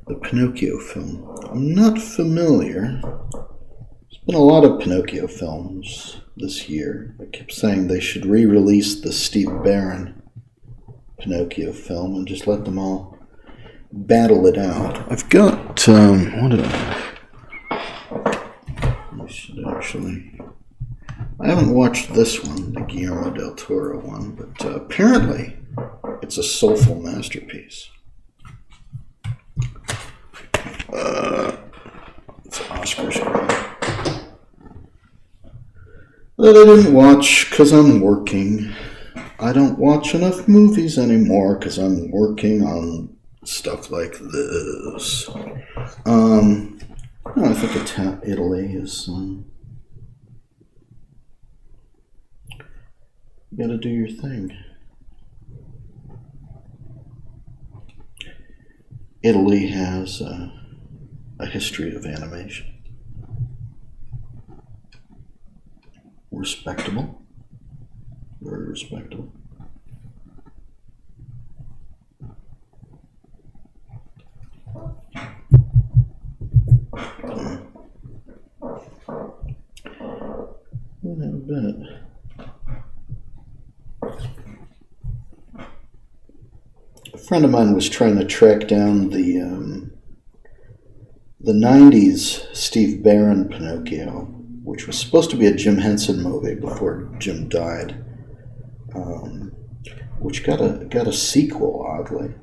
Speaker 1: The Pinocchio film. I'm not familiar. There's been a lot of Pinocchio films this year. I kept saying they should re-release the Steve Barron Pinocchio film and just let them all battle it out. I've got, what did I should actually... I haven't watched this one, the Guillermo del Toro one, but apparently it's a soulful masterpiece. It's Oscar's great. That I didn't watch because I'm working. I don't watch enough movies anymore because I'm working on stuff like this. No, I think Italy is... you gotta do your thing. Italy has a history of animation. Respectable. Very respectable. A bit. A friend of mine was trying to track down the 90s Steve Barron Pinocchio, which was supposed to be a Jim Henson movie before Jim died, which got a sequel, oddly,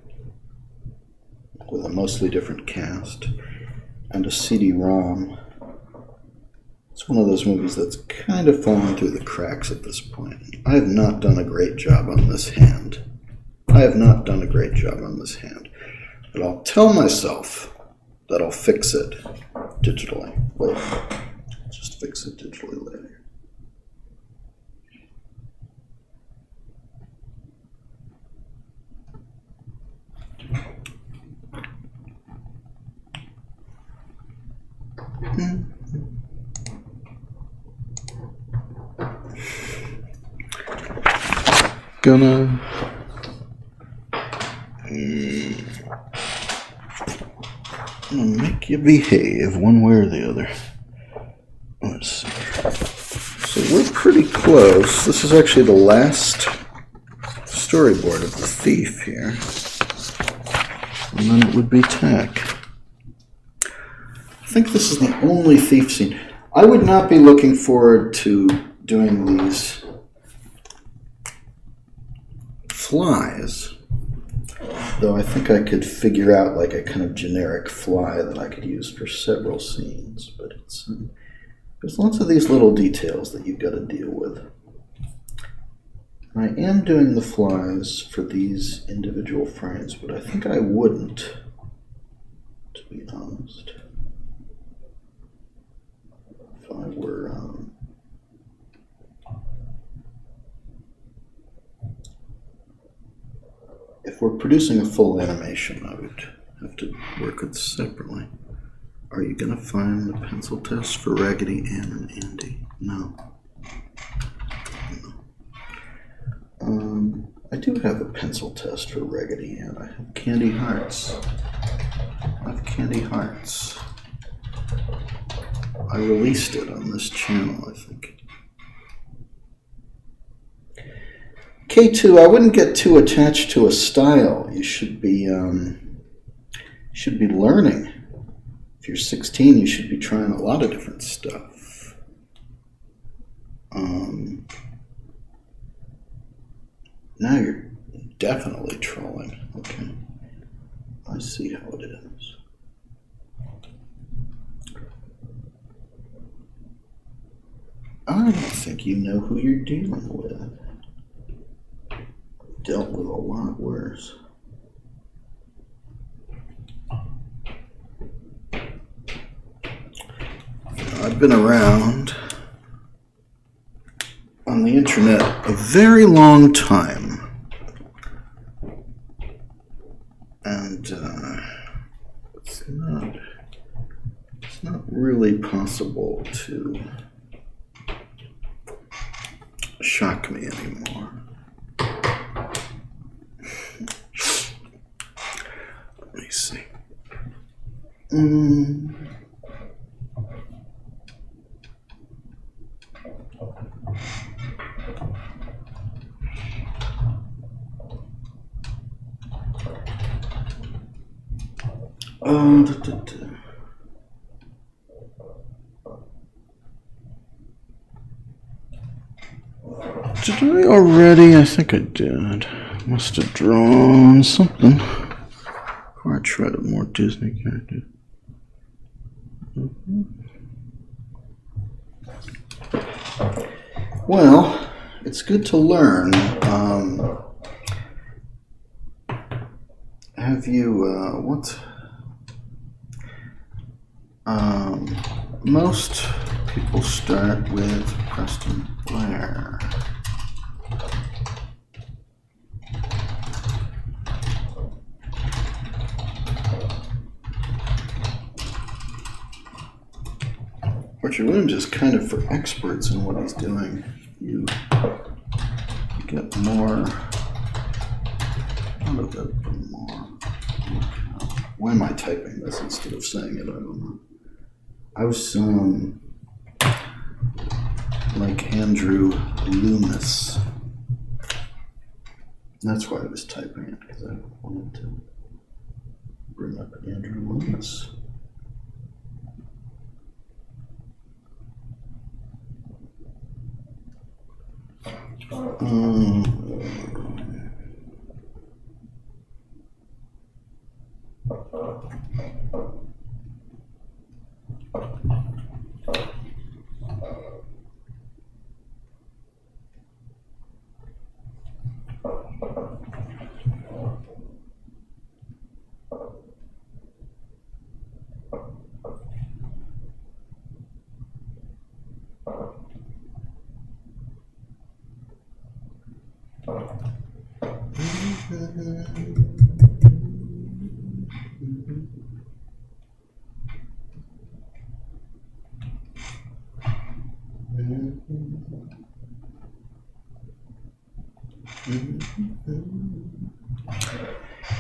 Speaker 1: with a mostly different cast and a CD-ROM. It's one of those movies that's kind of fallen through the cracks at this point. I have not done a great job on this hand. But I'll tell myself that I'll fix it digitally later. Just fix it digitally later. Gonna make you behave one way or the other. Let's see. So we're pretty close. This is actually the last storyboard of the thief here. And then it would be tack. I think this is the only thief scene. I would not be looking forward to doing these flies, though I think I could figure out like a kind of generic fly that I could use for several scenes, but it's there's lots of these little details that you've got to deal with. I am doing the flies for these individual frames, but I think I wouldn't, to be honest, if I were if we're producing a full animation, I would have to work it separately. Are you going to find the pencil test for Raggedy Ann and Andy? No. I do have a pencil test for Raggedy Ann. I have Candy Hearts. I released it on this channel, I think. K2, I wouldn't get too attached to a style. You should be learning. If you're 16, you should be trying a lot of different stuff. Now you're definitely trolling. Okay. I see how it is. I don't think you know who you're dealing with. Dealt with a lot worse. I've been around on the internet a very long time. And it's not really possible to shock me anymore. Let me see. Did I already? I think I did. Must have drawn something before I tried a more Disney character. Well, it's good to learn. Have you, most people start with Preston Blair. Richard Williams is kind of for experts in what he's doing. You get more out of it, but more. Why am I typing this instead of saying it? I don't know. I was like Andrew Loomis. That's why I was typing it, because I wanted to bring up Andrew Loomis.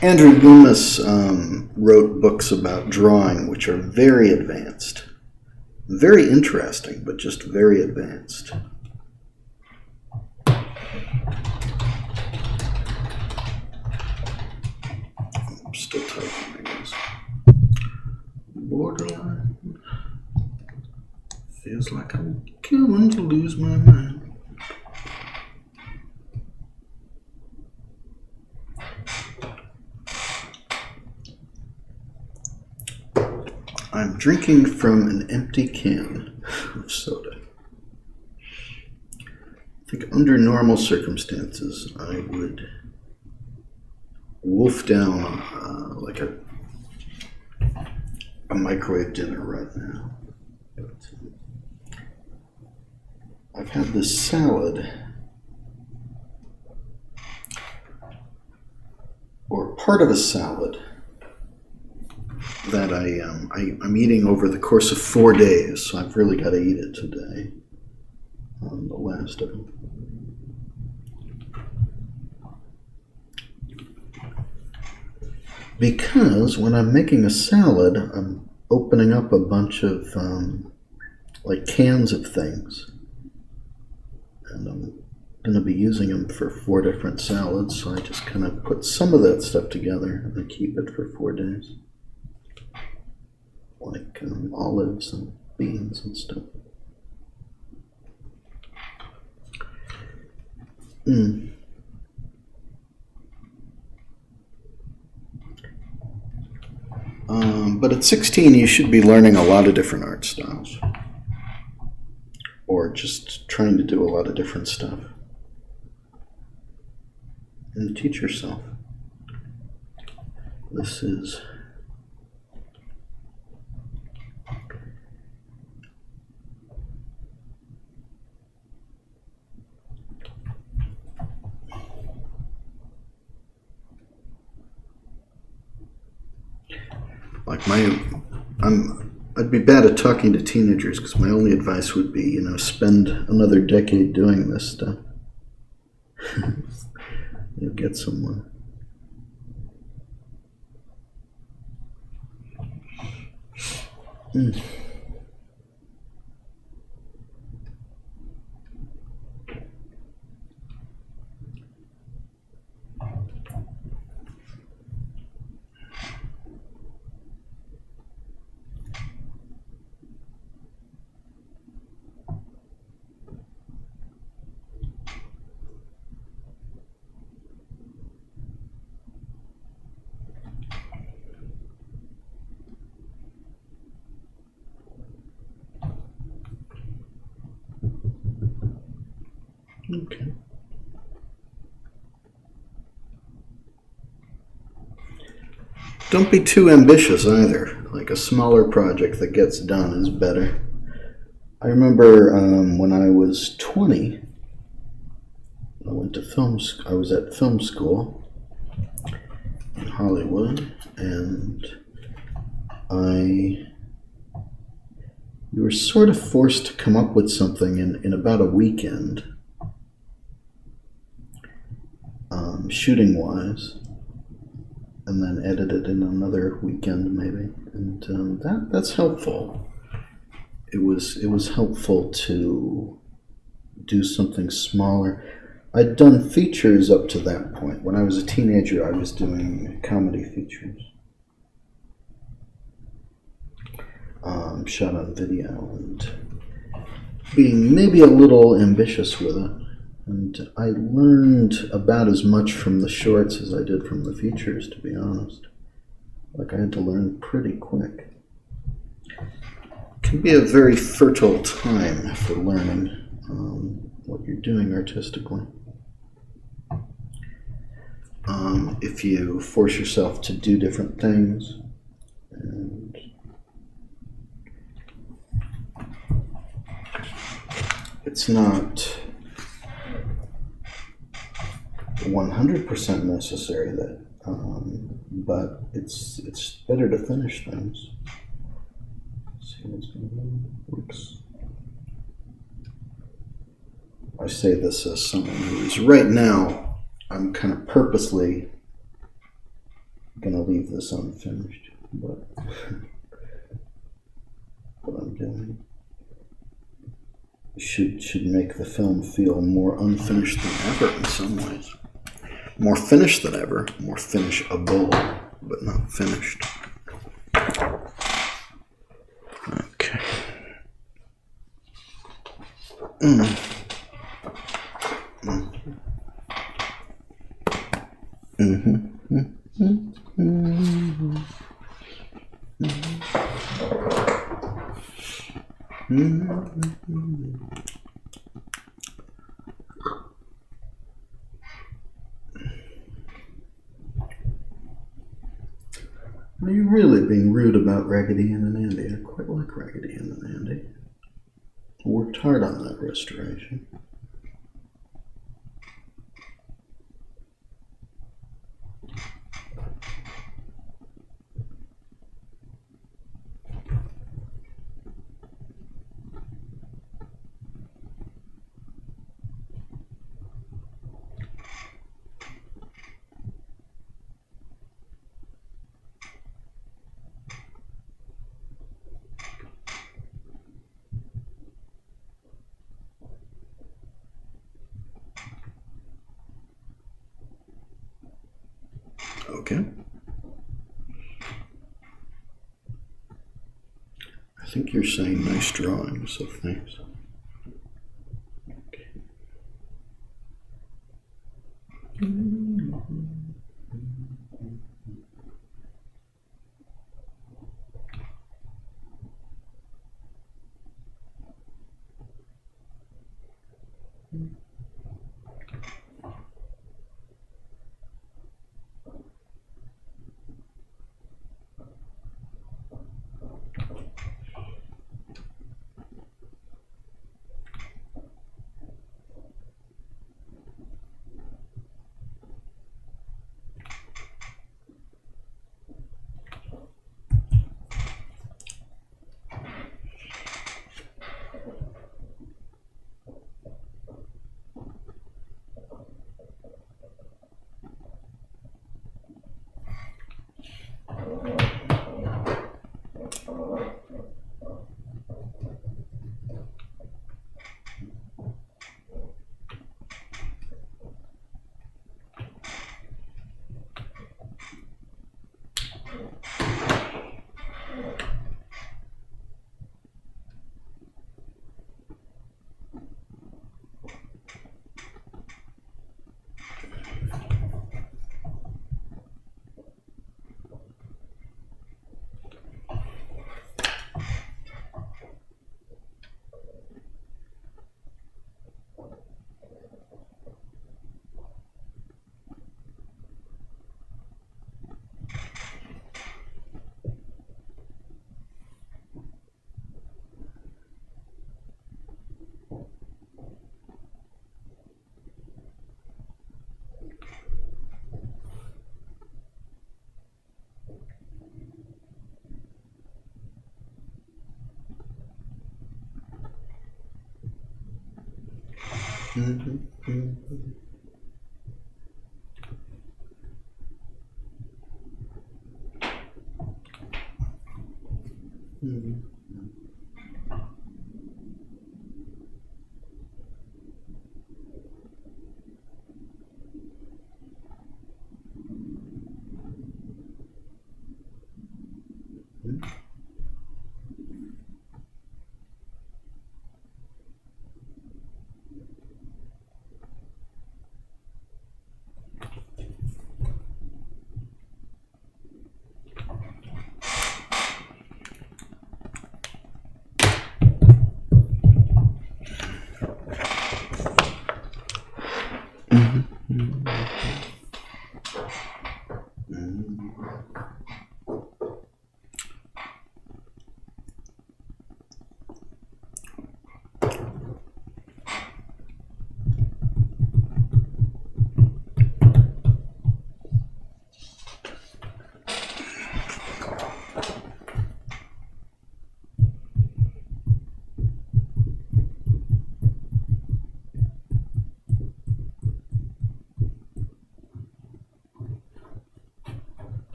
Speaker 1: Andrew Loomis wrote books about drawing, which are very advanced. Very interesting, but just very advanced. I'm still typing, I guess. Borderline. Feels like I'm going to lose my mind. I'm drinking from an empty can of soda. I think under normal circumstances, I would wolf down like a microwave dinner right now. But I've had this salad, or part of a salad, that I'm eating over the course of 4 days, so I've really got to eat it today. The last of it. Because when I'm making a salad, I'm opening up a bunch of like cans of things, and I'm going to be using them for 4 different salads, so I just kind of put some of that stuff together and keep it for 4 days. Like olives and beans and stuff. But at 16, you should be learning a lot of different art styles. Or just trying to do a lot of different stuff. And teach yourself. This is... like I'd be bad at talking to teenagers because my only advice would be, you know, spend another decade doing this stuff. You'll get somewhere. Okay. Don't be too ambitious either. Like a smaller project that gets done is better. I remember when I was 20, I went to I was at film school in Hollywood, and we were sort of forced to come up with something in about a weekend, shooting wise, and then edit it in another weekend maybe, and that's helpful. It was helpful to do something smaller. I'd done features up to that point. When I was a teenager, I was doing comedy features, shot on video, and being maybe a little ambitious with it. And I learned about as much from the shorts as I did from the features, to be honest. Like, I had to learn pretty quick. It can be a very fertile time for learning what you're doing artistically. If you force yourself to do different things, and it's not 100% necessary that, but it's better to finish things. Let's see what's going on. Works. I say this as someone who is right now. I'm kind of purposely gonna leave this unfinished, but what I'm doing should make the film feel more unfinished than ever in some ways. More finished than ever, more finishable, but not finished. Okay. Are you really being rude about Raggedy Ann and Andy? I quite like Raggedy Ann and Andy. I worked hard on that restoration. Okay. I think you're saying nice drawing, so thanks. Okay.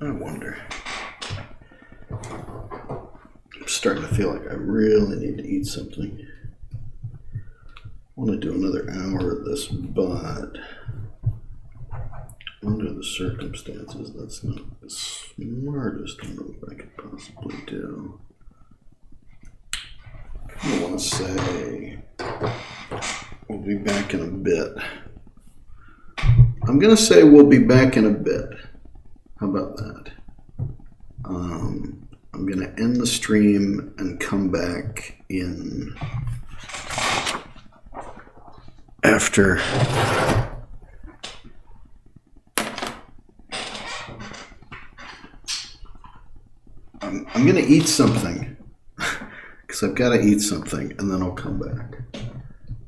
Speaker 1: I wonder. I'm starting to feel like I really need to eat something. I want to do another hour of this, but under the circumstances, that's not the smartest move I could possibly do. I want to say we'll be back in a bit. I'm going to say we'll be back in a bit. How about that? I'm going to end the stream and come back in after. I'm going to eat something because I've got to eat something and then I'll come back.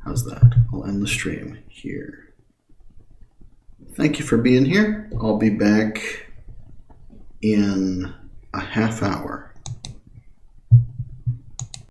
Speaker 1: How's that? I'll end the stream here. Thank you for being here. I'll be back in a half hour.